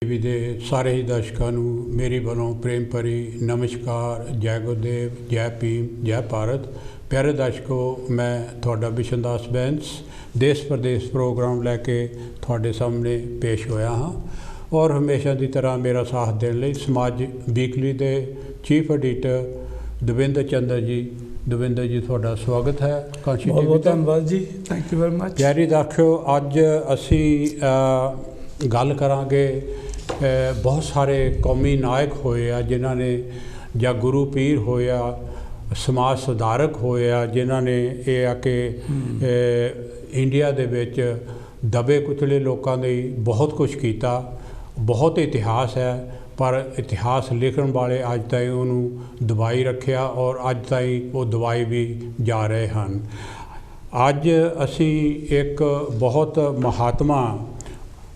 ਵੀ ਦੇ ਸਾਰੇ ਹੀ ਦਰਸ਼ਕਾਂ ਨੂੰ ਮੇਰੀ ਵੱਲੋਂ ਪ੍ਰੇਮ ਭਰੀ ਨਮਸਕਾਰ। ਜੈ ਗੁਰਦੇਵ, ਜੈ ਭੀਮ, ਜੈ ਭਾਰਤ। ਪਿਆਰੇ ਦਰਸ਼ਕੋ, ਮੈਂ ਤੁਹਾਡਾ ਬਿਸ਼ਨ ਦਾਸ ਬੈਂਸ ਦੇਸ਼ ਪ੍ਰਦੇਸ਼ ਪ੍ਰੋਗਰਾਮ ਲੈ ਕੇ ਤੁਹਾਡੇ ਸਾਹਮਣੇ ਪੇਸ਼ ਹੋਇਆ ਹਾਂ ਔਰ ਹਮੇਸ਼ਾ ਦੀ ਤਰ੍ਹਾਂ ਮੇਰਾ ਸਾਥ ਦੇਣ ਲਈ ਸਮਾਜ ਵੀਕਲੀ ਦੇ ਚੀਫ ਐਡੀਟਰ ਦਵਿੰਦਰ ਚੰਦਰ ਜੀ। ਦਵਿੰਦਰ ਜੀ, ਤੁਹਾਡਾ ਸਵਾਗਤ ਹੈ ਕਾਂਸ਼ੀ ਬਹੁਤ ਬਹੁਤ ਧੰਨਵਾਦ ਜੀ, ਥੈਂਕ ਯੂ ਵੈਰੀ ਮਚ। ਪਿਆਰੇ ਦਰਸ਼ਕੋ, ਅੱਜ ਅਸੀਂ ਗੱਲ ਕਰਾਂਗੇ ਬਹੁਤ ਸਾਰੇ ਕੌਮੀ ਨਾਇਕ ਹੋਏ ਆ ਜਿਨ੍ਹਾਂ ਨੇ, ਜਾਂ ਗੁਰੂ ਪੀਰ ਹੋਇਆ, ਸਮਾਜ ਸੁਧਾਰਕ ਹੋਏ ਆ ਜਿਨ੍ਹਾਂ ਨੇ ਇਹ ਆ ਕਿ ਇੰਡੀਆ ਦੇ ਵਿੱਚ ਦਬੇ ਕੁਚਲੇ ਲੋਕਾਂ ਲਈ ਬਹੁਤ ਕੁਛ ਕੀਤਾ। ਬਹੁਤ ਇਤਿਹਾਸ ਹੈ, ਪਰ ਇਤਿਹਾਸ ਲਿਖਣ ਵਾਲੇ ਅੱਜ ਤਾਈਂ ਉਹਨੂੰ ਦਬਾਈ ਰੱਖਿਆ ਔਰ ਅੱਜ ਤਾਈਂ ਉਹ ਦਬਾਈ ਵੀ ਜਾ ਰਹੇ ਹਨ। ਅੱਜ ਅਸੀਂ ਇੱਕ ਬਹੁਤ ਮਹਾਤਮਾ,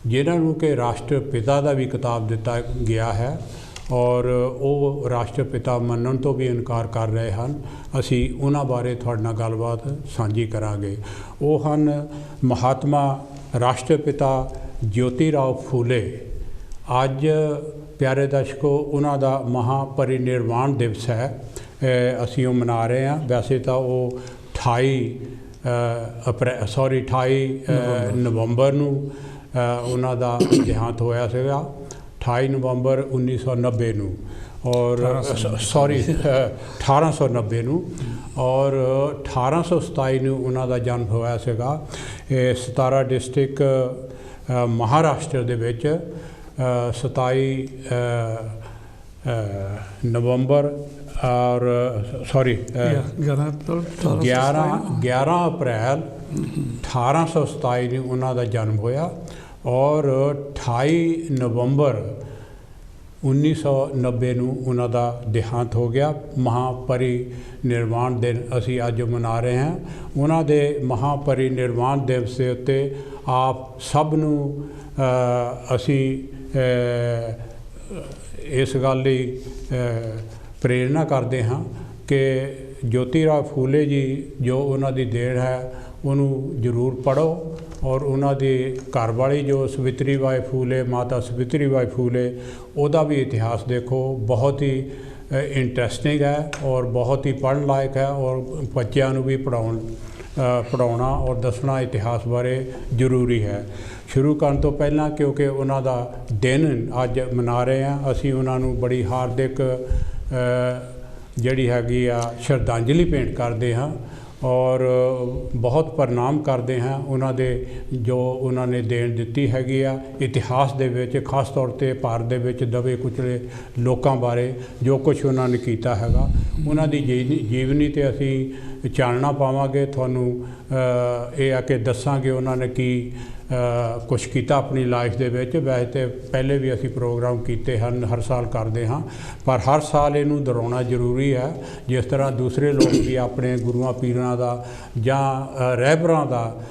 ਜਿਨ੍ਹਾਂ ਨੂੰ ਕਿ ਰਾਸ਼ਟਰਪਿਤਾ ਦਾ ਵੀ ਖਿਤਾਬ ਦਿੱਤਾ ਗਿਆ ਹੈ ਔਰ ਉਹ ਰਾਸ਼ਟਰਪਿਤਾ ਮੰਨਣ ਤੋਂ ਵੀ ਇਨਕਾਰ ਕਰ ਰਹੇ ਹਨ, ਅਸੀਂ ਉਹਨਾਂ ਬਾਰੇ ਤੁਹਾਡੇ ਨਾਲ ਗੱਲਬਾਤ ਸਾਂਝੀ ਕਰਾਂਗੇ। ਉਹ ਹਨ ਮਹਾਤਮਾ ਰਾਸ਼ਟਰਪਿਤਾ ਜੋਤੀ ਰਾਓ ਫੂਲੇ। ਅੱਜ ਪਿਆਰੇ ਦਰਸ਼ਕੋ, ਉਹਨਾਂ ਦਾ ਮਹਾਪਰਿਨਿਰਵਾਣ ਦਿਵਸ ਹੈ, ਅਸੀਂ ਉਹ ਮਨਾ ਰਹੇ ਹਾਂ। ਵੈਸੇ ਤਾਂ ਉਹ 28 ਨਵੰਬਰ ਨੂੰ ਉਹਨਾਂ ਦਾ ਦੇਹਾਂਤ ਹੋਇਆ ਸੀਗਾ, 28 ਨਵੰਬਰ 1990 ਨੂੰ ਔਰ 1890 ਨੂੰ, ਔਰ 1827 ਨੂੰ ਉਹਨਾਂ ਦਾ ਜਨਮ ਹੋਇਆ ਸੀਗਾ। ਸਤਾਰਾ ਡਿਸਟ੍ਰਿਕਟ ਮਹਾਰਾਸ਼ਟਰ ਦੇ ਵਿੱਚ 27 ਨਵੰਬਰ ਔਰ 11 ਅਪ੍ਰੈਲ 1827 ਨੂੰ ਉਹਨਾਂ ਦਾ ਜਨਮ ਹੋਇਆ ਔਰ 28 ਨਵੰਬਰ 1990 ਨੂੰ ਉਹਨਾਂ ਦਾ ਦੇਹਾਂਤ ਹੋ ਗਿਆ। ਮਹਾਪਰਿਨਿਰਵਾਣ ਦਿਨ ਅਸੀਂ ਅੱਜ ਮਨਾ ਰਹੇ ਹਾਂ। ਉਹਨਾਂ ਦੇ ਮਹਾਪਰਿਨਿਰਵਾਣ ਦਿਵਸ ਦੇ ਉੱਤੇ ਆਪ ਸਭ ਨੂੰ ਅਸੀਂ ਇਸ ਗੱਲ ਲਈ ਪ੍ਰੇਰਨਾ ਕਰਦੇ ਹਾਂ ਕਿ ਜੋਤੀ ਰਾਓ ਫੂਲੇ ਜੀ ਜੋ ਉਹਨਾਂ ਦੀ ਦੇਣ ਹੈ ਉਹਨੂੰ ਜ਼ਰੂਰ ਪੜ੍ਹੋ ਔਰ ਉਹਨਾਂ ਦੀ ਘਰਵਾਲੀ ਜੋ ਸਵਿਤਰੀ ਬਾਈ ਫੂਲੇ, ਮਾਤਾ ਸਵਿਤਰੀ ਬਾਈ ਫੂਲੇ, ਉਹਦਾ ਵੀ ਇਤਿਹਾਸ ਦੇਖੋ। ਬਹੁਤ ਹੀ ਇੰਟਰਸਟਿੰਗ ਹੈ ਔਰ ਬਹੁਤ ਹੀ ਪੜ੍ਹਨ ਲਾਇਕ ਹੈ ਔਰ ਬੱਚਿਆਂ ਨੂੰ ਵੀ ਪੜ੍ਹਾਉਣਾ ਔਰ ਦੱਸਣਾ ਇਤਿਹਾਸ ਬਾਰੇ ਜ਼ਰੂਰੀ ਹੈ। ਸ਼ੁਰੂ ਕਰਨ ਤੋਂ ਪਹਿਲਾਂ, ਕਿਉਂਕਿ ਉਹਨਾਂ ਦਾ ਦਿਨ ਅੱਜ ਮਨਾ ਰਹੇ ਹਾਂ, ਅਸੀਂ ਉਹਨਾਂ ਨੂੰ ਬੜੀ ਹਾਰਦਿਕ ਜਿਹੜੀ ਹੈਗੀ ਆ ਸ਼ਰਧਾਂਜਲੀ ਭੇਂਟ ਕਰਦੇ ਹਾਂ ਔਰ ਬਹੁਤ ਪ੍ਰਣਾਮ ਕਰਦੇ ਹਾਂ ਉਹਨਾਂ ਦੇ ਜੋ ਉਹਨਾਂ ਨੇ ਦੇਣ ਦਿੱਤੀ ਹੈਗੀ ਆ ਇਤਿਹਾਸ ਦੇ ਵਿੱਚ, ਖਾਸ ਤੌਰ 'ਤੇ ਭਾਰਤ ਦੇ ਵਿੱਚ ਦਬੇ ਕੁਚਲੇ ਲੋਕਾਂ ਬਾਰੇ ਜੋ ਕੁਛ ਉਹਨਾਂ ਨੇ ਕੀਤਾ ਹੈਗਾ। ਉਹਨਾਂ ਦੀ ਜੀਵਨੀ 'ਤੇ ਅਸੀਂ ਚਾਨਣਾ ਪਾਵਾਂਗੇ, ਤੁਹਾਨੂੰ ਇਹ ਆ ਕਿ ਦੱਸਾਂਗੇ ਉਹਨਾਂ ਨੇ ਕੀ ਕੁਛ ਕੀਤਾ ਆਪਣੀ ਲਾਈਫ ਦੇ ਵਿੱਚ। ਵੈਸੇ ਤਾਂ ਪਹਿਲੇ ਵੀ ਅਸੀਂ ਪ੍ਰੋਗਰਾਮ ਕੀਤੇ ਹਨ, ਹਰ ਸਾਲ ਕਰਦੇ ਹਾਂ, ਪਰ ਹਰ ਸਾਲ ਇਹਨੂੰ ਦੁਹਰਾਉਣਾ ਜ਼ਰੂਰੀ ਹੈ। ਜਿਸ ਤਰ੍ਹਾਂ ਦੂਸਰੇ ਲੋਕ ਵੀ ਆਪਣੇ ਗੁਰੂਆਂ ਪੀਰਾਂ ਦਾ ਜਾਂ ਰਹਿਬਰਾਂ ਦਾ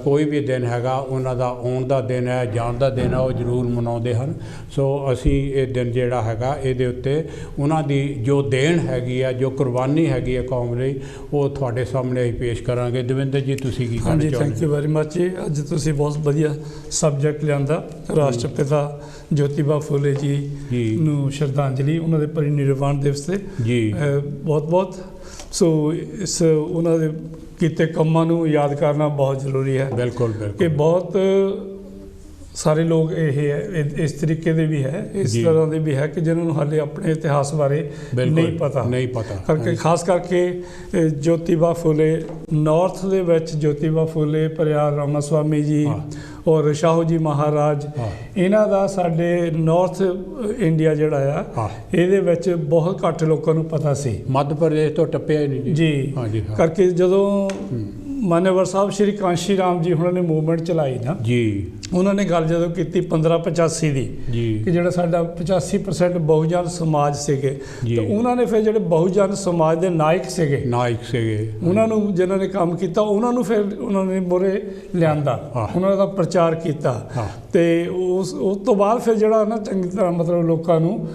ਕੋਈ ਵੀ ਦਿਨ ਹੈਗਾ, ਉਹਨਾਂ ਦਾ ਆਉਣ ਦਾ ਦਿਨ ਹੈ, ਜਾਣ ਦਾ ਦਿਨ ਹੈ, ਉਹ ਜ਼ਰੂਰ ਮਨਾਉਂਦੇ ਹਨ। ਸੋ ਅਸੀਂ ਇਹ ਦਿਨ ਜਿਹੜਾ ਹੈਗਾ ਇਹਦੇ ਉੱਤੇ ਉਹਨਾਂ ਦੀ ਜੋ ਦੇਣ ਹੈਗੀ ਆ, ਜੋ ਕੁਰਬਾਨੀ ਹੈਗੀ ਹੈ ਕੌਮ ਲਈ, ਉਹ ਤੁਹਾਡੇ ਸਾਹਮਣੇ ਅਸੀਂ ਪੇਸ਼ ਕਰਾਂਗੇ। ਦਵਿੰਦਰ ਜੀ, ਤੁਸੀਂ ਕੀ ਕਹਿਣਾ ਚਾਹੁੰਦੇ? ਥੈਂਕ ਯੂ ਵੈਰੀ ਮਚ ਜੀ। ਅੱਜ ਤੁਸੀਂ ਬਹੁਤ ਵਧੀਆ ਸਬਜੈਕਟ ਲਿਆਂਦਾ, ਰਾਸ਼ਟਰਪਿਤਾ ਜੋਤੀਬਾ ਫੂਲੇ ਜੀ ਨੂੰ ਸ਼ਰਧਾਂਜਲੀ ਉਹਨਾਂ ਦੇ ਪਰਿਨਿਰਵਾਣ ਦਿਵਸ 'ਤੇ ਜੀ ਬਹੁਤ ਬਹੁਤ। ਸੋ ਇਸ ਉਹਨਾਂ ਦੇ ਕੀਤੇ ਕੰਮਾਂ ਨੂੰ ਯਾਦ ਕਰਨਾ ਬਹੁਤ ਜ਼ਰੂਰੀ ਹੈ। ਬਿਲਕੁਲ ਕਿ ਬਹੁਤ ਸਾਰੇ ਲੋਕ ਇਸ ਤਰੀਕੇ ਦੇ ਵੀ ਹੈ, ਇਸ ਤਰ੍ਹਾਂ ਦੇ ਵੀ ਹੈ ਕਿ ਜਿਨ੍ਹਾਂ ਨੂੰ ਹਾਲੇ ਆਪਣੇ ਇਤਿਹਾਸ ਬਾਰੇ ਨਹੀਂ ਪਤਾ ਕਰਕੇ, ਖਾਸ ਕਰਕੇ ਜੋਤੀਬਾ ਫੂਲੇ ਨਾਰਥ ਦੇ ਵਿੱਚ, ਜੋਤੀਬਾ ਫੂਲੇ, ਪਰਿਆਰ ਰਾਮਾ ਸਵਾਮੀ ਜੀ ਔਰ ਸ਼ਾਹੂ ਜੀ ਮਹਾਰਾਜ, ਇਹਨਾਂ ਦਾ ਸਾਡੇ ਨਾਰਥ ਇੰਡੀਆ ਜਿਹੜਾ ਆ ਇਹਦੇ ਵਿੱਚ ਬਹੁਤ ਘੱਟ ਲੋਕਾਂ ਨੂੰ ਪਤਾ ਸੀ। ਮੱਧ ਪ੍ਰਦੇਸ਼ ਤੋਂ ਟੱਪਿਆ ਹੀ ਨਹੀਂ ਜੀ ਕਰਕੇ। ਜਦੋਂ ਮਾਨਵਰ ਸਾਹਿਬ ਸ਼੍ਰੀ ਕਾਂਸ਼ੀ ਰਾਮ ਜੀ ਉਹਨਾਂ ਨੇ ਮੂਵਮੈਂਟ ਚਲਾਈ ਨਾ ਜੀ, ਉਹਨਾਂ ਨੇ ਗੱਲ ਜਦੋਂ ਕੀਤੀ 1585 ਦੀ ਕਿ ਜਿਹੜਾ ਸਾਡਾ 85% ਬਹੁਜਨ ਸਮਾਜ ਸੀਗੇ, ਤਾਂ ਉਹਨਾਂ ਨੇ ਫਿਰ ਜਿਹੜੇ ਬਹੁਜਨ ਸਮਾਜ ਦੇ ਨਾਇਕ ਸੀਗੇ ਉਹਨਾਂ ਨੂੰ, ਜਿਨ੍ਹਾਂ ਨੇ ਕੰਮ ਕੀਤਾ, ਉਹਨਾਂ ਨੂੰ ਫਿਰ ਉਹਨਾਂ ਨੇ ਮੋਰੇ ਲਿਆਂਦਾ, ਉਹਨਾਂ ਦਾ ਪ੍ਰਚਾਰ ਕੀਤਾ। ਅਤੇ ਉਸ ਤੋਂ ਬਾਅਦ ਫਿਰ ਜਿਹੜਾ ਨਾ ਚੰਗੀ ਤਰ੍ਹਾਂ ਮਤਲਬ ਲੋਕਾਂ ਨੂੰ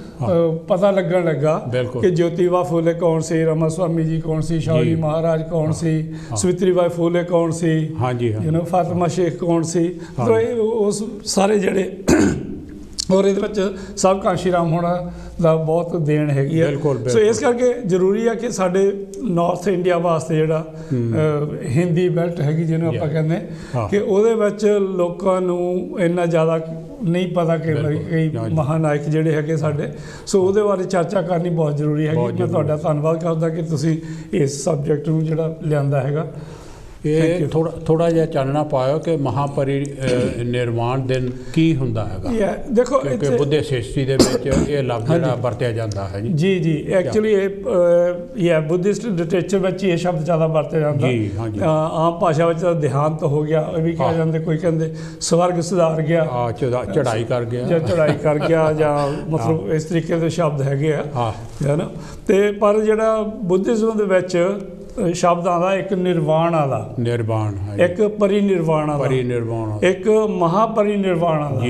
ਪਤਾ ਲੱਗਣ ਲੱਗਾ ਕਿ ਜੋਤੀਬਾ ਫੂਲੇ ਕੌਣ ਸੀ, ਰਾਮਾ ਸਵਾਮੀ ਜੀ ਕੌਣ ਸੀ, ਸ਼ਾਹੂ ਜੀ ਮਹਾਰਾਜ ਕੌਣ ਸੀ, ਸਵਿਤਰੀ ਬਾਈ ਫੂਲੇ ਕੌਣ ਸੀ, ਫਾਤਿਮਾ ਸ਼ੇਖ ਕੌਣ ਸੀ। ਉਸ ਸਾਰੇ ਜਿਹੜੇ ਔਰ ਇਹਦੇ ਵਿੱਚ ਸਭ ਕਾਂਸ਼ੀ ਰਾਮ ਹੋਣਾ ਦਾ ਬਹੁਤ ਦੇਣ ਹੈਗੀ ਹੈ। ਸੋ ਇਸ ਕਰਕੇ ਜ਼ਰੂਰੀ ਹੈ ਕਿ ਸਾਡੇ ਨਾਰਥ ਇੰਡੀਆ ਵਾਸਤੇ ਜਿਹੜਾ ਹਿੰਦੀ ਬੈਲਟ ਹੈਗੀ ਜਿਹਨੂੰ ਆਪਾਂ ਕਹਿੰਦੇ ਕਿ ਉਹਦੇ ਵਿੱਚ ਲੋਕਾਂ ਨੂੰ ਇੰਨਾ ਜ਼ਿਆਦਾ ਨਹੀਂ ਪਤਾ ਕਿ ਕਈ ਮਹਾਨਾਇਕ ਜਿਹੜੇ ਹੈਗੇ ਸਾਡੇ, ਸੋ ਉਹਦੇ ਬਾਰੇ ਚਰਚਾ ਕਰਨੀ ਬਹੁਤ ਜ਼ਰੂਰੀ ਹੈਗੀ। ਮੈਂ ਤੁਹਾਡਾ ਧੰਨਵਾਦ ਕਰਦਾ ਕਿ ਤੁਸੀਂ ਇਸ ਸਬਜੈਕਟ ਨੂੰ ਜਿਹੜਾ ਲਿਆਂਦਾ ਹੈਗਾ। ਇਹ ਥੋੜਾ ਜਿਹਾ ਚਾਨਣਾ ਪਾਇਓ ਕਿ ਮਹਾਪਰੀ ਨਿਰਵਾਣ ਦਿਨ ਕੀ ਹੁੰਦਾ ਹੈਗਾ। ਦੇਖੋ ਕਿਉਂਕਿ ਬੁੱਧਿਸਟ ਹਿਸਟਰੀ ਦੇ ਵਿੱਚ ਇਹ ਲਫ਼ਜ਼ ਜਿਹੜਾ ਵਰਤਿਆ ਜਾਂਦਾ ਹੈ ਜੀ ਐਕਚੁਅਲੀ ਇਹ ਬੁੱਧਿਸਟ ਲਿਟਰੇਚਰ ਵਿੱਚ ਇਹ ਸ਼ਬਦ ਜ਼ਿਆਦਾ ਵਰਤਿਆ ਜਾਂਦਾ। ਆਮ ਭਾਸ਼ਾ ਵਿੱਚ ਦੇਹਾਂਤ ਹੋ ਗਿਆ, ਇਹ ਵੀ ਕਿਹਾ ਜਾਂਦਾ, ਕੋਈ ਕਹਿੰਦੇ ਸਵਰਗ ਸੁਧਾਰ ਗਿਆ, ਚੜ੍ਹਾਈ ਕਰ ਗਿਆ ਜਾਂ ਮਤਲਬ ਇਸ ਤਰੀਕੇ ਦੇ ਸ਼ਬਦ ਹੈਗੇ ਆ, ਹੈ ਨਾ। ਤੇ ਪਰ ਜਿਹੜਾ ਬੁੱਧਿਜ਼ਮ ਦੇ ਵਿੱਚ ਸ਼ਬਦ ਆਉਂਦਾ ਇੱਕ ਨਿਰਵਾਣ ਆਉਂਦਾ, ਇੱਕ ਪਰਿਨਿਰਵਾਣ ਆਉਂਦਾ, ਇੱਕ ਮਹਾਪਰਿਨਿਰਵਾਣ ਆਉਂਦਾ।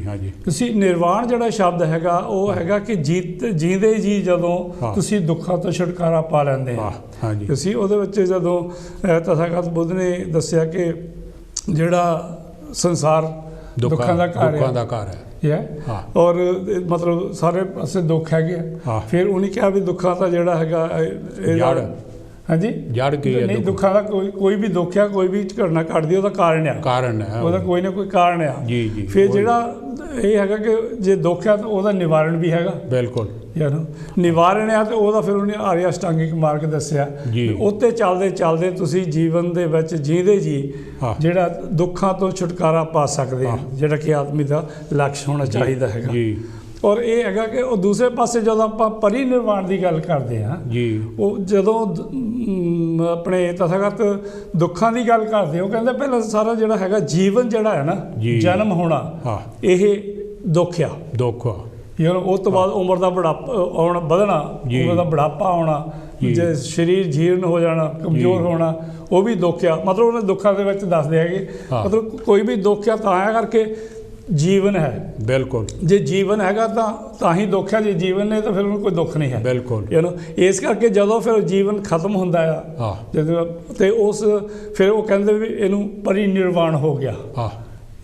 ਹਾਂਜੀ। ਤੁਸੀਂ ਨਿਰਵਾਣ ਜਿਹੜਾ ਸ਼ਬਦ ਹੈਗਾ ਉਹ ਹੈਗਾ ਕਿ ਜੀਂਦੇ ਜੀ ਜਦੋਂ ਤੁਸੀਂ ਦੁੱਖਾਂ ਤੋਂ ਛੁਟਕਾਰਾ ਪਾ ਲੈਂਦੇ ਆ। ਤੁਸੀਂ ਉਹਦੇ ਵਿੱਚ ਜਦੋਂ ਤਥਾਗਤ ਬੁੱਧ ਨੇ ਦੱਸਿਆ ਕਿ ਜਿਹੜਾ ਸੰਸਾਰ ਦੁੱਖਾਂ ਦਾ ਘਰ ਹੈ ਔਰ ਮਤਲਬ ਸਾਰੇ ਪਾਸੇ ਦੁੱਖ ਹੈਗੇ ਆ। ਫਿਰ ਉਹਨੇ ਕਿਹਾ ਵੀ ਦੁੱਖਾਂ ਦਾ ਜਿਹੜਾ ਹੈਗਾ ਹਾਂਜੀ ਜੜ ਕੀ ਹੈ? ਨਹੀਂ, ਦੁੱਖਾਂ ਦਾ ਕੋਈ ਵੀ ਦੁੱਖ ਆ, ਕੋਈ ਵੀ ਘਟਨਾ ਘਟਦੀ ਉਹਦਾ ਕਾਰਨ ਹੈ, ਉਹਦਾ ਕੋਈ ਨਾ ਕੋਈ ਕਾਰਨ ਆ। ਫਿਰ ਜਿਹੜਾ ਇਹ ਹੈਗਾ ਕਿ ਜੇ ਦੁੱਖ ਆ ਤਾਂ ਉਹਦਾ ਨਿਵਾਰਨ ਵੀ ਹੈਗਾ। ਬਿਲਕੁਲ ਨਿਵਾਰਨ ਆ ਤੇ ਉਹਦਾ ਫਿਰ ਉਹਨੇ ਆਰਿਆ ਅਸ਼ਟਾਂਗਿਕ ਮਾਰਗ ਦੱਸਿਆ। ਉੱਤੇ ਚੱਲਦੇ ਤੁਸੀਂ ਜੀਵਨ ਦੇ ਵਿੱਚ ਜੀਂਦੇ ਜੀ ਜਿਹੜਾ ਦੁੱਖਾਂ ਤੋਂ ਛੁਟਕਾਰਾ ਪਾ ਸਕਦੇ ਆ, ਜਿਹੜਾ ਕਿ ਆਦਮੀ ਦਾ ਲਕਸ਼ ਹੋਣਾ ਚਾਹੀਦਾ ਹੈਗਾ। ਔਰ ਇਹ ਹੈਗਾ ਕਿ ਉਹ ਦੂਸਰੇ ਪਾਸੇ ਜਦੋਂ ਆਪਾਂ ਪਰਿਨਿਰਵਾਣ ਦੀ ਗੱਲ ਕਰਦੇ ਹਾਂ ਉਹ ਜਦੋਂ ਆਪਣੇ ਤਥਾਗਤ ਦੁੱਖਾਂ ਦੀ ਗੱਲ ਕਰਦੇ ਉਹ ਕਹਿੰਦੇ ਪਹਿਲਾਂ ਸਾਰਾ ਜਿਹੜਾ ਹੈਗਾ ਜੀਵਨ ਜਿਹੜਾ ਹੈ ਨਾ, ਜਨਮ ਹੋਣਾ ਇਹ ਦੁੱਖ ਆ। ਉਹ ਤੋਂ ਬਾਅਦ ਉਮਰ ਦਾ ਬੁਢਾਪਾ ਵਧਣਾ, ਉਮਰ ਦਾ ਬੁਢਾਪਾ ਆਉਣਾ, ਜੇ ਸਰੀਰ ਜੀਰਨ ਹੋ ਜਾਣਾ, ਕਮਜ਼ੋਰ ਹੋਣਾ, ਉਹ ਵੀ ਦੁੱਖ ਆ। ਮਤਲਬ ਉਹਨੇ ਦੁੱਖਾਂ ਦੇ ਵਿੱਚ ਦੱਸਦੇ ਹੈਗੇ ਮਤਲਬ ਕੋਈ ਵੀ ਦੁੱਖ ਆ ਤਾਂ ਆਇਆ ਕਰਕੇ ਜੀਵਨ ਹੈ। ਬਿਲਕੁਲ ਜੇ ਜੀਵਨ ਹੈਗਾ ਤਾਂ ਹੀ ਦੁੱਖ ਹੈ, ਜੇ ਜੀਵਨ ਨਹੀਂ ਤਾਂ ਫਿਰ ਉਹਨੂੰ ਕੋਈ ਦੁੱਖ ਨਹੀਂ ਹੈ। ਬਿਲਕੁਲ ਇਸ ਕਰਕੇ ਜਦੋਂ ਫਿਰ ਜੀਵਨ ਖਤਮ ਹੁੰਦਾ ਆ ਤੇ ਉਸ ਫਿਰ ਉਹ ਕਹਿੰਦੇ ਵੀ ਇਹਨੂੰ ਪਰਿਨਿਰਵਾਣ ਹੋ ਗਿਆ।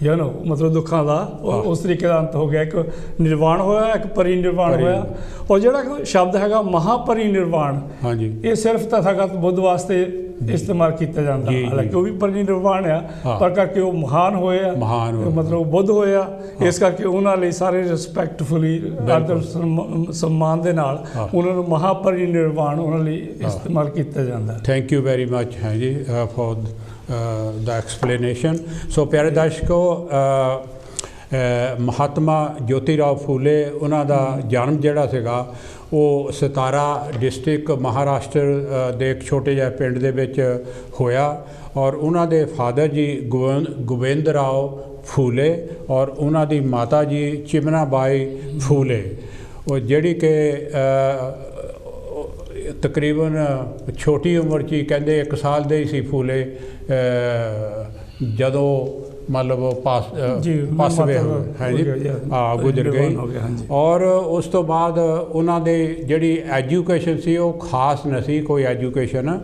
ਮਤਲਬ ਦੁੱਖਾਂ ਦਾ ਉਸ ਤਰੀਕੇ ਦਾ ਅੰਤ ਹੋ ਗਿਆ। ਇੱਕ ਨਿਰਵਾਣ ਹੋਇਆ, ਇੱਕ ਪਰਿਨਿਰਵਾਣ ਹੋਇਆ। ਔਰ ਜਿਹੜਾ ਸ਼ਬਦ ਹੈਗਾ ਮਹਾਪਰਿਨਿਰਵਾਣ ਇਹ ਸਿਰਫ ਤਥਾਗਤ ਬੁੱਧ ਵਾਸਤੇ ਇਸਤੇਮਾਲ ਕੀਤਾ ਜਾਂਦਾ। ਹਾਲਾਂਕਿ ਉਹ ਵੀ ਪਰਿਨਿਰਵਾਣ ਆ, ਪਰ ਕਰਕੇ ਉਹ ਮਹਾਨ ਹੋਏ ਆ, ਮਤਲਬ ਬੁੱਧ ਹੋਏ ਆ, ਇਸ ਕਰਕੇ ਉਹਨਾਂ ਲਈ ਸਾਰੇ ਰਿਸਪੈਕਟਫੁਲੀ ਆਦਰ ਸਨਮਾਨ ਦੇ ਨਾਲ ਉਹਨਾਂ ਨੂੰ ਮਹਾਪਰਿਨਿਰਵਾਣ ਉਹਨਾਂ ਲਈ ਇਸਤੇਮਾਲ ਕੀਤਾ ਜਾਂਦਾ। ਥੈਂਕ ਯੂ ਵੈਰੀ ਮਚ ਹੈ ਜੀ ਫॉर ਦਾ ਐਕਸਪਲੇਨੇਸ਼ਨ। ਸੋ ਪਿਆਰੇ ਦਰਸ਼ਕੋ, ਮਹਾਤਮਾ ਜੋਤੀ ਰਾਓ ਫੂਲੇ ਉਹਨਾਂ ਦਾ ਜਨਮ ਜਿਹੜਾ ਸੀਗਾ ਉਹ ਸਤਾਰਾ ਡਿਸਟ੍ਰਿਕਟ ਮਹਾਰਾਸ਼ਟਰ ਦੇ ਇੱਕ ਛੋਟੇ ਜਿਹੇ ਪਿੰਡ ਦੇ ਵਿੱਚ ਹੋਇਆ। ਔਰ ਉਹਨਾਂ ਦੇ ਫਾਦਰ ਜੀ ਗੋਬਿੰਦ ਰਾਓ ਫੂਲੇ ਔਰ ਉਹਨਾਂ ਦੀ ਮਾਤਾ ਜੀ ਚਿਮਨਾ ਬਾਈ ਫੂਲੇ, ਉਹ ਜਿਹੜੀ ਕਿ ਤਕਰੀਬਨ ਛੋਟੀ ਉਮਰ 'ਚ ਹੀ ਕਹਿੰਦੇ 1 ਸਾਲ ਦੇ ਹੀ ਸੀ ਫੂਲੇ ਜਦੋਂ ਮਤਲਬ ਪਾਸਵੇ ਹੈ ਜੀ ਗੁਜ਼ਰ ਗਈ। ਔਰ ਉਸ ਤੋਂ ਬਾਅਦ ਉਹਨਾਂ ਦੇ ਜਿਹੜੀ ਐਜੂਕੇਸ਼ਨ ਸੀ ਉਹ ਖਾਸ ਨਹੀਂ ਸੀ ਕੋਈ ਐਜੂਕੇਸ਼ਨ।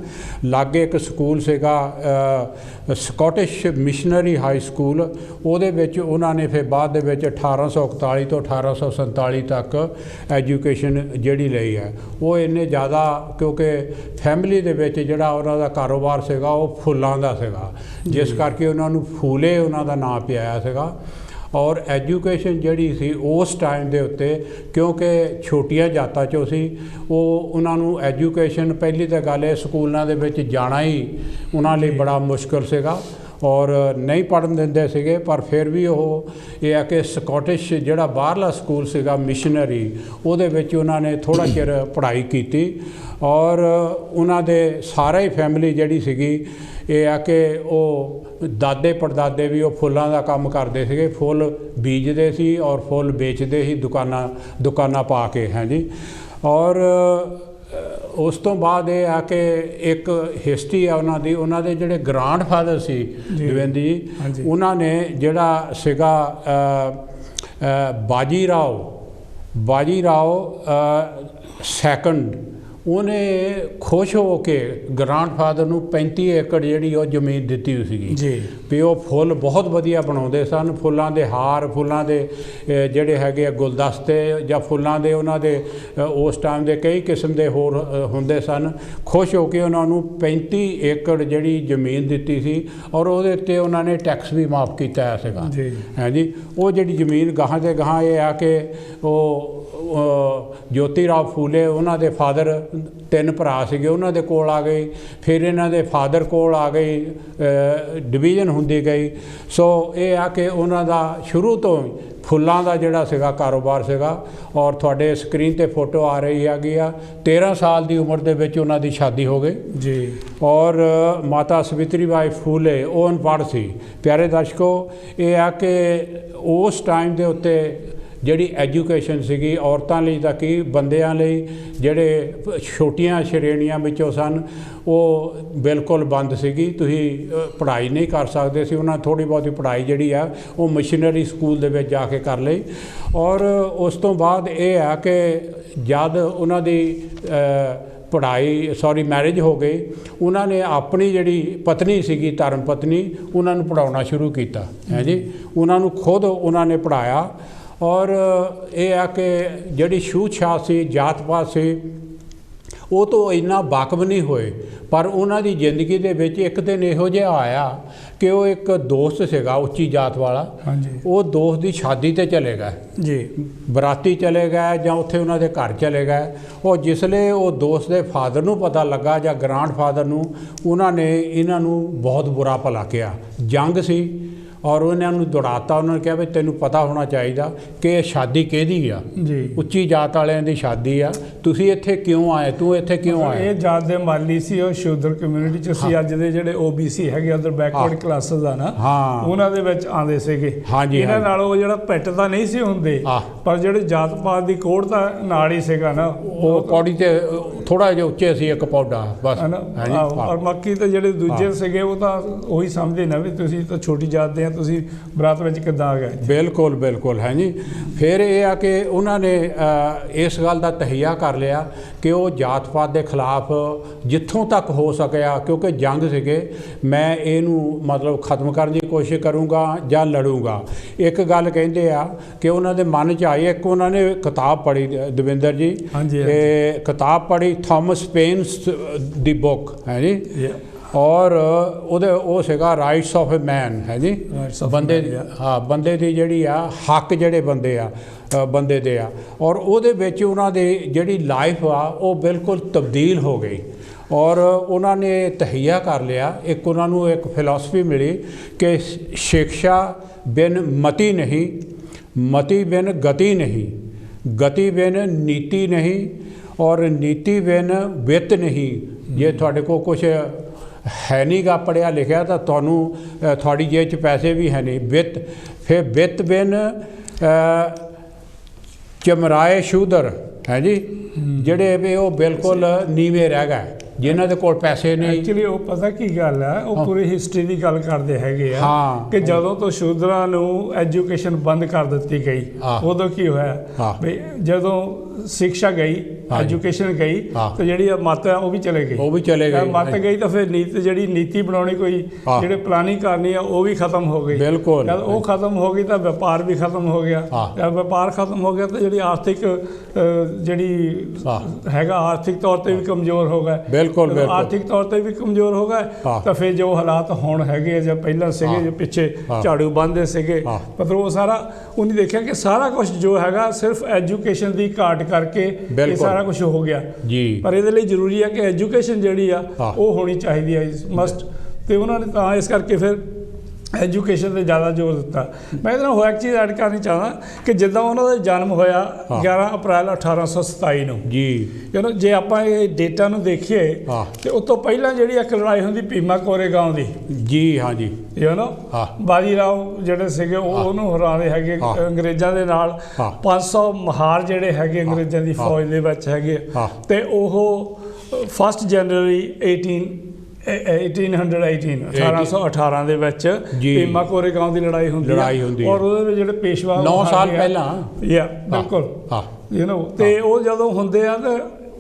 ਲਾਗੇ ਇੱਕ ਸਕੂਲ ਸੀਗਾ ਸਕੌਟਿਸ਼ ਮਿਸ਼ਨਰੀ ਹਾਈ ਸਕੂਲ, ਉਹਦੇ ਵਿੱਚ ਉਹਨਾਂ ਨੇ ਫਿਰ ਬਾਅਦ ਦੇ ਵਿੱਚ 1841 ਤੋਂ 1847 ਤੱਕ ਐਜੂਕੇਸ਼ਨ ਜਿਹੜੀ ਲਈ ਹੈ। ਉਹ ਇੰਨੇ ਜ਼ਿਆਦਾ ਕਿਉਂਕਿ ਫੈਮਿਲੀ ਦੇ ਵਿੱਚ ਜਿਹੜਾ ਉਹਨਾਂ ਦਾ ਕਾਰੋਬਾਰ ਸੀਗਾ ਉਹ ਫੁੱਲਾਂ ਦਾ ਸੀਗਾ, ਜਿਸ ਕਰਕੇ ਉਹਨਾਂ ਨੂੰ ਫੂਲੇ ਉਹਨਾਂ ਦਾ ਨਾਂ ਪਿਆਇਆ ਸੀਗਾ। ਔਰ ਐਜੂਕੇਸ਼ਨ ਜਿਹੜੀ ਸੀ ਉਸ ਟਾਈਮ ਦੇ ਉੱਤੇ ਕਿਉਂਕਿ ਛੋਟੀਆਂ ਜਾਤਾਂ 'ਚੋਂ ਸੀ, ਉਹ ਉਹਨਾਂ ਨੂੰ ਐਜੂਕੇਸ਼ਨ ਪਹਿਲੀ ਤਾਂ ਗੱਲ ਇਹ ਸਕੂਲਾਂ ਦੇ ਵਿੱਚ ਜਾਣਾ ਹੀ ਉਹਨਾਂ ਲਈ ਬੜਾ ਮੁਸ਼ਕਿਲ ਸੀਗਾ ਔਰ ਨਹੀਂ ਪੜ੍ਹਨ ਦਿੰਦੇ ਸੀਗੇ। ਪਰ ਫਿਰ ਵੀ ਉਹ ਇਹ ਆ ਕਿ ਸਕੌਟਿਸ਼ ਜਿਹੜਾ ਬਾਹਰਲਾ ਸਕੂਲ ਸੀਗਾ ਮਿਸ਼ਨਰੀ, ਉਹਦੇ ਵਿੱਚ ਉਹਨਾਂ ਨੇ ਥੋੜ੍ਹਾ ਚਿਰ ਪੜ੍ਹਾਈ ਕੀਤੀ। ਔਰ ਉਹਨਾਂ ਦੇ ਸਾਰੇ ਹੀ ਫੈਮਿਲੀ ਜਿਹੜੀ ਸੀਗੀ ਇਹ ਆ ਕਿ ਉਹ ਦਾਦੇ ਪੜਦਾਦੇ ਵੀ ਉਹ ਫੁੱਲਾਂ ਦਾ ਕੰਮ ਕਰਦੇ ਸੀਗੇ, ਫੁੱਲ ਬੀਜਦੇ ਸੀ ਔਰ ਫੁੱਲ ਵੇਚਦੇ ਸੀ ਦੁਕਾਨਾਂ ਪਾ ਕੇ ਹੈ ਜੀ। ਔਰ ਉਸ ਤੋਂ ਬਾਅਦ ਇਹ ਆ ਕਿ ਇੱਕ ਹਿਸਟਰੀ ਆ ਉਹਨਾਂ ਦੇ ਜਿਹੜੇ ਗ੍ਰਾਂਡ ਫਾਦਰ ਸੀ ਦਵਿੰਦਰ ਜੀ, ਉਹਨਾਂ ਨੇ ਜਿਹੜਾ ਸੀਗਾ ਬਾਜੀ ਰਾਓ ਸੈਕੰਡ, ਉਹਨੇ ਖੁਸ਼ ਹੋ ਕੇ ਗ੍ਰਾਂਡਫਾਦਰ ਨੂੰ 35 ਏਕੜ ਜਿਹੜੀ ਉਹ ਜ਼ਮੀਨ ਦਿੱਤੀ ਹੋਈ ਸੀਗੀ ਜੀ ਵੀ ਉਹ ਫੁੱਲ ਬਹੁਤ ਵਧੀਆ ਬਣਾਉਂਦੇ ਸਨ, ਫੁੱਲਾਂ ਦੇ ਹਾਰ, ਫੁੱਲਾਂ ਦੇ ਜਿਹੜੇ ਹੈਗੇ ਆ ਗੁਲਦਸਤੇ ਜਾਂ ਫੁੱਲਾਂ ਦੇ ਉਹਨਾਂ ਦੇ ਉਸ ਟਾਈਮ ਦੇ ਕਈ ਕਿਸਮ ਦੇ ਹੋਰ ਹੁੰਦੇ ਸਨ। ਖੁਸ਼ ਹੋ ਕੇ ਉਹਨਾਂ ਨੂੰ 35 ਏਕੜ ਜਿਹੜੀ ਜ਼ਮੀਨ ਦਿੱਤੀ ਸੀ ਔਰ ਉਹਦੇ ਉੱਤੇ ਉਹਨਾਂ ਨੇ ਟੈਕਸ ਵੀ ਮਾਫ ਕੀਤਾ ਹੋਇਆ ਸੀਗਾ ਜੀ ਹੈ ਜੀ। ਉਹ ਜਿਹੜੀ ਜ਼ਮੀਨ ਗਾਹਾਂ ਤੇ ਗਾਹਾਂ ਇਹ ਆ ਕਿ ਉਹ ਜੋਤੀ ਰਾਓ ਫੂਲੇ ਉਹਨਾਂ ਦੇ ਫਾਦਰ 3 ਭਰਾ ਸੀਗੇ, ਉਹਨਾਂ ਦੇ ਕੋਲ ਆ ਗਈ, ਫਿਰ ਇਹਨਾਂ ਦੇ ਫਾਦਰ ਕੋਲ ਆ ਗਈ, ਡਿਵੀਜ਼ਨ ਹੁੰਦੀ ਗਈ। ਸੋ ਇਹ ਆ ਕਿ ਉਹਨਾਂ ਦਾ ਸ਼ੁਰੂ ਤੋਂ ਫੁੱਲਾਂ ਦਾ ਜਿਹੜਾ ਸੀਗਾ ਕਾਰੋਬਾਰ ਸੀਗਾ। ਔਰ ਤੁਹਾਡੇ ਸਕਰੀਨ 'ਤੇ ਫੋਟੋ ਆ ਰਹੀ ਹੈਗੀ ਆ, 13 ਸਾਲ ਦੀ ਉਮਰ ਦੇ ਵਿੱਚ ਉਹਨਾਂ ਦੀ ਸ਼ਾਦੀ ਹੋ ਗਈ ਜੀ। ਔਰ ਮਾਤਾ ਸਵਿਤਰੀ ਬਾਈ ਫੂਲੇ ਉਹ ਅਨਪੜ੍ਹ ਸੀ। ਪਿਆਰੇ ਦਰਸ਼ਕੋ, ਇਹ ਆ ਕਿ ਉਸ ਟਾਈਮ ਦੇ ਉੱਤੇ ਜਿਹੜੀ ਐਜੂਕੇਸ਼ਨ ਸੀਗੀ ਔਰਤਾਂ ਲਈ ਤਾਂ ਕੀ ਬੰਦਿਆਂ ਲਈ ਜਿਹੜੇ ਛੋਟੀਆਂ ਸ਼੍ਰੇਣੀਆਂ ਵਿੱਚੋਂ ਸਨ ਉਹ ਬਿਲਕੁਲ ਬੰਦ ਸੀਗੀ। ਤੁਸੀਂ ਪੜ੍ਹਾਈ ਨਹੀਂ ਕਰ ਸਕਦੇ ਸੀ। ਉਹਨਾਂ ਥੋੜ੍ਹੀ ਬਹੁਤੀ ਪੜ੍ਹਾਈ ਜਿਹੜੀ ਆ ਉਹ ਮਸ਼ੀਨਰੀ ਸਕੂਲ ਦੇ ਵਿੱਚ ਜਾ ਕੇ ਕਰ ਲਈ। ਔਰ ਉਸ ਤੋਂ ਬਾਅਦ ਇਹ ਆ ਕਿ ਜਦ ਉਹਨਾਂ ਦੀ ਮੈਰਿਜ ਹੋ ਗਈ, ਉਹਨਾਂ ਨੇ ਆਪਣੀ ਜਿਹੜੀ ਪਤਨੀ ਸੀਗੀ, ਧਰਮ ਪਤਨੀ, ਉਹਨਾਂ ਨੂੰ ਪੜ੍ਹਾਉਣਾ ਸ਼ੁਰੂ ਕੀਤਾ ਹੈ ਜੀ। ਉਹਨਾਂ ਨੂੰ ਖੁਦ ਉਹਨਾਂ ਨੇ ਪੜ੍ਹਾਇਆ। ਔਰ ਇਹ ਆ ਕਿ ਜਿਹੜੀ ਛੂਤ-ਛਾਤ ਸੀ, ਜਾਤ ਪਾਤ ਸੀ, ਉਹ ਤੋਂ ਇੰਨਾ ਵਾਕਫ ਨਹੀਂ ਹੋਏ। ਪਰ ਉਹਨਾਂ ਦੀ ਜ਼ਿੰਦਗੀ ਦੇ ਵਿੱਚ ਇੱਕ ਦਿਨ ਇਹੋ ਜਿਹਾ ਆਇਆ ਕਿ ਉਹ ਇੱਕ ਦੋਸਤ ਸੀਗਾ ਉੱਚੀ ਜਾਤ ਵਾਲਾ, ਉਹ ਦੋਸਤ ਦੀ ਸ਼ਾਦੀ 'ਤੇ ਚਲੇ ਗਏ ਜੀ, ਬਰਾਤੀ ਚਲੇ ਗਏ ਜਾਂ ਉੱਥੇ ਉਹਨਾਂ ਦੇ ਘਰ ਚਲੇ ਗਏ। ਉਹ ਜਿਸਲੇ ਉਹ ਦੋਸਤ ਦੇ ਫਾਦਰ ਨੂੰ ਪਤਾ ਲੱਗਾ ਜਾਂ ਗ੍ਰਾਂਡਫਾਦਰ ਨੂੰ, ਉਹਨਾਂ ਨੇ ਇਹਨਾਂ ਨੂੰ ਬਹੁਤ ਬੁਰਾ ਭਲਾ ਕਿਹਾ। ਜੰਗ ਸੀ ਔਰ ਉਹਨਾਂ ਨੂੰ ਦੌੜਾਤਾ। ਉਹਨਾਂ ਨੇ ਕਿਹਾ ਵੀ ਤੈਨੂੰ ਪਤਾ ਹੋਣਾ ਚਾਹੀਦਾ ਕਿ ਇਹ ਸ਼ਾਦੀ ਕਿਹਦੀ ਆ ਜੀ, ਉੱਚੀ ਜਾਤ ਵਾਲਿਆਂ ਦੀ ਸ਼ਾਦੀ ਆ, ਤੁਸੀਂ ਇੱਥੇ ਕਿਉਂ ਆਏ, ਤੂੰ ਇੱਥੇ ਕਿਉਂ ਆਇਆ। ਇਹ ਜਾਤ ਦੇ ਮਾਲੀ ਸੀ, ਉਹ ਸ਼ੂਦਰ ਕਮਿਊਨਿਟੀ 'ਚ ਸੀ। ਅੱਜ ਦੇ ਜਿਹੜੇ OBC ਹੈਗੇ ਉਧਰ ਬੈਕਵਰਡ ਕਲਾਸਿਸ ਆ ਨਾ, ਉਹਨਾਂ ਦੇ ਵਿੱਚ ਆਉਂਦੇ ਸੀਗੇ। ਇਹਨਾਂ ਨਾਲ ਉਹ ਜਿਹੜਾ ਪਿੱਟ ਤਾਂ ਨਹੀਂ ਸੀ ਹੁੰਦੇ, ਪਰ ਜਿਹੜੇ ਜਾਤ ਪਾਤ ਦੀ ਕੋੜ ਤਾਂ ਨਾਲ ਹੀ ਸੀਗਾ ਨਾ, ਉਹ ਪੌੜੀ ਤੇ ਥੋੜਾ ਜਿਹਾ ਉੱਚੇ ਸੀ ਇੱਕ ਪੌਡਾ ਬਸ। ਔਰ ਬਾਕੀ ਤਾਂ ਜਿਹੜੇ ਦੂਜੇ ਸੀਗੇ ਉਹ ਤਾਂ ਉਹੀ ਸਮਝਦੇ ਨਾ ਵੀ ਤੁਸੀਂ ਤਾਂ ਛੋਟੀ ਜਾਤ ਦੇ ਆ, ਤੁਸੀਂ ਬਰਾਤ ਵਿੱਚ ਕਿੱਦਾਂ ਆ ਗਏ। ਬਿਲਕੁਲ ਬਿਲਕੁਲ ਹੈ ਜੀ। ਫਿਰ ਇਹ ਆ ਕਿ ਉਹਨਾਂ ਨੇ ਇਸ ਗੱਲ ਦਾ ਤਹਈਆ ਕਰ ਲਿਆ ਕਿ ਉਹ ਜਾਤ ਪਾਤ ਦੇ ਖਿਲਾਫ ਜਿੱਥੋਂ ਤੱਕ ਹੋ ਸਕਿਆ, ਕਿਉਂਕਿ ਜੰਗ ਸੀਗੇ, ਮੈਂ ਇਹਨੂੰ ਮਤਲਬ ਖਤਮ ਕਰਨ ਦੀ ਕੋਸ਼ਿਸ਼ ਕਰੂੰਗਾ ਜਾਂ ਲੜੂੰਗਾ। ਇੱਕ ਗੱਲ ਕਹਿੰਦੇ ਆ ਕਿ ਉਹਨਾਂ ਦੇ ਮਨ 'ਚ ਆਈ, ਇੱਕ ਉਹਨਾਂ ਨੇ ਕਿਤਾਬ ਪੜ੍ਹੀ ਦਵਿੰਦਰ ਜੀ, ਇਹ ਕਿਤਾਬ ਪੜ੍ਹੀ ਥਾਮਸ ਪੇਨਸ ਦੀ ਬੁੱਕ ਹੈ ਜੀ। ਔਰ ਉਹਦੇ ਉਹ ਸੀਗਾ ਰਾਈਟਸ ਆਫ ਏ ਮੈਨ ਹੈ ਜੀ, ਬੰਦੇ ਬੰਦੇ ਦੀ ਜਿਹੜੀ ਆ ਹੱਕ ਜਿਹੜੇ ਬੰਦੇ ਦੇ ਆ। ਔਰ ਉਹਦੇ ਵਿੱਚ ਉਹਨਾਂ ਦੀ ਜਿਹੜੀ ਲਾਈਫ ਆ ਉਹ ਬਿਲਕੁਲ ਤਬਦੀਲ ਹੋ ਗਈ। ਔਰ ਉਹਨਾਂ ਨੇ ਤਹਈਆ ਕਰ ਲਿਆ, ਇੱਕ ਉਹਨਾਂ ਨੂੰ ਇੱਕ ਫਿਲਾਸਫੀ ਮਿਲੀ ਕਿ ਸਿੱਖਿਆ ਬਿਨ ਮਤੀ ਨਹੀਂ, ਮਤੀ ਬਿਨ ਗਤੀ ਨਹੀਂ, ਗਤੀ ਬਿਨ ਨੀਤੀ ਨਹੀਂ, ਔਰ ਨੀਤੀ ਬਿਨ ਵਿੱਤ ਨਹੀਂ। ਜੇ ਤੁਹਾਡੇ ਕੋਲ ਕੁਛ ਹੈ ਨਹੀਂ ਗਾ ਪੜ੍ਹਿਆ ਲਿਖਿਆ ਤਾਂ ਤੁਹਾਨੂੰ ਤੁਹਾਡੀ ਜੇਬ 'ਚ ਪੈਸੇ ਵੀ ਹੈ ਨਹੀਂ। ਵਿੱਤ, ਫਿਰ ਵਿੱਤ ਬਿਨ ਚਮਰਾਏ ਸ਼ੂਦਰ ਹੈ ਜੀ, ਜਿਹੜੇ ਵੀ ਉਹ ਬਿਲਕੁਲ ਨੀਵੇਂ ਰਹਿ ਗਏ, ਜਿਨ੍ਹਾਂ ਦੇ ਕੋਲ ਪੈਸੇ ਨਹੀਂ। ਐਕਚੁਅਲੀ ਉਹ ਪਤਾ ਕੀ ਗੱਲ ਹੈ, ਉਹ ਪੂਰੀ ਹਿਸਟਰੀ ਦੀ ਗੱਲ ਕਰਦੇ ਹੈਗੇ ਆ ਕਿ ਜਦੋਂ ਤੋਂ ਸ਼ੂਦਰਾਂ ਨੂੰ ਐਜੂਕੇਸ਼ਨ ਬੰਦ ਕਰ ਦਿੱਤੀ ਗਈ, ਉਦੋਂ ਕੀ ਹੋਇਆ ਵੀ ਜਦੋਂ ਸਿੱਖਿਆ ਗਈ, ਐਜੂਕੇਸ਼ਨ ਗਈ, ਤਾਂ ਜਿਹੜੀ ਮੱਤ ਆ ਉਹ ਵੀ ਚਲੇ ਗਈ। ਮੱਤ ਗਈ ਤਾਂ ਫਿਰ ਜਿਹੜੀ ਨੀਤੀ ਬਣਾਉਣੀ, ਕੋਈ ਜਿਹੜੇ ਪਲਾਨਿੰਗ ਕਰਨੀ ਆ, ਉਹ ਵੀ ਖਤਮ ਹੋ ਗਈ। ਬਿਲਕੁਲ, ਜਦ ਉਹ ਖਤਮ ਹੋ ਗਈ ਤਾਂ ਵਪਾਰ ਵੀ ਖਤਮ ਹੋ ਗਿਆ। ਜਦ ਵਪਾਰ ਖਤਮ ਹੋ ਗਿਆ ਤਾਂ ਜਿਹੜੀ ਆਰਥਿਕ ਜਿਹੜੀ ਹੈਗਾ, ਆਰਥਿਕ ਤੌਰ 'ਤੇ ਵੀ ਕਮਜ਼ੋਰ ਹੋ ਗਏ। ਬਿਲਕੁਲ, ਆਰਥਿਕ ਤੌਰ 'ਤੇ ਵੀ ਕਮਜ਼ੋਰ ਹੋ ਗਏ ਤਾਂ ਫਿਰ ਜੋ ਹਾਲਾਤ ਹੁਣ ਹੈਗੇ ਜਾਂ ਪਹਿਲਾਂ ਸੀਗੇ, ਜੋ ਪਿੱਛੇ ਝਾੜੂ ਬੰਨ੍ਹਦੇ ਸੀਗੇ, ਮਤਲਬ ਉਹ ਸਾਰਾ ਉਹਨੇ ਦੇਖਿਆ ਕਿ ਸਾਰਾ ਕੁਝ ਜੋ ਹੈਗਾ ਸਿਰਫ ਐਜੂਕੇਸ਼ਨ ਦੀ ਘਾਟ ਕਰਕੇ ਇਹ ਸਾਰਾ ਕੁਝ ਹੋ ਗਿਆ ਜੀ। ਪਰ ਇਹਦੇ ਲਈ ਜ਼ਰੂਰੀ ਹੈ ਕਿ ਐਜੂਕੇਸ਼ਨ ਜਿਹੜੀ ਆ ਉਹ ਹੋਣੀ ਚਾਹੀਦੀ ਹੈ, ਮਸਟ। ਤੇ ਉਹਨਾਂ ਨੇ ਤਾਂ ਇਸ ਕਰਕੇ ਫਿਰ ਐਜੂਕੇਸ਼ਨ 'ਤੇ ਜ਼ਿਆਦਾ ਜ਼ੋਰ ਦਿੱਤਾ। ਮੈਂ ਇਹਦੇ ਨਾਲ ਹੋਰ ਇੱਕ ਚੀਜ਼ ਐਡ ਕਰਨੀ ਚਾਹੁੰਦਾ ਕਿ ਜਿੱਦਾਂ ਉਹਨਾਂ ਦਾ ਜਨਮ ਹੋਇਆ 11 ਅਪ੍ਰੈਲ 1827 ਨੂੰ ਜੀ, ਜੇ ਆਪਾਂ ਇਹ ਡੇਟਾ ਨੂੰ ਦੇਖੀਏ ਤੇ ਉਸ ਤੋਂ ਪਹਿਲਾਂ ਜਿਹੜੀ ਇੱਕ ਲੜਾਈ ਹੁੰਦੀ ਭੀਮਾ ਕੋਰੇਗਾਂਵ ਦੀ ਜੀ, ਹਾਂਜੀ, ਬਾਜੀ ਰਾਓ ਜਿਹੜੇ ਸੀਗੇ ਉਹਨੂੰ ਹਰਾਉਂਦੇ ਹੈਗੇ ਅੰਗਰੇਜ਼ਾਂ ਦੇ ਨਾਲ। 500 ਮਹਾਰ ਜਿਹੜੇ ਹੈਗੇ ਅੰਗਰੇਜ਼ਾਂ ਦੀ ਫੌਜ ਦੇ ਵਿੱਚ ਹੈਗੇ, ਤੇ ਉਹ 1 ਜਨਵਰੀ 1818 ਦੇ ਵਿੱਚ ਭੀਮਾ ਕੋਰੇਗਾਂਵ ਦੀ ਲੜਾਈ ਹੁੰਦੀ ਔਰ ਉਹਦੇ ਵਿੱਚ ਜਿਹੜੇ ਪੇਸ਼ਵਾ 9 ਸਾਲ ਪਹਿਲਾਂ ਬਿਲਕੁਲ ਤੇ ਉਹ ਜਦੋਂ ਹੁੰਦੇ ਆ ਤਾਂ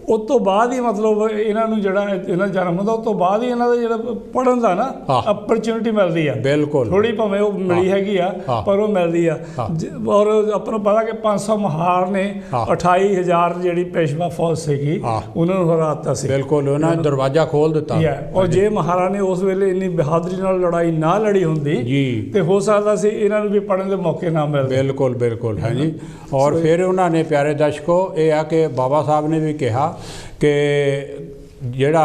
ਉਸ ਤੋਂ ਬਾਅਦ ਹੀ ਮਤਲਬ ਇਹਨਾਂ ਨੂੰ ਜਿਹੜਾ ਇਹਨਾਂ ਜਨਮ ਹੁੰਦਾ ਉਸ ਤੋਂ ਬਾਅਦ ਹੀ ਇਹਨਾਂ ਦਾ ਜਿਹੜਾ ਪੜ੍ਹਨ ਦਾ ਨਾ ਅਪਰਚੁਨਿਟੀ ਮਿਲਦੀ ਆ। ਬਿਲਕੁਲ ਥੋੜੀ ਭਾਵੇਂ ਉਹ ਮਿਲੀ ਹੈਗੀ ਆ ਪਰ ਉਹ ਮਿਲਦੀ ਆ। ਔਰ ਆਪਾਂ ਨੂੰ ਪਤਾ ਕਿ 500 ਮਹਾਰ ਨੇ 28,000 ਜਿਹੜੀ ਪੇਸ਼ਵਾ ਫੌਜ ਸੀਗੀ ਉਹਨਾਂ ਨੂੰ ਹਰਾ ਦਿੱਤਾ ਸੀ। ਬਿਲਕੁਲ ਉਹਨਾਂ ਨੇ ਦਰਵਾਜ਼ਾ ਖੋਲ ਦਿੱਤਾ। ਔਰ ਜੇ ਮਹਾਰਾ ਨੇ ਉਸ ਵੇਲੇ ਇੰਨੀ ਬਹਾਦਰੀ ਨਾਲ ਲੜਾਈ ਨਾ ਲੜੀ ਹੁੰਦੀ ਜੀ ਤੇ ਹੋ ਸਕਦਾ ਸੀ ਇਹਨਾਂ ਨੂੰ ਵੀ ਪੜ੍ਹਨ ਦੇ ਮੌਕੇ ਨਾ ਮਿਲਦੇ। ਬਿਲਕੁਲ ਬਿਲकुल है जी। और फिर उन्होंने प्यारे दर्शकों ये आ कि बाबा साहब ने भी कहा कि जिहड़ा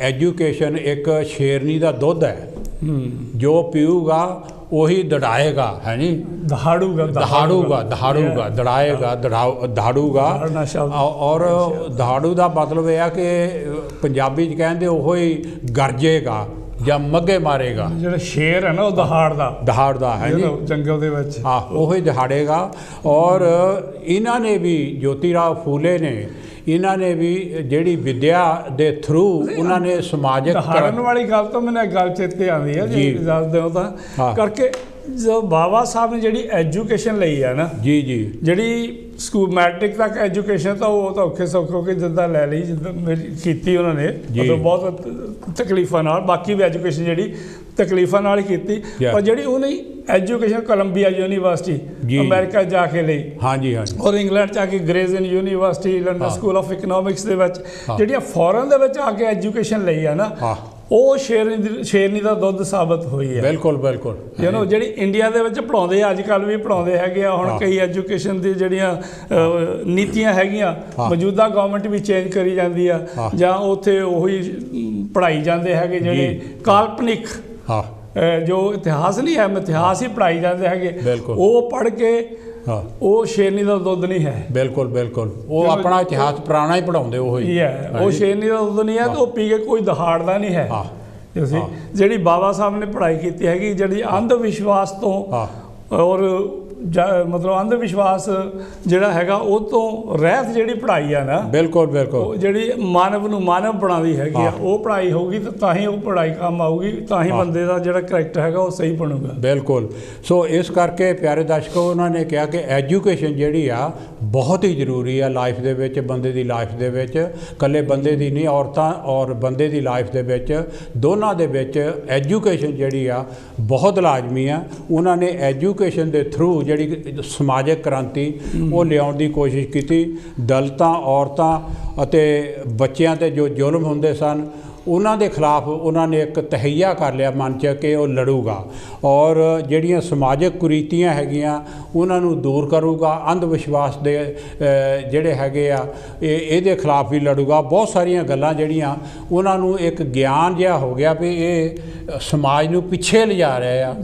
एजुकेशन एक शेरनी का दुध है जो पीऊगा वही दड़ाएगा है नी दहाड़ूगा दहाड़ूगा दहाड़ूगा दड़ाएगा दहाड़ूगा। और दहाड़ू का मतलब यह है कि पंजाबी च कहते वो ही गरजेगा ਜਾਂ ਮੱਗੇ ਮਾਰੇਗਾ। ਜਿਹੜਾ ਸ਼ੇਰ ਹੈ ਨਾ ਉਹ ਦਹਾੜਦਾ ਹੈ ਜੀ ਜੰਗਲ ਦੇ ਵਿੱਚ। ਹਾਂ ਉਹੀ ਦਹਾੜੇਗਾ। ਔਰ ਇਹਨਾਂ ਨੇ ਵੀ ਜੋਤੀ ਰਾਓ ਫੂਲੇ ਨੇ ਇਹਨਾਂ ਨੇ ਵੀ ਜਿਹੜੀ ਵਿਦਿਆ ਦੇ ਥਰੂ ਉਹਨਾਂ ਨੇ ਸਮਾਜਿਕ ਦਹਾੜਨ ਵਾਲੀ ਗੱਲ ਤੋਂ ਮੈਨੂੰ ਇੱਕ ਗੱਲ ਚੇਤੇ ਆਉਂਦੀ ਹੈ ਜੀ ਦੱਸ ਦਿਓ ਤਾਂ ਕਰਕੇ ਜੋ ਬਾਬਾ ਸਾਹਿਬ ਨੇ ਜਿਹੜੀ ਐਜੂਕੇਸ਼ਨ ਲਈ ਆ ਨਾ ਜੀ ਜਿਹੜੀ ਸਕੂਲ ਮੈਟ੍ਰਿਕ ਤੱਕ ਐਜੂਕੇਸ਼ਨ ਤਾਂ ਉਹ ਤਾਂ ਔਖੇ ਸੌਖੇ ਕੇ ਜਿੱਦਾਂ ਲੈ ਲਈ ਜਿੱਦਾਂ ਮੇਰੀ ਕੀਤੀ ਉਹਨਾਂ ਨੇ ਮਤਲਬ ਬਹੁਤ ਤਕਲੀਫਾਂ ਨਾਲ। ਬਾਕੀ ਵੀ ਐਜੂਕੇਸ਼ਨ ਜਿਹੜੀ ਤਕਲੀਫਾਂ ਨਾਲ ਹੀ ਕੀਤੀ ਪਰ ਜਿਹੜੀ ਉਹਨੇ ਐਜੂਕੇਸ਼ਨ ਕੋਲੰਬੀਆ ਯੂਨੀਵਰਸਿਟੀ ਅਮਰੀਕਾ ਜਾ ਕੇ ਲਈ ਹਾਂਜੀ ਔਰ ਇੰਗਲੈਂਡ ਜਾ ਕੇ ਗ੍ਰੇਜ਼ਨ university London school of economics ਦੇ ਵਿੱਚ ਜਿਹੜੀਆਂ ਫੋਰਨ ਦੇ ਵਿੱਚ ਆ ਕੇ ਐਜੂਕੇਸ਼ਨ ਲਈ ਆ ਨਾ ਉਹ ਸ਼ੇਰਨੀ ਦਾ ਦੁੱਧ ਸਾਬਤ ਹੋਈ ਹੈ। ਬਿਲਕੁਲ ਜਿਹੜੀ ਇੰਡੀਆ ਦੇ ਵਿੱਚ ਪੜ੍ਹਾਉਂਦੇ ਅੱਜ ਕੱਲ੍ਹ ਵੀ ਪੜ੍ਹਾਉਂਦੇ ਹੈਗੇ ਆ। ਹੁਣ ਕਈ ਐਜੂਕੇਸ਼ਨ ਦੀ ਜਿਹੜੀਆਂ ਨੀਤੀਆਂ ਹੈਗੀਆਂ ਮੌਜੂਦਾ ਗਵਰਨਮੈਂਟ ਵੀ ਚੇਂਜ ਕਰੀ ਜਾਂਦੀ ਆ ਜਾਂ ਉੱਥੇ ਉਹੀ ਪੜ੍ਹਾਈ ਜਾਂਦੇ ਹੈਗੇ ਜਿਹੜੇ ਕਾਲਪਨਿਕ ਜੋ ਇਤਿਹਾਸ ਨਹੀਂ ਹੈ ਇਤਿਹਾਸ ਹੀ ਪੜ੍ਹਾਈ ਜਾਂਦੇ ਹੈਗੇ ਉਹ ਪੜ੍ਹ ਕੇ ਉਹ ਸ਼ੇਰਨੀ ਦਾ ਦੁੱਧ ਨਹੀਂ ਹੈ। ਬਿਲਕੁਲ ਉਹ ਆਪਣਾ ਇਤਿਹਾਸ ਪੁਰਾਣਾ ਹੀ ਪੜ੍ਹਾਉਂਦੇ ਉਹੀ ਹੈ। ਉਹ ਸ਼ੇਰਨੀ ਦਾ ਦੁੱਧ ਨਹੀਂ ਹੈ ਤੇ ਉਹ ਪੀ ਕੇ ਕੋਈ ਦਹਾੜਦਾ ਨਹੀਂ ਹੈ। ਜਿਹੜੀ ਬਾਬਾ ਸਾਹਿਬ ਨੇ ਪੜ੍ਹਾਈ ਕੀਤੀ ਹੈਗੀ ਜਿਹੜੀ ਅੰਧ ਵਿਸ਼ਵਾਸ ਤੋਂ ਔਰ ਮਤਲਬ ਅੰਧ ਵਿਸ਼ਵਾਸ ਜਿਹੜਾ ਹੈਗਾ ਉਹ ਤੋਂ ਰਹਿਤ ਜਿਹੜੀ ਪੜ੍ਹਾਈ ਆ ਨਾ ਬਿਲਕੁਲ ਜਿਹੜੀ ਮਾਨਵ ਨੂੰ ਮਾਨਵ ਬਣਾਉਂਦੀ ਹੈਗੀ ਆ ਉਹ ਪੜ੍ਹਾਈ ਹੋਊਗੀ ਤਾਂ ਹੀ ਉਹ ਪੜ੍ਹਾਈ ਕੰਮ ਆਊਗੀ ਤਾਂ ਹੀ ਬੰਦੇ ਦਾ ਜਿਹੜਾ ਕਰੈਕਟਰ ਹੈਗਾ ਉਹ ਸਹੀ ਬਣੂਗਾ। ਬਿਲਕੁਲ। ਸੋ ਇਸ ਕਰਕੇ ਪਿਆਰੇ ਦਰਸ਼ਕੋ ਉਹਨਾਂ ਨੇ ਕਿਹਾ ਕਿ ਐਜੂਕੇਸ਼ਨ ਜਿਹੜੀ ਆ ਬਹੁਤ ਹੀ ਜ਼ਰੂਰੀ ਆ ਲਾਈਫ ਦੇ ਵਿੱਚ ਬੰਦੇ ਦੀ ਲਾਈਫ ਦੇ ਵਿੱਚ ਇਕੱਲੇ ਬੰਦੇ ਦੀ ਨਹੀਂ ਔਰਤਾਂ ਔਰ ਬੰਦੇ ਦੀ ਲਾਈਫ ਦੇ ਵਿੱਚ ਦੋਨਾਂ ਦੇ ਵਿੱਚ ਐਜੂਕੇਸ਼ਨ ਜਿਹੜੀ ਆ ਬਹੁਤ ਲਾਜ਼ਮੀ ਆ। ਉਹਨਾਂ ਨੇ ਐਜੂਕੇਸ਼ਨ ਦੇ ਥਰੂ ਜਿਹੜੀ ਸਮਾਜਿਕ ਕ੍ਰਾਂਤੀ ਉਹ ਲਿਆਉਣ ਦੀ ਕੋਸ਼ਿਸ਼ ਕੀਤੀ। ਦਲਿਤਾਂ ਔਰਤਾਂ ਅਤੇ ਬੱਚਿਆਂ 'ਤੇ ਜੋ ਜ਼ੁਲਮ ਹੁੰਦੇ ਸਨ ਉਹਨਾਂ ਦੇ ਖਿਲਾਫ ਉਹਨਾਂ ਨੇ ਇੱਕ ਤਹਈਆ ਕਰ ਲਿਆ ਮਨ 'ਚ ਕਿ ਉਹ ਲੜੂਗਾ ਔਰ ਜਿਹੜੀਆਂ ਸਮਾਜਿਕ ਕੁਰੀਤੀਆਂ ਹੈਗੀਆਂ ਉਹਨਾਂ ਨੂੰ ਦੂਰ ਕਰੂਗਾ। ਅੰਧ ਵਿਸ਼ਵਾਸ ਦੇ ਜਿਹੜੇ ਹੈਗੇ ਆ ਇਹਦੇ ਖਿਲਾਫ ਵੀ ਲੜੂਗਾ। ਬਹੁਤ ਸਾਰੀਆਂ ਗੱਲਾਂ ਜਿਹੜੀਆਂ ਉਹਨਾਂ ਨੂੰ ਇੱਕ ਗਿਆਨ ਜਿਹਾ ਹੋ ਗਿਆ ਵੀ ਇਹ ਸਮਾਜ ਨੂੰ ਪਿੱਛੇ ਲਿਜਾ ਰਿਹਾ ਆ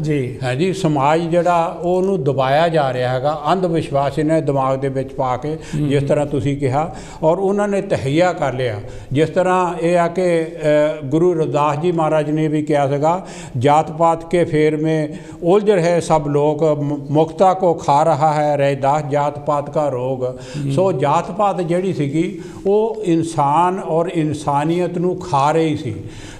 ਹੈ ਜੀ। ਸਮਾਜ ਜਿਹੜਾ ਉਹਨੂੰ ਦਬਾਇਆ ਜਾ ਰਿਹਾ ਹੈਗਾ ਅੰਧ ਵਿਸ਼ਵਾਸ ਇਹਨਾਂ ਦੇ ਦਿਮਾਗ ਦੇ ਵਿੱਚ ਪਾ ਕੇ ਜਿਸ ਤਰ੍ਹਾਂ ਤੁਸੀਂ ਕਿਹਾ ਔਰ ਉਹਨਾਂ ਨੇ ਤਹਈਆ ਕਰ ਲਿਆ। ਜਿਸ ਤਰ੍ਹਾਂ ਇਹ ਆ ਕਿ गुरु रविदास जी महाराज ने भी कहा सगा जात पात के फेर में उलझ रहे सब लोग मुक्ता को खा रहा है रैदास जात पात का रोग। सो जात पात जिहड़ी सीगी वो इंसान और इंसानियत नूं खा रही सी।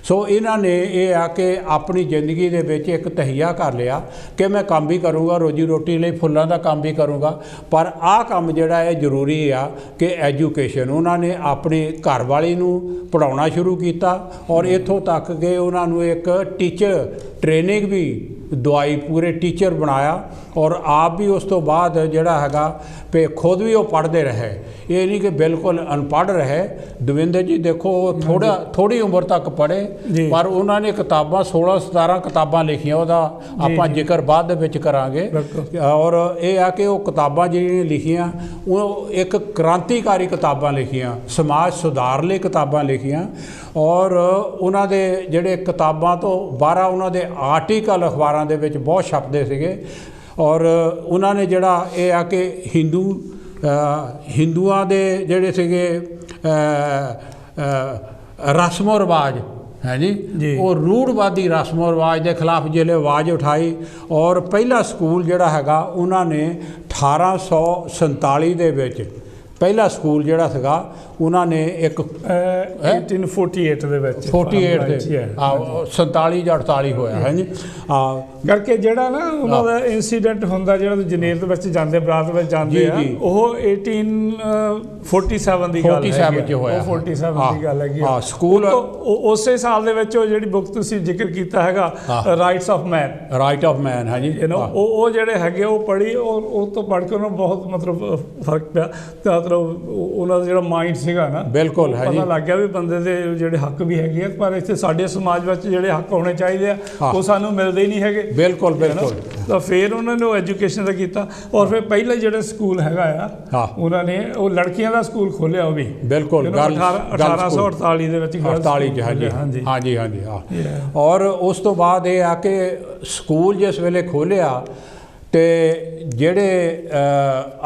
सो इन्हां ने ये आके अपनी जिंदगी दे विच एक तहिया कर लिया कि मैं काम भी करूँगा रोजी रोटी लिए फुल्लां दा काम भी करूँगा पर आ काम जिहड़ा है जरूरी आ कि एजुकेशन। उन्होंने अपनी घरवाली नूं पढ़ाउणा शुरू किया और इत्थों तक कि उन्होंने एक टीचर ट्रेनिंग भी दवाई पूरे टीचर बनाया और आप भी उस तो बाद जिहड़ा हैगा पे खुद भी वो पढ़ते रहे। ये नहीं कि बिल्कुल अनपढ़ रहे। दविंदर जी देखो थोड़ी उम्र तक पढ़े पर उन्होंने किताबां 16-17 किताबां लिखियां उहदा आपां जिक्र बाद दे विच करांगे। और ये आ कि वो किताबां जिहड़ियां लिखियां वो एक क्रांतिकारी किताबां लिखियां समाज सुधार लई किताबां लिखियां और उन्हां दे जिहड़े किताबां तो बाहर उन्हां दे आर्टिकल अखबारां दे विच बहुत छपदे सीगे और उन्होंने जिहड़ा ये आ कि हिंदुआं दे जिहड़े सीगे रस्मो रिवाज है जी वो रूढ़वादी रस्मो रिवाज के खिलाफ जिहड़े आवाज़ उठाई और पहला स्कूल जिहड़ा हैगा उन्होंने 1847 दे विच ਪਹਿਲਾ ਸਕੂਲ ਜਿਹੜਾ ਸੀਗਾ ਉਹਨਾਂ ਨੇ ਇੱਕ 1848 ਦੇ ਵਿੱਚ 48 ਦੇ 47 ਜਾਂ 48 ਹੋਇਆ ਹੈ ਜੀ ਕਰਕੇ ਜਿਹੜਾ ਨਾ ਉਹਨਾਂ ਦਾ ਇਨਸੀਡੈਂਟ ਹੁੰਦਾ ਜਿਹੜਾ ਜਨੇਰ ਦੇ ਵਿੱਚ ਜਾਂਦੇ ਬਰਾਤ ਵਿੱਚ ਜਾਂਦੇ ਆ ਉਹ 1847 ਦੀ ਗੱਲ ਹੈ 47 ਚ ਹੋਇਆ 47 ਦੀ ਗੱਲ ਹੈਗੀ ਹਾਂ ਸਕੂਲ ਉਸੇ ਸਾਲ ਦੇ ਵਿੱਚ ਉਹ ਜਿਹੜੀ ਬੁੱਕ ਤੁਸੀਂ ਜ਼ਿਕਰ ਕੀਤਾ ਹੈਗਾ ਰਾਈਟਸ ਆਫ ਮੈਨ ਹੈ ਜੀ ਉਹ ਜਿਹੜੇ ਹੈਗੇ ਉਹ ਪੜ੍ਹੀ ਔਰ ਉਹ ਤੋਂ ਪੜ੍ਹ ਕੇ ਉਹਨਾਂ ਨੂੰ ਬਹੁਤ ਮਤਲਬ ਫਰਕ ਪਿਆ ਤਾਂ ਮਤਲਬ ਉਹਨਾਂ ਦਾ ਜਿਹੜਾ ਮਾਈਂਡ ਸੀਗਾ ਨਾ ਬਿਲਕੁਲ ਹੈ ਜੀ ਪਤਾ ਲੱਗ ਗਿਆ ਵੀ ਬੰਦੇ ਦੇ ਜਿਹੜੇ ਹੱਕ ਵੀ ਹੈਗੇ ਆ ਪਰ ਇੱਥੇ ਸਾਡੇ ਸਮਾਜ ਵਿੱਚ ਜਿਹੜੇ ਹੱਕ ਹੋਣੇ ਚਾਹੀਦੇ ਆ ਉਹ ਸਾਨੂੰ ਮਿਲਦੇ ਹੀ ਨਹੀਂ ਹੈਗੇ ਬਿਲਕੁਲ ਤਾਂ ਫਿਰ ਉਹਨਾਂ ਨੇ ਐਜੂਕੇਸ਼ਨ ਦਾ ਕੀਤਾ ਔਰ ਫਿਰ ਪਹਿਲਾ ਜਿਹੜਾ ਸਕੂਲ ਹੈਗਾ ਆ ਉਹਨਾਂ ਨੇ ਉਹ ਲੜਕੀਆਂ ਦਾ ਸਕੂਲ ਖੋਲ੍ਹਿਆ ਉਹ ਵੀ ਬਿਲਕੁਲ 1848 ਦੇ ਵਿੱਚ 48 ਹਾਂਜੀ ਔਰ ਉਸ ਤੋਂ ਬਾਅਦ ਇਹ ਆ ਕਿ ਸਕੂਲ ਜਿਸ ਵੇਲੇ ਖੋਲ੍ਹਿਆ ਤੇ ਜਿਹੜੇ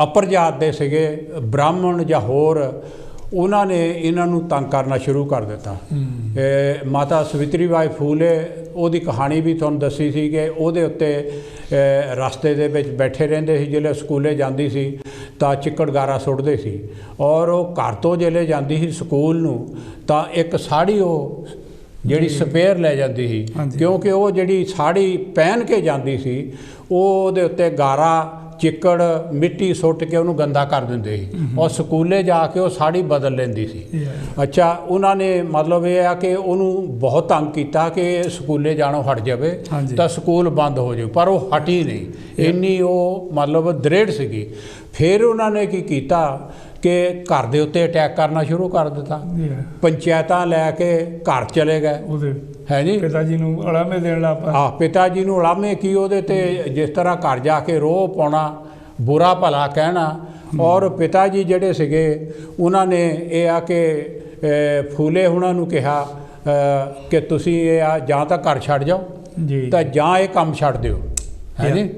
ਅਪਰ ਜਾਤ ਦੇ ਸੀਗੇ ਬ੍ਰਾਹਮਣ ਜਾਂ ਹੋਰ ਉਹਨਾਂ ਨੇ ਇਹਨਾਂ ਨੂੰ ਤੰਗ ਕਰਨਾ ਸ਼ੁਰੂ ਕਰ ਦਿੱਤਾ ਮਾਤਾ ਸਵਿਤਰੀ ਬਾਈ ਫੂਲੇ ਉਹਦੀ ਕਹਾਣੀ ਵੀ ਤੁਹਾਨੂੰ ਦੱਸੀ ਸੀ ਕਿ ਉਹਦੇ ਉੱਤੇ ਰਸਤੇ ਦੇ ਵਿੱਚ ਬੈਠੇ ਰਹਿੰਦੇ ਸੀ ਜਿਹੜੇ ਸਕੂਲੇ ਜਾਂਦੀ ਸੀ ਤਾਂ ਚਿੱਕੜ ਗਾਰਾ ਸੁੱਟਦੇ ਸੀ ਔਰ ਉਹ ਘਰ ਤੋਂ ਜਿਹੜੇ ਜਾਂਦੀ ਸੀ ਸਕੂਲ ਨੂੰ ਤਾਂ ਇੱਕ ਸਾੜੀ ਉਹ ਜਿਹੜੀ ਸਪੇਅਰ ਲੈ ਜਾਂਦੀ ਸੀ ਕਿਉਂਕਿ ਉਹ ਜਿਹੜੀ ਸਾੜੀ ਪਹਿਨ ਕੇ ਜਾਂਦੀ ਸੀ ਉਹਦੇ ਉੱਤੇ ਗਾਰਾ ਚਿੱਕੜ ਮਿੱਟੀ ਸੁੱਟ ਕੇ ਉਹਨੂੰ ਗੰਦਾ ਕਰ ਦਿੰਦੇ ਸੀ ਔਰ ਸਕੂਲੇ ਜਾ ਕੇ ਉਹ ਸਾੜੀ ਬਦਲ ਲੈਂਦੀ ਸੀ ਅੱਛਾ ਉਹਨਾਂ ਨੇ ਮਤਲਬ ਇਹ ਆ ਕਿ ਉਹਨੂੰ ਬਹੁਤ ਤੰਗ ਕੀਤਾ ਕਿ ਸਕੂਲੇ ਜਾਣੋਂ ਹਟ ਜਾਵੇ ਤਾਂ ਸਕੂਲ ਬੰਦ ਹੋ ਜਾਵੇ ਪਰ ਉਹ ਹਟੀ ਨਹੀਂ ਇੰਨੀ ਉਹ ਮਤਲਬ ਦ੍ਰਿੜ ਸੀਗੀ ਫਿਰ ਉਹਨਾਂ ਨੇ ਕੀ ਕੀਤਾ ਕਿ ਘਰ ਦੇ ਉੱਤੇ ਅਟੈਕ ਕਰਨਾ ਸ਼ੁਰੂ ਕਰ ਦਿੱਤਾ ਪੰਚਾਇਤਾਂ ਲੈ ਕੇ ਘਰ ਚਲੇ ਗਏ ਹੈ ਜੀ ਪਿਤਾ ਜੀ ਨੂੰ ਉਲਾਮੇ ਦੇਣ ਲੱਗ ਪਏ ਪਿਤਾ ਜੀ ਨੂੰ ਉਲਾਮੇ ਕੀ ਉਹਦੇ ਤੇ ਜਿਸ ਤਰ੍ਹਾਂ ਘਰ ਜਾ ਕੇ ਰੋਹ ਪਾਉਣਾ ਬੁਰਾ ਭਲਾ ਕਹਿਣਾ ਔਰ ਪਿਤਾ ਜੀ ਜਿਹੜੇ ਸੀਗੇ ਉਹਨਾਂ ਨੇ ਇਹ ਆ ਕਿ ਫੂਲੇ ਉਹਨਾਂ ਨੂੰ ਕਿਹਾ ਕਿ ਤੁਸੀਂ ਇਹ ਆ ਜਾਂ ਤਾਂ ਘਰ ਛੱਡ ਜਾਓ ਤਾਂ ਜਾਂ ਇਹ ਕੰਮ ਛੱਡ ਦਿਓ ਹੈ ਜੀ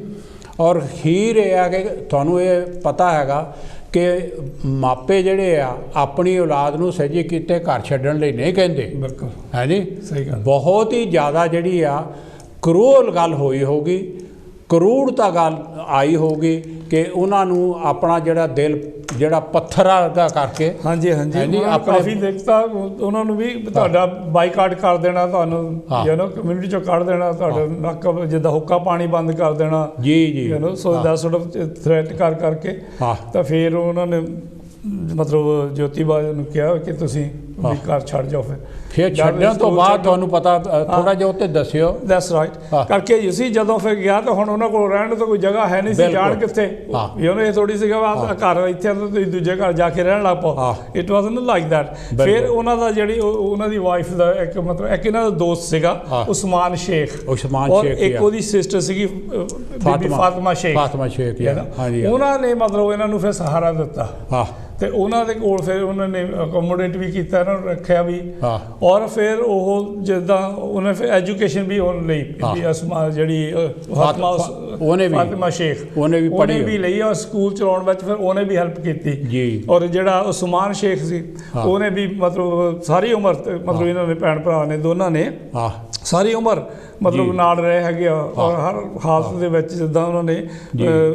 ਔਰ ਹੀਰ ਇਹ ਆ ਕਿ ਤੁਹਾਨੂੰ ਇਹ ਪਤਾ ਹੈਗਾ ਕਿ ਮਾਪੇ ਜਿਹੜੇ ਆ ਆਪਣੀ ਔਲਾਦ ਨੂੰ ਸਹਿਜੇ ਕੀਤੇ ਘਰ ਛੱਡਣ ਲਈ ਨਹੀਂ ਕਹਿੰਦੇ ਬਿਲਕੁਲ ਹੈ ਜੀ ਸਹੀ ਗੱਲ ਬਹੁਤ ਹੀ ਜ਼ਿਆਦਾ ਜਿਹੜੀ ਆ ਕਰੂਅਲ ਗੱਲ ਹੋਈ ਹੋਊਗੀ ਕਰੂਰਤਾ ਗੱਲ ਆਈ ਹੋਊਗੀ ਕਿ ਉਹਨਾਂ ਨੂੰ ਆਪਣਾ ਜਿਹੜਾ ਦਿਲ ਜਿਹੜਾ ਪੱਥਰਾ ਵਰਗਾ ਕਰਕੇ ਹਾਂਜੀ ਕਾਫੀ ਦਿੱਕਤਾਂ ਉਹਨਾਂ ਨੂੰ ਵੀ ਤੁਹਾਡਾ ਬਾਈਕਾਟ ਕਰ ਦੇਣਾ ਤੁਹਾਨੂੰ ਕਮਿਊਨਿਟੀ ਚੋਂ ਕੱਢ ਦੇਣਾ ਤੁਹਾਡਾ ਨੱਕ ਜਿੱਦਾਂ ਹੁੱਕਾ ਪਾਣੀ ਬੰਦ ਕਰ ਦੇਣਾ ਜੀ so that sort of threat ਕਰਕੇ ਤਾਂ ਫਿਰ ਉਹਨਾਂ ਨੇ ਮਤਲਬ ਜੋਤੀਬਾ ਨੂੰ ਕਿਹਾ ਕਿ ਤੁਸੀਂ ਵੀ ਘਰ ਛੱਡ ਜਾਓ ਫਿਰ ਛੱਡਣ ਤੋਂ ਬਾਅਦ ਤੁਹਾਨੂੰ ਪਤਾ ਥੋੜਾ ਜਿਹਾ ਉੱਤੇ ਦੱਸਿਓ ਦੈਟਸ ਰਾਈਟ ਕਰਕੇ ਜੀ ਸੀ ਜਦੋਂ ਫਿਰ ਗਿਆ ਤਾਂ ਹੁਣ ਉਹਨਾਂ ਕੋਲ ਰਹਿਣ ਤੋਂ ਕੋਈ ਜਗ੍ਹਾ ਹੈ ਨਹੀਂ ਸੀ ਜਾਣ ਕਿੱਥੇ ਇਹ ਥੋੜੀ ਸੀ ਘਰ ਇੱਥੇ ਤੁਸੀਂ ਦੂਜੇ ਘਰ ਜਾ ਕੇ ਰਹਿਣ ਲੱਗ ਪਓ it was not like that ਫਿਰ ਉਹਨਾਂ ਦਾ ਜਿਹੜੀ ਉਹਨਾਂ ਦੀ ਵਾਈਫ ਦਾ ਇੱਕ ਮਤਲਬ ਇੱਕ ਇਹਨਾਂ ਦਾ ਦੋਸਤ ਸੀਗਾ ਉਸਮਾਨ ਸ਼ੇਖ ਔਰ ਇੱਕ ਉਹਦੀ ਸਿਸਟਰ ਸੀਗੀ ਬੀਬੀ ਫਾਤਿਮਾ ਸ਼ੇਖ ਉਹਨਾਂ ਨੇ ਮਤਲਬ ਇਹਨਾਂ ਨੂੰ ਫਿਰ ਸਹਾਰਾ ਦਿੱਤਾ ਤੇ ਉਹਨਾਂ ਦੇ ਕੋਲ ਫਿਰ ਉਹਨਾਂ ਨੇ ਅਕੋਮੋਡੇਟ ਵੀ ਕੀਤਾ ਇਹਨਾਂ ਨੂੰ ਰੱਖਿਆ ਵੀ ਔਰ ਫਿਰ ਉਹ ਜਿੱਦਾਂ ਉਹਨੇ ਫਿਰ ਐਜੂਕੇਸ਼ਨ ਵੀ ਉਹਨਾਂ ਲਈ ਜਿਹੜੀ ਫਾਤਿਮਾ ਸ਼ੇਖ ਉਹਨੇ ਵੀ ਲਈ ਔਰ ਸਕੂਲ ਚਲਾਉਣ ਵਿੱਚ ਫਿਰ ਉਹਨੇ ਵੀ ਹੈਲਪ ਕੀਤੀ ਔਰ ਜਿਹੜਾ ਉਸਮਾਨ ਸ਼ੇਖ ਸੀ ਉਹਨੇ ਵੀ ਮਤਲਬ ਸਾਰੀ ਉਮਰ ਮਤਲਬ ਇਹਨਾਂ ਨੇ ਭੈਣ ਭਰਾ ਨੇ ਦੋਨਾਂ ਨੇ ਸਾਰੀ ਉਮਰ ਮਤਲਬ ਨਾਲ ਰਹੇ ਹੈਗੇ ਔਰ ਹਰ ਹਾਲਤ ਦੇ ਵਿੱਚ ਜਿੱਦਾਂ ਉਹਨਾਂ ਨੇ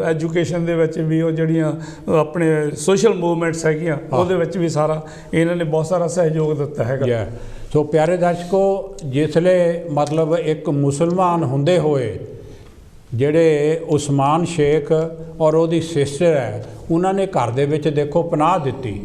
ਐਜੂਕੇਸ਼ਨ ਦੇ ਵਿੱਚ ਵੀ ਉਹ ਜਿਹੜੀਆਂ ਆਪਣੇ ਸੋਸ਼ਲ ਮੂਵਮੈਂਟਸ ਹੈਗੀਆਂ ਉਹਦੇ ਵਿੱਚ ਵੀ ਸਾਰਾ ਇਹਨਾਂ ਨੇ ਬਹੁਤ ਸਾਰਾ ਸਹਿਯੋਗ ਦਿੱਤਾ ਹੈਗਾ ਸੋ ਪਿਆਰੇ ਦਰਸ਼ਕੋ ਜਿਸਲੇ ਮਤਲਬ ਇੱਕ ਮੁਸਲਮਾਨ ਹੁੰਦੇ ਹੋਏ ਜਿਹੜੇ ਉਸਮਾਨ ਸ਼ੇਖ ਔਰ ਉਹਦੀ ਸਿਸਟਰ ਹੈ ਉਹਨਾਂ ਨੇ ਘਰ ਦੇ ਵਿੱਚ ਦੇਖੋ ਪਨਾਹ ਦਿੱਤੀ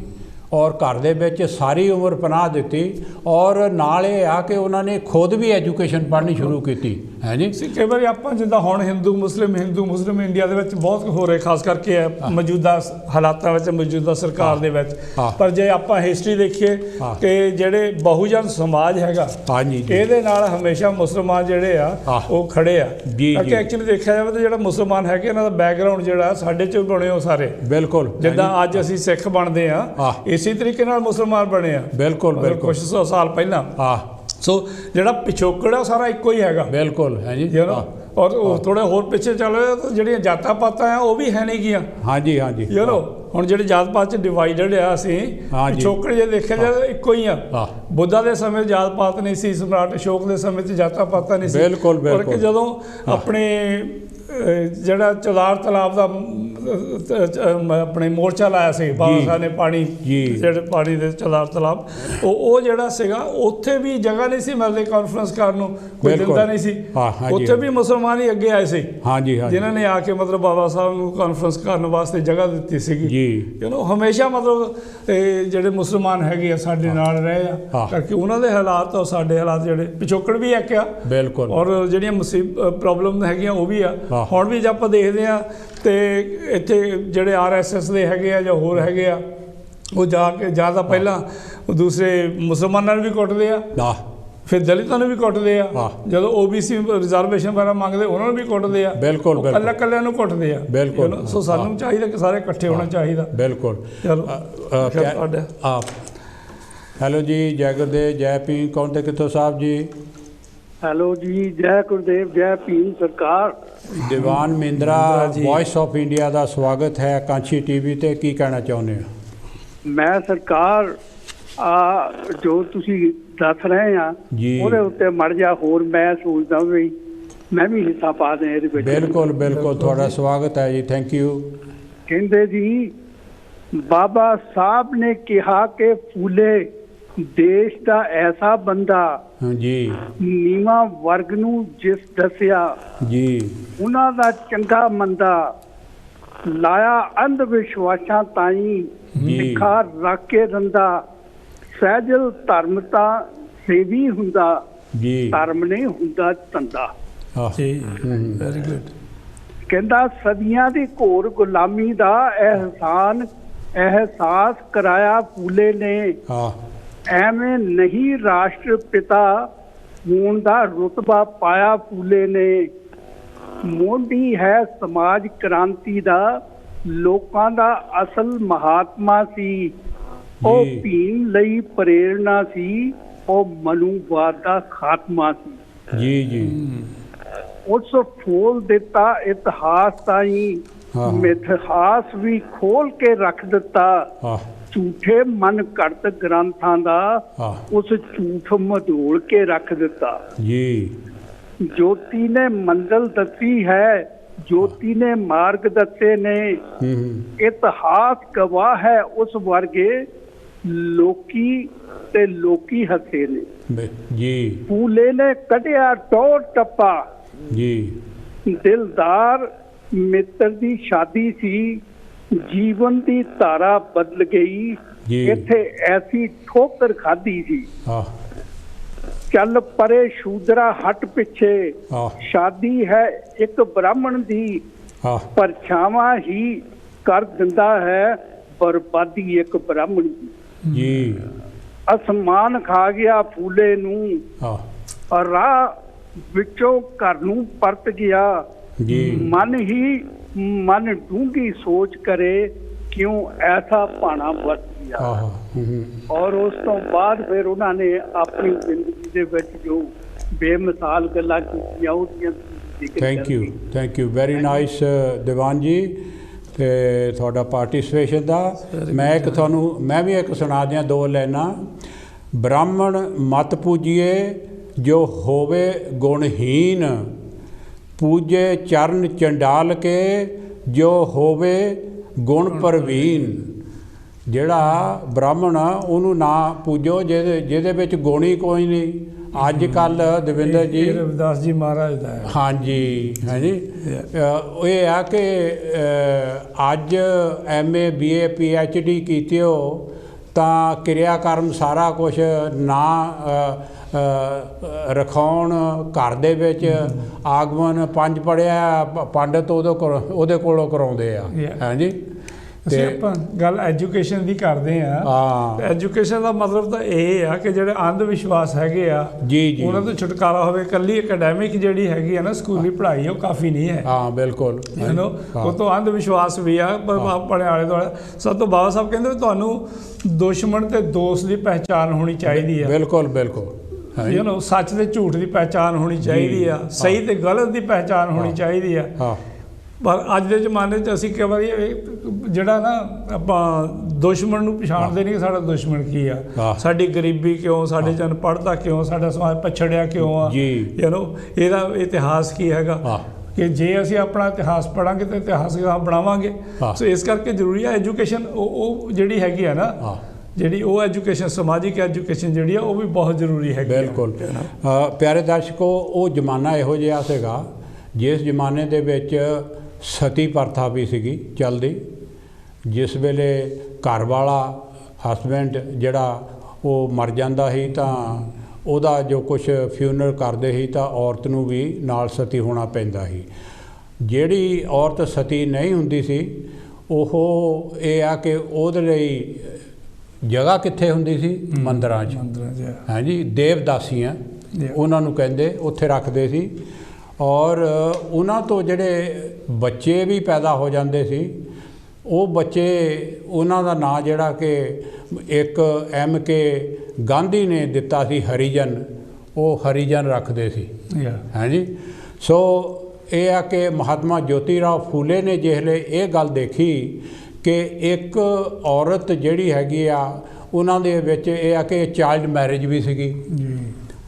ਔਰ ਘਰ ਦੇ ਵਿੱਚ ਸਾਰੀ ਉਮਰ ਪਨਾਹ ਦਿੱਤੀ ਔਰ ਨਾਲ ਇਹ ਆ ਕਿ ਉਹਨਾਂ ਨੇ ਖੁਦ ਵੀ ਐਜੂਕੇਸ਼ਨ ਪੜ੍ਹਨੀ ਸ਼ੁਰੂ ਕੀਤੀ ਹੈ ਜੀ ਕਈ ਵਾਰੀ ਆਪਾਂ ਜਿੱਦਾਂ ਹੁਣ ਹਿੰਦੂ ਮੁਸਲਿਮ ਇੰਡੀਆ ਦੇ ਵਿੱਚ ਬਹੁਤ ਹੋ ਰਹੇ ਖਾਸ ਕਰਕੇ ਮੌਜੂਦਾ ਹਾਲਾਤਾਂ ਵਿੱਚ ਮੌਜੂਦਾ ਸਰਕਾਰ ਦੇ ਵਿੱਚ ਪਰ ਜੇ ਆਪਾਂ ਹਿਸਟਰੀ ਦੇਖੀਏ ਕਿ ਜਿਹੜੇ ਬਹੁਜਨ ਸਮਾਜ ਹੈਗਾ ਇਹਦੇ ਨਾਲ ਹਮੇਸ਼ਾ ਮੁਸਲਮਾਨ ਜਿਹੜੇ ਆ ਉਹ ਖੜੇ ਆ ਕਿਉਂਕਿ ਐਕਚੁਅਲੀ ਦੇਖਿਆ ਜਾਵੇ ਤਾਂ ਜਿਹੜਾ ਮੁਸਲਮਾਨ ਹੈਗੇ ਇਹਨਾਂ ਦਾ ਬੈਕਗਰਾਊਂਡ ਜਿਹੜਾ ਸਾਡੇ ਚੋਂ ਬਣੇ ਹੋ ਸਾਰੇ ਬਿਲਕੁਲ ਜਿੱਦਾਂ ਅੱਜ ਅਸੀਂ ਸਿੱਖ ਬਣਦੇ ਆ ਇਸੇ ਤਰੀਕੇ ਨਾਲ ਮੁਸਲਮਾਨ ਬਣੇ ਆ ਬਿਲਕੁਲ ਕੁਝ 100 ਸਾਲ ਪਹਿਲਾਂ ਸੋ ਜਿਹੜਾ ਪਿਛੋਕੜ ਆ ਸਾਰਾ ਇੱਕੋ ਹੀ ਹੈਗਾ ਬਿਲਕੁਲ ਹੈ ਜੀ ਔਰ ਥੋੜੇ ਹੋਰ ਪਿੱਛੇ ਚੱਲ ਤਾਂ ਜਿਹੜੀਆਂ ਜਾਤਾਂ ਪਾਤਾਂ ਆ ਉਹ ਵੀ ਹੈ ਨਹੀਂ ਗੀਆਂ ਹਾਂਜੀ ਹੁਣ ਜਿਹੜੇ ਜਾਤ ਪਾਤ 'ਚ ਡਿਵਾਈਡਡ ਆ ਅਸੀਂ ਪਿਛੋਕੜ ਜੇ ਦੇਖਿਆ ਜਾਏ ਇੱਕੋ ਹੀ ਆ ਬੁੱਧਾ ਦੇ ਸਮੇਂ ਜਾਤ ਪਾਤ ਨਹੀਂ ਸੀ ਸਮਰਾਟ ਅਸ਼ੋਕ ਦੇ ਸਮੇਂ 'ਚ ਜਾਤਾਂ ਪਾਤਾਂ ਨਹੀਂ ਸੀ ਬਿਲਕੁਲ ਔਰ ਕਿ ਜਦੋਂ ਆਪਣੇ ਜਿਹੜਾ ਚਲਾਰ ਤਲਾਬ ਦਾ ਆਪਣੇ ਮੋਰਚਾ ਲਾਇਆ ਸੀ ਬਾਬਾ ਸਾਹਿਬ ਨੇ ਪਾਣੀ ਜਿਹੜੇ ਪਾਣੀ ਦੇ ਤਲਾਬ ਉਹ ਜਿਹੜਾ ਸੀਗਾ ਉੱਥੇ ਵੀ ਜਗ੍ਹਾ ਨਹੀਂ ਸੀ ਮਿਲਦੀ ਕਾਨਫਰੰਸ ਕਰਨ ਨੂੰ, ਕੋਈ ਦਿੰਦਾ ਨਹੀਂ ਸੀ। ਉੱਥੇ ਵੀ ਮੁਸਲਮਾਨ ਹੀ ਅੱਗੇ ਆਏ ਸੀ ਜਿਨ੍ਹਾਂ ਨੇ ਆ ਕੇ ਮਤਲਬ ਬਾਬਾ ਸਾਹਿਬ ਨੂੰ ਕਾਨਫਰੰਸ ਕਰਨ ਵਾਸਤੇ ਜਗ੍ਹਾ ਦਿੱਤੀ ਸੀਗੀ। ਹਮੇਸ਼ਾ ਮਤਲਬ ਜਿਹੜੇ ਮੁਸਲਮਾਨ ਹੈਗੇ ਆ ਸਾਡੇ ਨਾਲ ਰਹੇ ਆ, ਕਰਕੇ ਉਹਨਾਂ ਦੇ ਹਾਲਾਤ ਔਰ ਸਾਡੇ ਹਾਲਾਤ ਜਿਹੜੇ ਪਿਛੋਕੜ ਵੀ ਇੱਕ ਆ ਬਿਲਕੁਲ, ਔਰ ਜਿਹੜੀਆਂ ਪ੍ਰੋਬਲਮ ਹੈਗੀਆਂ ਉਹ ਵੀ ਆ। ਹੁਣ ਵੀ ਜੇ ਆਪਾਂ ਦੇਖਦੇ ਆ ਤੇ ਇੱਥੇ ਜਿਹੜੇ RSS ਦੇ ਹੈਗੇ ਆ ਜਾਂ ਹੋਰ ਹੈਗੇ ਆ, ਉਹ ਜਾ ਕੇ ਜਾਂ ਤਾਂ ਪਹਿਲਾਂ ਦੂਸਰੇ ਮੁਸਲਮਾਨਾਂ ਨੂੰ ਵੀ ਕੁੱਟਦੇ ਆ, ਫਿਰ ਦਲਿਤਾਂ ਨੂੰ ਵੀ ਕੁੱਟਦੇ ਆ, ਜਦੋਂ OBC ਰਿਜ਼ਰਵੇਸ਼ਨ ਵਗੈਰਾ ਮੰਗਦੇ ਉਹਨਾਂ ਨੂੰ ਵੀ ਕੁੱਟਦੇ ਆ, ਬਿਲਕੁਲ ਕੱਲਿਆਂ ਨੂੰ ਕੁੱਟਦੇ ਆ ਬਿਲਕੁਲ। ਸੋ ਸਾਨੂੰ ਚਾਹੀਦਾ ਕਿ ਸਾਰੇ ਇਕੱਠੇ ਹੋਣਾ ਚਾਹੀਦਾ ਬਿਲकुल। ਚਲੋ ਹੈਲੋ ਜੀ, ਜੈ ਗੁਰਦੇਵ, ਜੈ ਭੀਮ, ਕੌਣ ਤੇ ਕਿੱਥੋਂ ਸਾਹਿਬ ਜੀ? ਹੈਲੋ ਜੀ, ਜੈ ਗੁਰਦੇਵ, ਜੈ ਭੀਮ ਸਰਕਾਰ। ਦੀਵਾਨ ਮਹਿੰਦਰਾ ਵੌਇਸ ਆਫ ਇੰਡੀਆ ਦਾ ਸਵਾਗਤ ਹੈ ਕਾਂਛੀ TV ਤੇ। ਕੀ ਕਹਿਣਾ ਚਾਹੁੰਦੇ ਹੋ? ਮੈਂ ਸਰਕਾਰ ਜੋ ਤੁਸੀਂ ਦੱਸ ਰਹੇ ਆ ਉਹਦੇ ਉੱਤੇ ਮੜ ਜਾ ਹੋਰ ਮੈਂ ਸੋਚਦਾ ਵੀ ਮੈਂ ਵੀ ਹਿੱਸਾ ਪਾ ਦੇ ਇਹਦੇ ਵਿੱਚ। ਬਿਲਕੁਲ ਬਿਲकुल, ਤੁਹਾਡਾ ਸਵਾਗਤ ਹੈ ਜੀ, ਥੈਂਕ ਯੂ। ਕਹਿੰਦੇ ਜੀ ਬਾਬਾ ਸਾਹਿਬ ਨੇ ਕਿਹਾ ਕਿ ਫੂਲੇ ਦੇਸ਼ ਦਾ ਐਸਾ ਬੰਦਾ ਜੀ ਨੀਵਾਂ ਵਰਗ ਨੂੰ ਜਿਸ ਦੱਸਿਆ ਜੀ ਉਹਨਾਂ ਦਾ ਚੰਗਾ ਮੰਦਾ ਲਾਇਆ ਅੰਧ ਵਿਸ਼ਵਾਸਾਂ ਤਾਈਂ ਲਿਖਾ ਰੱਖ ਕੇ ਰੰਦਾ ਸਹਿਜਲ ਧਰਮ ਤਾਂ ਸੇਵੀ ਹੁੰਦਾ ਜੀ, ਧਰਮ ਨਹੀਂ ਹੁੰਦਾ ਧੰਦਾ। Very good. ਕਹਿੰਦਾ ਸਦੀਆਂ ਦੀ ਘੋਰ ਗੁਲਾਮੀ ਦਾ ਅਹਿਸਾਸ ਕਰਾਇਆ ਫੂਲੇ ਨੇ, ਐਵੇਂ ਨਹੀਂ ਰਾਸ਼ਟਰ ਪਿਤਾ ਹੋਣ ਦਾ ਰੁਤਬਾ ਪਾਇਆ ਫੂਲੇ ਨੇ। ਮੋਢੀ ਹੈ ਸਮਾਜ ਕ੍ਰਾਂਤੀ ਦਾ ਲੋਕਾਂ ਦਾ ਅਸਲ ਮਹਾਤਮਾ ਸੀ, ਉਹ ਭੀਮ ਲਈ ਪ੍ਰੇਰਣਾ ਸੀ, ਉਹ ਮਨੂਵਾਦ ਦਾ ਖਾਤਮਾ ਸੀ ਜੀ ਜੀ। ਉਸ ਫੋਲ ਦਿੱਤਾ ਇਤਿਹਾਸ ਤਾਈਂ ਮਿਥਿਹਾਸ ਵੀ ਖੋਲ ਕੇ ਰੱਖ ਦਿੱਤਾ, ਝੂਠੇ ਮਨ ਘੜਤ ਗ੍ਰੰਥਾਂ ਦਾ ਉਸ ਝੂਠ ਮਧੋਲ ਕੇ ਰੱਖ ਦਿੱਤਾ ਜੀ। ਜੋਤੀ ਨੇ ਮੰਜ਼ਿਲ ਦੱਸੀ ਹੈ, ਜੋਤੀ ਨੇ ਮਾਰਗ ਦੱਸੇ ਨੇ, ਇਤਿਹਾਸ ਗਵਾਹ ਹੈ ਉਸ ਵਰਗੇ ਲੋਕੀ ਤੇ ਲੋਕੀ ਹੱਸੇ ਨੇ ਜੀ। ਫੂਲੇ ਨੇ ਕੱਢਿਆ ਟੋਰ ਟੱਪਾ ਜੀ, ਦਿਲਦਾਰ ਮਿੱਤਰ ਦੀ ਸ਼ਾਦੀ ਸੀ, ਜੀਵਨ ਦੀ ਧਾਰਾ ਬਦਲ ਗਈ, ਇੱਥੇ ਐਸੀ ਠੋਕਰ ਖਾਧੀ ਸੀ। ਚੱਲ ਪਰੇ ਸ਼ੂਦਰਾ ਹਟ ਪਿੱਛੇ, ਸ਼ਾਦੀ ਹੈ ਇੱਕ ਬ੍ਰਾਹਮਣ ਦੀ, ਪਰਛਾਵਾਂ ਹੀ ਕਰ ਦਿੰਦਾ ਹੈ ਬਰਬਾਦੀ ਇੱਕ ਬ੍ਰਾਹਮਣ ਦੀ ਜੀ। ਅਸਮਾਨ ਖਾ ਗਿਆ ਫੂਲੇ ਨੂੰ, ਰਾਹ ਵਿੱਚੋਂ ਘਰ ਨੂੰ ਪਰਤ ਗਿਆ ਜੀ। ਮਨ ਡੂੰਘੀ ਸੋਚ ਕਰੇ ਕਿਉਂ ਐਸਾ ਭਾਣਾ ਵਰਤ ਗਿਆ। ਔਰ ਉਸ ਤੋਂ ਬਾਅਦ ਫਿਰ ਉਹਨਾਂ ਨੇ ਆਪਣੀ ਜ਼ਿੰਦਗੀ ਦੇ ਵਿੱਚ ਜੋ ਬੇਮਿਸਾਲ ਗੱਲਾਂ ਕੀਤੀਆਂ ਉਹਦੀਆਂ। ਥੈਂਕ ਯੂ ਵੈਰੀ ਨਾਈਸ ਦੀਵਾਨ ਜੀ, ਤੇ ਤੁਹਾਡਾ ਪਾਰਟੀਸਪੇਸ਼ਨ ਦਾ। ਮੈਂ ਵੀ ਇੱਕ ਸੁਣਾ ਦਿਆਂ ਦੋ ਲਾਈਨਾਂ। ਬ੍ਰਾਹਮਣ ਮਤ ਪੂਜੀਏ ਜੋ ਹੋਵੇ ਗੁਣਹੀਨ, ਪੂਜੇ ਚਰਨ ਚੰਡਾਲ ਕੇ ਜੋ ਹੋਵੇ ਗੁਣ ਪ੍ਰਵੀਨ। ਜਿਹੜਾ ਬ੍ਰਾਹਮਣ ਉਹਨੂੰ ਨਾ ਪੂਜੋ ਜਿਹਦੇ ਵਿੱਚ ਗੁਣ ਹੀ ਕੋਈ ਨਹੀਂ। ਅੱਜ ਕੱਲ੍ਹ ਦਵਿੰਦਰ ਜੀ ਰਵਿਦਾਸ ਜੀ ਮਹਾਰਾਜ ਦਾ ਹਾਂਜੀ ਹਾਂਜੀ ਇਹ ਆ ਕਿ ਅੱਜ MA BA PhD ਕੀਤੇ ਹੋ ਤਾਂ ਕਿਰਿਆ ਕਰਮ ਸਾਰਾ ਕੁਛ ਨਾ ਰਖਾਉਣ ਘਰ ਦੇ ਵਿੱਚ ਆਗਮਨ 5 ਪੜ੍ਹਿਆ ਪੰਡਤ ਉਹਦੇ ਕੋਲੋਂ ਕਰਾਉਂਦੇ ਆ ਹਾਂਜੀ। ਅਸੀਂ ਆਪਾਂ ਗੱਲ ਐਜੂਕੇਸ਼ਨ ਦੀ ਕਰਦੇ ਆ। ਐਜੂਕੇਸ਼ਨ ਦਾ ਮਤਲਬ ਤਾਂ ਇਹ ਆ ਕਿ ਜਿਹੜੇ ਅੰਧ ਵਿਸ਼ਵਾਸ ਹੈਗੇ ਆ ਜੀ ਉਹਨਾਂ ਤੋਂ ਛੁਟਕਾਰਾ ਹੋਵੇ। ਇਕੱਲੀ ਅਕੈਡੈਮਿਕ ਜਿਹੜੀ ਹੈਗੀ ਆ ਨਾ ਸਕੂਲੀ ਪੜ੍ਹਾਈ ਉਹ ਕਾਫੀ ਨਹੀਂ ਹੈ। ਬਿਲਕੁਲ, ਉਹ ਤੋਂ ਅੰਧ ਵਿਸ਼ਵਾਸ ਵੀ ਆ ਆਪਣੇ ਆਲੇ ਦੁਆਲੇ। ਸਭ ਤੋਂ ਬਾਬਾ ਸਾਹਿਬ ਕਹਿੰਦੇ ਤੁਹਾਨੂੰ ਦੁਸ਼ਮਣ ਤੇ ਦੋਸਤ ਦੀ ਪਹਿਚਾਣ ਹੋਣੀ ਚਾਹੀਦੀ ਆ। ਬਿਲਕੁਲ ਬਿਲਕੁਲ, ਸੱਚ ਤੇ ਝੂਠ ਦੀ ਪਹਿਚਾਣ ਹੋਣੀ ਚਾਹੀਦੀ ਆ, ਸਹੀ ਤੇ ਗਲਤ ਦੀ ਪਹਿਚਾਣ ਹੋਣੀ ਚਾਹੀਦੀ ਆ। ਪਰ ਅੱਜ ਦੇ ਜ਼ਮਾਨੇ 'ਚ ਅਸੀਂ ਕਈ ਵਾਰੀ ਜਿਹੜਾ ਨਾ ਆਪਾਂ ਦੁਸ਼ਮਣ ਨੂੰ ਪਛਾਣਦੇ ਨਹੀਂ ਕਿ ਸਾਡਾ ਦੁਸ਼ਮਣ ਕੀ ਆ, ਸਾਡੀ ਗਰੀਬੀ ਕਿਉਂ, ਸਾਡੇ 'ਚ ਅਨਪੜ੍ਹਤਾ ਕਿਉਂ, ਸਾਡਾ ਸਮਾਜ ਪਛੜਿਆ ਕਿਉਂ ਆ, ਇਹਦਾ ਇਤਿਹਾਸ ਕੀ ਹੈਗਾ, ਕਿ ਜੇ ਅਸੀਂ ਆਪਣਾ ਇਤਿਹਾਸ ਪੜ੍ਹਾਂਗੇ ਤਾਂ ਇਤਿਹਾਸ ਬਣਾਵਾਂਗੇ। ਸੋ ਇਸ ਕਰਕੇ ਜ਼ਰੂਰੀ ਹੈ ਐਜੂਕੇਸ਼ਨ, ਉਹ ਜਿਹੜੀ ਹੈਗੀ ਆ ਨਾ, ਜਿਹੜੀ ਉਹ ਐਜੂਕੇਸ਼ਨ, ਸਮਾਜਿਕ ਐਜੂਕੇਸ਼ਨ ਜਿਹੜੀ ਆ ਉਹ ਵੀ ਬਹੁਤ ਜ਼ਰੂਰੀ ਹੈ। ਬਿਲਕੁਲ ਪਿਆਰੇ ਦਰਸ਼ਕੋ, ਉਹ ਜ਼ਮਾਨਾ ਇਹੋ ਜਿਹਾ ਸੀਗਾ ਜਿਸ ਜ਼ਮਾਨੇ ਦੇ ਵਿੱਚ ਸਤੀ ਪ੍ਰਥਾ ਵੀ ਸੀਗੀ ਚੱਲਦੀ। ਜਿਸ ਵੇਲੇ ਘਰ ਵਾਲਾ ਹਸਬੈਂਡ ਜਿਹੜਾ ਉਹ ਮਰ ਜਾਂਦਾ ਸੀ ਤਾਂ ਉਹਦਾ ਜੋ ਕੁਛ ਫਿਊਨਰਲ ਕਰਦੇ ਸੀ ਤਾਂ ਔਰਤ ਨੂੰ ਵੀ ਨਾਲ ਸਤੀ ਹੋਣਾ ਪੈਂਦਾ ਸੀ। ਜਿਹੜੀ ਔਰਤ ਸਤੀ ਨਹੀਂ ਹੁੰਦੀ ਸੀ ਉਹ ਇਹ ਆ ਕਿ ਉਹਦੇ ਲਈ ਜਗ੍ਹਾ ਕਿੱਥੇ ਹੁੰਦੀ ਸੀ? ਮੰਦਰਾਂ 'ਚ। ਹਾਂਜੀ, ਦੇਵਦਾਸੀਆਂ ਉਹਨਾਂ ਨੂੰ ਕਹਿੰਦੇ, ਉੱਥੇ ਰੱਖਦੇ ਸੀ। ਔਰ ਉਹਨਾਂ ਤੋਂ ਜਿਹੜੇ ਬੱਚੇ ਵੀ ਪੈਦਾ ਹੋ ਜਾਂਦੇ ਸੀ, ਉਹ ਬੱਚੇ, ਉਹਨਾਂ ਦਾ ਨਾਂ ਜਿਹੜਾ ਕਿ ਇੱਕ MK ਗਾਂਧੀ ਨੇ ਦਿੱਤਾ ਸੀ, ਹਰੀਜਨ, ਉਹ ਹਰੀਜਨ ਰੱਖਦੇ ਸੀ। ਹਾਂਜੀ, ਸੋ ਇਹ ਆ ਕਿ ਮਹਾਤਮਾ ਜੋਤੀ ਰਾਓ ਫੂਲੇ ਨੇ ਜਿਹਲੇ ਇਹ ਗੱਲ ਦੇਖੀ ਕਿ ਇੱਕ ਔਰਤ ਜਿਹੜੀ ਹੈਗੀ ਆ ਉਹਨਾਂ ਦੇ ਵਿੱਚ ਇਹ ਆ ਕਿ ਚਾਈਲਡ ਮੈਰਿਜ ਵੀ ਸੀਗੀ।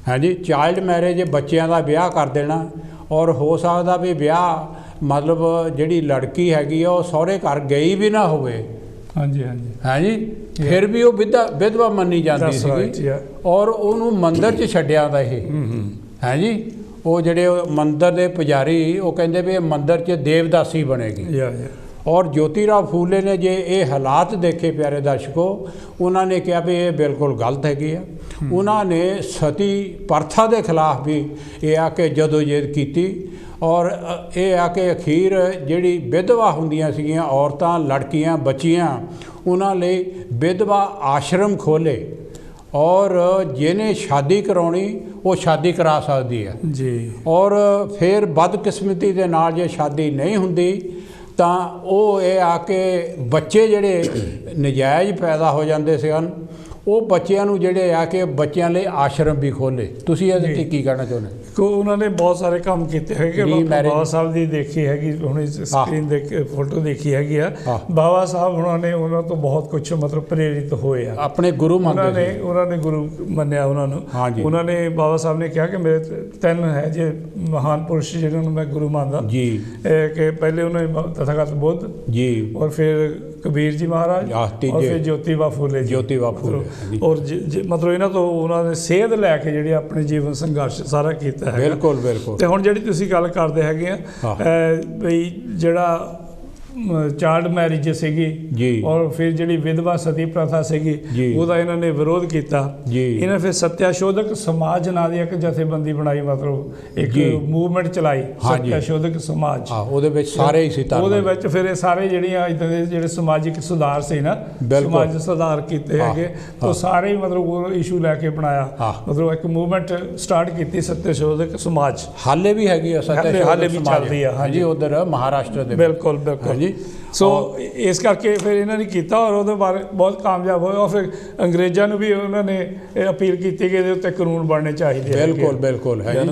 ਹਾਂਜੀ, ਚਾਈਲਡ ਮੈਰਿਜ, ਬੱਚਿਆਂ ਦਾ ਵਿਆਹ ਕਰ ਦੇਣਾ, ਔਰ ਹੋ ਸਕਦਾ ਵੀ ਵਿਆਹ ਮਤਲਬ ਜਿਹੜੀ ਲੜਕੀ ਹੈਗੀ ਆ ਉਹ ਸਹੁਰੇ ਘਰ ਗਈ ਵੀ ਨਾ ਹੋਵੇ। ਹਾਂਜੀ ਹਾਂਜੀ ਹਾਂਜੀ, ਫਿਰ ਵੀ ਉਹ ਵਿਧਵਾ ਮੰਨੀ ਜਾਂਦੀ ਸੀਗੀ ਔਰ ਉਹਨੂੰ ਮੰਦਿਰ 'ਚ ਛੱਡਿਆ ਦਾ ਇਹ। ਹਾਂਜੀ, ਉਹ ਜਿਹੜੇ ਮੰਦਿਰ ਦੇ ਪੁਜਾਰੀ ਉਹ ਕਹਿੰਦੇ ਵੀ ਇਹ ਮੰਦਿਰ 'ਚ ਦੇਵਦਾਸੀ ਬਣੇਗੀ। ਔਰ ਜੋਤੀ ਰਾਓ ਫੂਲੇ ਨੇ ਜੇ ਇਹ ਹਾਲਾਤ ਦੇਖੇ ਪਿਆਰੇ ਦਰਸ਼ਕੋ, ਉਹਨਾਂ ਨੇ ਕਿਹਾ ਵੀ ਇਹ ਬਿਲਕੁਲ ਗਲਤ ਹੈਗੀ ਆ। ਉਹਨਾਂ ਨੇ ਸਤੀ ਪ੍ਰਥਾ ਦੇ ਖਿਲਾਫ ਵੀ ਇਹ ਆ ਕਿ ਜਦੋਜਹਿਦ ਕੀਤੀ। ਔਰ ਇਹ ਆ ਕਿ ਅਖੀਰ ਜਿਹੜੀ ਵਿਧਵਾ ਹੁੰਦੀਆਂ ਸੀਗੀਆਂ ਔਰਤਾਂ, ਲੜਕੀਆਂ, ਬੱਚੀਆਂ, ਉਹਨਾਂ ਲਈ ਵਿਧਵਾ ਆਸ਼ਰਮ ਖੋਲ੍ਹੇ ਔਰ ਜਿਹਨੇ ਸ਼ਾਦੀ ਕਰਾਉਣੀ ਉਹ ਸ਼ਾਦੀ ਕਰਾ ਸਕਦੀ ਹੈ ਜੀ। ਔਰ ਫਿਰ ਬਦਕਿਸਮਤੀ ਦੇ ਨਾਲ ਜੇ ਸ਼ਾਦੀ ਨਹੀਂ ਹੁੰਦੀ ਤਾਂ ਉਹ ਇਹ ਆ ਕਿ ਬੱਚੇ ਜਿਹੜੇ ਨਜਾਇਜ਼ ਪੈਦਾ ਹੋ ਜਾਂਦੇ ਸਨ, ਉਹ ਬੱਚਿਆਂ ਨੂੰ ਜਿਹੜੇ ਆ ਕਿ ਬੱਚਿਆਂ ਲਈ ਆਸ਼ਰਮ ਵੀ ਖੋਲ੍ਹੇ। ਤੁਸੀਂ ਇਹਦੇ 'ਤੇ ਕੀ ਕਹਿਣਾ ਚਾਹੁੰਦੇ? ਉਹਨਾਂ ਨੇ ਬਹੁਤ ਸਾਰੇ ਕੰਮ ਕੀਤੇ ਹੈਗੇ। ਬਾਬਾ ਸਾਹਿਬ ਦੀ ਦੇਖੀ ਹੈਗੀ, ਹੁਣ ਸਕਰੀਨ ਦੇ ਫੋਟੋ ਦੇਖੀ ਹੈਗੀ ਆ। ਬਾਬਾ ਸਾਹਿਬ ਉਹਨਾਂ ਤੋਂ ਬਹੁਤ ਕੁਛ ਮਤਲਬ ਪ੍ਰੇਰਿਤ ਹੋਏ ਆ, ਆਪਣੇ ਗੁਰੂ ਮੰਨਦੇ ਨੇ, ਉਹਨਾਂ ਨੇ ਗੁਰੂ ਮੰਨਿਆ ਉਹਨਾਂ ਨੂੰ। ਉਹਨਾਂ ਨੇ, ਬਾਬਾ ਸਾਹਿਬ ਨੇ ਕਿਹਾ ਕਿ ਮੇਰੇ 3 ਹੈ ਜੇ ਮਹਾਨ ਪੁਰਸ਼ ਜਿਹਨਾਂ ਨੂੰ ਮੈਂ ਗੁਰੂ ਮੰਨਦਾ ਜੀ, ਕਿ ਪਹਿਲੇ ਉਹਨਾਂ ਨੇ ਤਥਾਗਤ ਬੁੱਧ ਜੀ, ਔਰ ਫਿਰ ਕਬੀਰ ਜੀ ਮਹਾਰਾਜ, ਔਰ ਫਿਰ ਜੋਤੀ ਬਾ ਫੂਲੇ, ਜੋਤੀ ਬਾ ਫੂਲੇ। ਔਰ ਮਤਲਬ ਇਹਨਾਂ ਤੋਂ ਉਹਨਾਂ ਨੇ ਸੇਧ ਲੈ ਕੇ ਜਿਹੜੇ ਆਪਣੇ ਜੀਵਨ ਸੰਘਰਸ਼ ਸਾਰਾ ਕੀਤਾ ਹੈ। ਬਿਲਕੁਲ ਬਿਲਕੁਲ। ਤੇ ਹੁਣ ਜਿਹੜੀ ਤੁਸੀਂ ਗੱਲ ਕਰਦੇ ਹੈਗੇ ਆ ਬਈ ਜਿਹੜਾ ਚਾਈਲਡ ਮੈਰਿਜ ਸੀਗੀ ਜੀ, ਔਰ ਫਿਰ ਜਿਹੜੀ ਵਿਧਵਾ ਸਤੀ ਪ੍ਰਥਾ ਸੀਗੀ ਉਹਦਾ ਇਹਨਾਂ ਨੇ ਵਿਰੋਧ ਕੀਤਾ ਜੀ। ਇਹਨਾਂ ਫਿਰ ਸਤਿਆਸ਼ੋਧਕ ਸਮਾਜ ਨਾਂ ਦੀ ਇੱਕ ਜਥੇਬੰਦੀ ਬਣਾਈ, ਮਤਲਬ ਇੱਕ ਮੂਵਮੈਂਟ ਚਲਾਈ, ਸਤਿਆਸ਼ੋਧਕ ਸਮਾਜ। ਉਹਦੇ ਵਿੱਚ ਸਾਰੇ ਹੀ ਸੀ, ਉਹਦੇ ਵਿੱਚ ਫਿਰ ਇਹ ਸਾਰੇ ਜਿਹੜੀਆਂ ਇੱਦਾਂ ਦੇ ਜਿਹੜੇ ਸਮਾਜਿਕ ਸੁਧਾਰ ਸੀ ਨਾ, ਸਮਾਜ ਸੁਧਾਰ ਕੀਤੇ ਹੈਗੇ, ਉਹ ਸਾਰੇ ਮਤਲਬ ਉਹ ਇਸ਼ੂ ਲੈ ਕੇ ਬਣਾਇਆ, ਮਤਲਬ ਇੱਕ ਮੂਵਮੈਂਟ ਸਟਾਰਟ ਕੀਤੀ ਸਤਿਆਸ਼ੋਧਕ ਸਮਾਜ। ਹਾਲੇ ਵੀ ਹੈਗੀ ਆ, ਹਾਲੇ ਵੀ ਚੱਲਦੀ ਆ। ਹਾਂਜੀ, ਉਧਰ ਮਹਾਰਾਸ਼ਟਰ ਦੇ। ਬਿਲਕੁਲ ਬਿਲਕੁਲ। ਸੋ ਇਸ ਕਰਕੇ ਫਿਰ ਇਹਨਾਂ ਨੇ ਕੀਤਾ ਔਰ ਉਹਦੇ ਬਾਰੇ ਬਹੁਤ ਕਾਮਯਾਬ ਹੋਏ। ਔਰ ਫਿਰ ਅੰਗਰੇਜ਼ਾਂ ਨੂੰ ਵੀ ਉਹਨਾਂ ਨੇ ਅਪੀਲ ਕੀਤੀ ਕਿ ਇਹਦੇ ਉੱਤੇ ਕਾਨੂੰਨ ਬਣਨੇ ਚਾਹੀਦੇ। ਬਿਲਕੁਲ ਬਿਲਕੁਲ ਹੈ।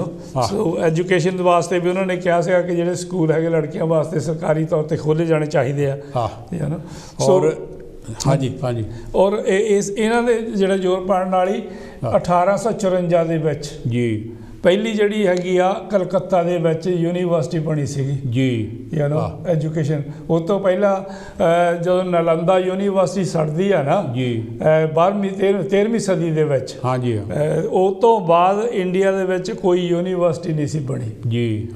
ਸੋ ਐਜੂਕੇਸ਼ਨ ਵਾਸਤੇ ਵੀ ਉਹਨਾਂ ਨੇ ਕਿਹਾ ਸੀਗਾ ਕਿ ਜਿਹੜੇ ਸਕੂਲ ਹੈਗੇ ਲੜਕੀਆਂ ਵਾਸਤੇ ਸਰਕਾਰੀ ਤੌਰ 'ਤੇ ਖੋਲ੍ਹੇ ਜਾਣੇ ਚਾਹੀਦੇ ਆ। ਔਰ ਹਾਂਜੀ ਹਾਂਜੀ, ਔਰ ਇਹਨਾਂ ਦੇ ਜਿਹੜਾ ਜ਼ੋਰ ਪਾਉਣ ਨਾਲ ਹੀ 1854 ਦੇ ਵਿੱਚ ਜੀ ਪਹਿਲੀ ਜਿਹੜੀ ਹੈਗੀ ਆ ਕਲਕੱਤਾ ਦੇ ਵਿੱਚ ਯੂਨੀਵਰਸਿਟੀ ਬਣੀ ਸੀਗੀ ਜੀ, ਐਜੂਕੇਸ਼ਨ। ਉਸ ਤੋਂ ਪਹਿਲਾਂ ਜਦੋਂ ਨਾਲੰਦਾ ਯੂਨੀਵਰਸਿਟੀ ਸੜਦੀ ਆ ਨਾ ਜੀ 12ਵੀਂ 13ਵੀਂ ਸਦੀ ਦੇ ਵਿੱਚ, ਹਾਂਜੀ, ਉਸ ਤੋਂ ਬਾਅਦ ਇੰਡੀਆ ਦੇ ਵਿੱਚ ਕੋਈ ਯੂਨੀਵਰਸਿਟੀ ਨਹੀਂ ਸੀ ਬਣੀ ਜੀ।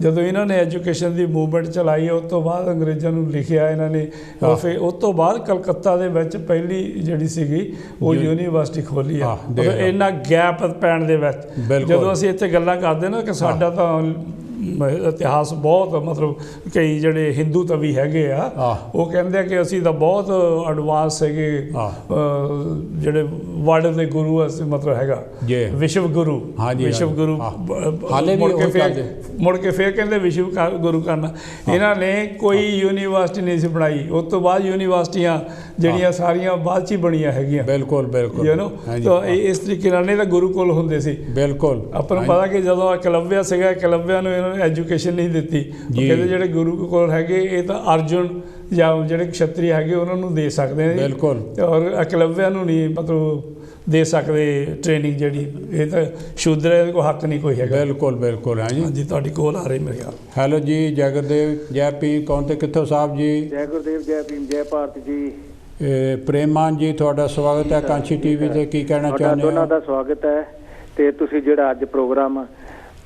ਜਦੋਂ ਇਹਨਾਂ ਨੇ ਐਜੂਕੇਸ਼ਨ ਦੀ ਮੂਵਮੈਂਟ ਚਲਾਈ, ਉਸ ਤੋਂ ਬਾਅਦ ਅੰਗਰੇਜ਼ਾਂ ਨੂੰ ਲਿਖਿਆ ਇਹਨਾਂ ਨੇ, ਔਰ ਫਿਰ ਉਸ ਤੋਂ ਬਾਅਦ ਕਲਕੱਤਾ ਦੇ ਵਿੱਚ ਪਹਿਲੀ ਜਿਹੜੀ ਸੀਗੀ ਉਹ ਯੂਨੀਵਰਸਿਟੀ ਖੋਲ੍ਹੀ ਆ। ਇੰਨਾ ਗੈਪ ਪੈਣ ਦੇ ਵਿੱਚ ਜਦੋਂ ਅਸੀਂ ਇੱਥੇ ਗੱਲਾਂ ਕਰਦੇ ਨਾ ਕਿ ਸਾਡਾ ਤਾਂ ਇਤਿਹਾਸ ਬਹੁਤ ਮਤਲਬ ਕਈ ਜਿਹੜੇ ਹਿੰਦੂ ਤਵੀ ਹੈਗੇ ਆ ਉਹ ਕਹਿੰਦੇ ਆ ਕਿ ਅਸੀਂ ਤਾਂ ਬਹੁਤ ਐਡਵਾਂਸ ਹੈਗੇ, ਜਿਹੜੇ ਵਰਲਡ ਦੇ ਗੁਰੂ ਅਸੀਂ ਮਤਲਬ ਹੈਗਾ ਵਿਸ਼ਵ ਗੁਰੂ, ਵਿਸ਼ਵ ਗੁਰੂ। ਮੁੜ ਕੇ ਫਿਰ ਕਹਿੰਦੇ ਵਿਸ਼ਵ ਗੁਰੂ ਕਰਨਾ। ਇਹਨਾਂ ਨੇ ਕੋਈ ਯੂਨੀਵਰਸਿਟੀ ਨਹੀਂ ਸੀ ਬਣਾਈ। ਉਸ ਤੋਂ ਬਾਅਦ ਯੂਨੀਵਰਸਿਟੀਆਂ ਜਿਹੜੀਆਂ ਸਾਰੀਆਂ ਬਾਅਦ 'ਚ ਹੀ ਬਣੀਆਂ ਹੈਗੀਆਂ। ਬਿਲਕੁਲ ਬਿਲਕੁਲ। ਤਾਂ ਇਸ ਤਰੀਕੇ ਨਾਲ ਨਹੀਂ ਤਾਂ ਗੁਰੂਕੁਲ ਹੁੰਦੇ ਸੀ। ਬਿਲਕੁਲ। ਆਪਾਂ ਨੂੰ ਪਤਾ ਕਿ ਜਦੋਂ ਏਕਲਵਿਆ ਸੀਗਾ, ਏਕਲਵਿਆ ਨੂੰ ਇਹਨਾਂ ਐਜੂਕੇਸ਼ਨ ਨਹੀਂ ਦਿੱਤੀ। ਕਹਿੰਦੇ ਜਿਹੜੇ ਗੁਰੂ ਕੋਲ ਹੈਗੇ ਇਹ ਤਾਂ ਅਰਜੁਨ ਜਾਂ ਜਿਹੜੇ ਕਸ਼ਤਰੀ ਹੈਗੇ ਉਹਨਾਂ ਨੂੰ ਦੇ ਸਕਦੇ ਨੇ, ਬਿਲਕੁਲ, ਔਰ ਏਕਲਵਿਆ ਨੂੰ ਨਹੀਂ ਮਤਲਬ ਦੇ ਸਕਦੇ ਟ੍ਰੇਨਿੰਗ ਜਿਹੜੀ, ਇਹ ਤਾਂ ਸ਼ੂਦਰ ਇਹਦੇ ਕੋਲ ਹੱਕ ਨਹੀਂ ਕੋਈ ਹੈਗਾ। ਬਿਲਕੁਲ ਬਿਲकुल। हाँ जी, ਹਾਂਜੀ ਤੁਹਾਡੀ ਕੋਲ ਆ ਰਹੀ ਮੇਰੇ ਖਿਆਲ। ਹੈਲੋ ਜੀ, ਜੈ ਗੁਰਦੇਵ, ਜੈ ਭੀਮ, ਕੌਣ ਤੇ ਕਿੱਥੋਂ ਸਾਹਿਬ ਜੀ? ਜੈ ਗੁਰਦੇਵ, ਜੈ ਭੀਮ, ਜੈ ਭਾਰਤ ਜੀ। ਪ੍ਰੇਮਾਨ ਜੀ, ਤੁਹਾਡਾ ਸਵਾਗਤ ਹੈ ਕਾਂਚੀ ਟੀਵੀ ਤੇ। ਕੀ ਕਹਿਣਾ ਚਾਹੁੰਦੇ ਹੋ? ਦੋਨਾਂ ਦਾ ਸਵਾਗਤ ਹੈ। ਤੇ ਤੁਸੀਂ ਜਿਹੜਾ ਅੱਜ ਪ੍ਰੋਗਰਾਮ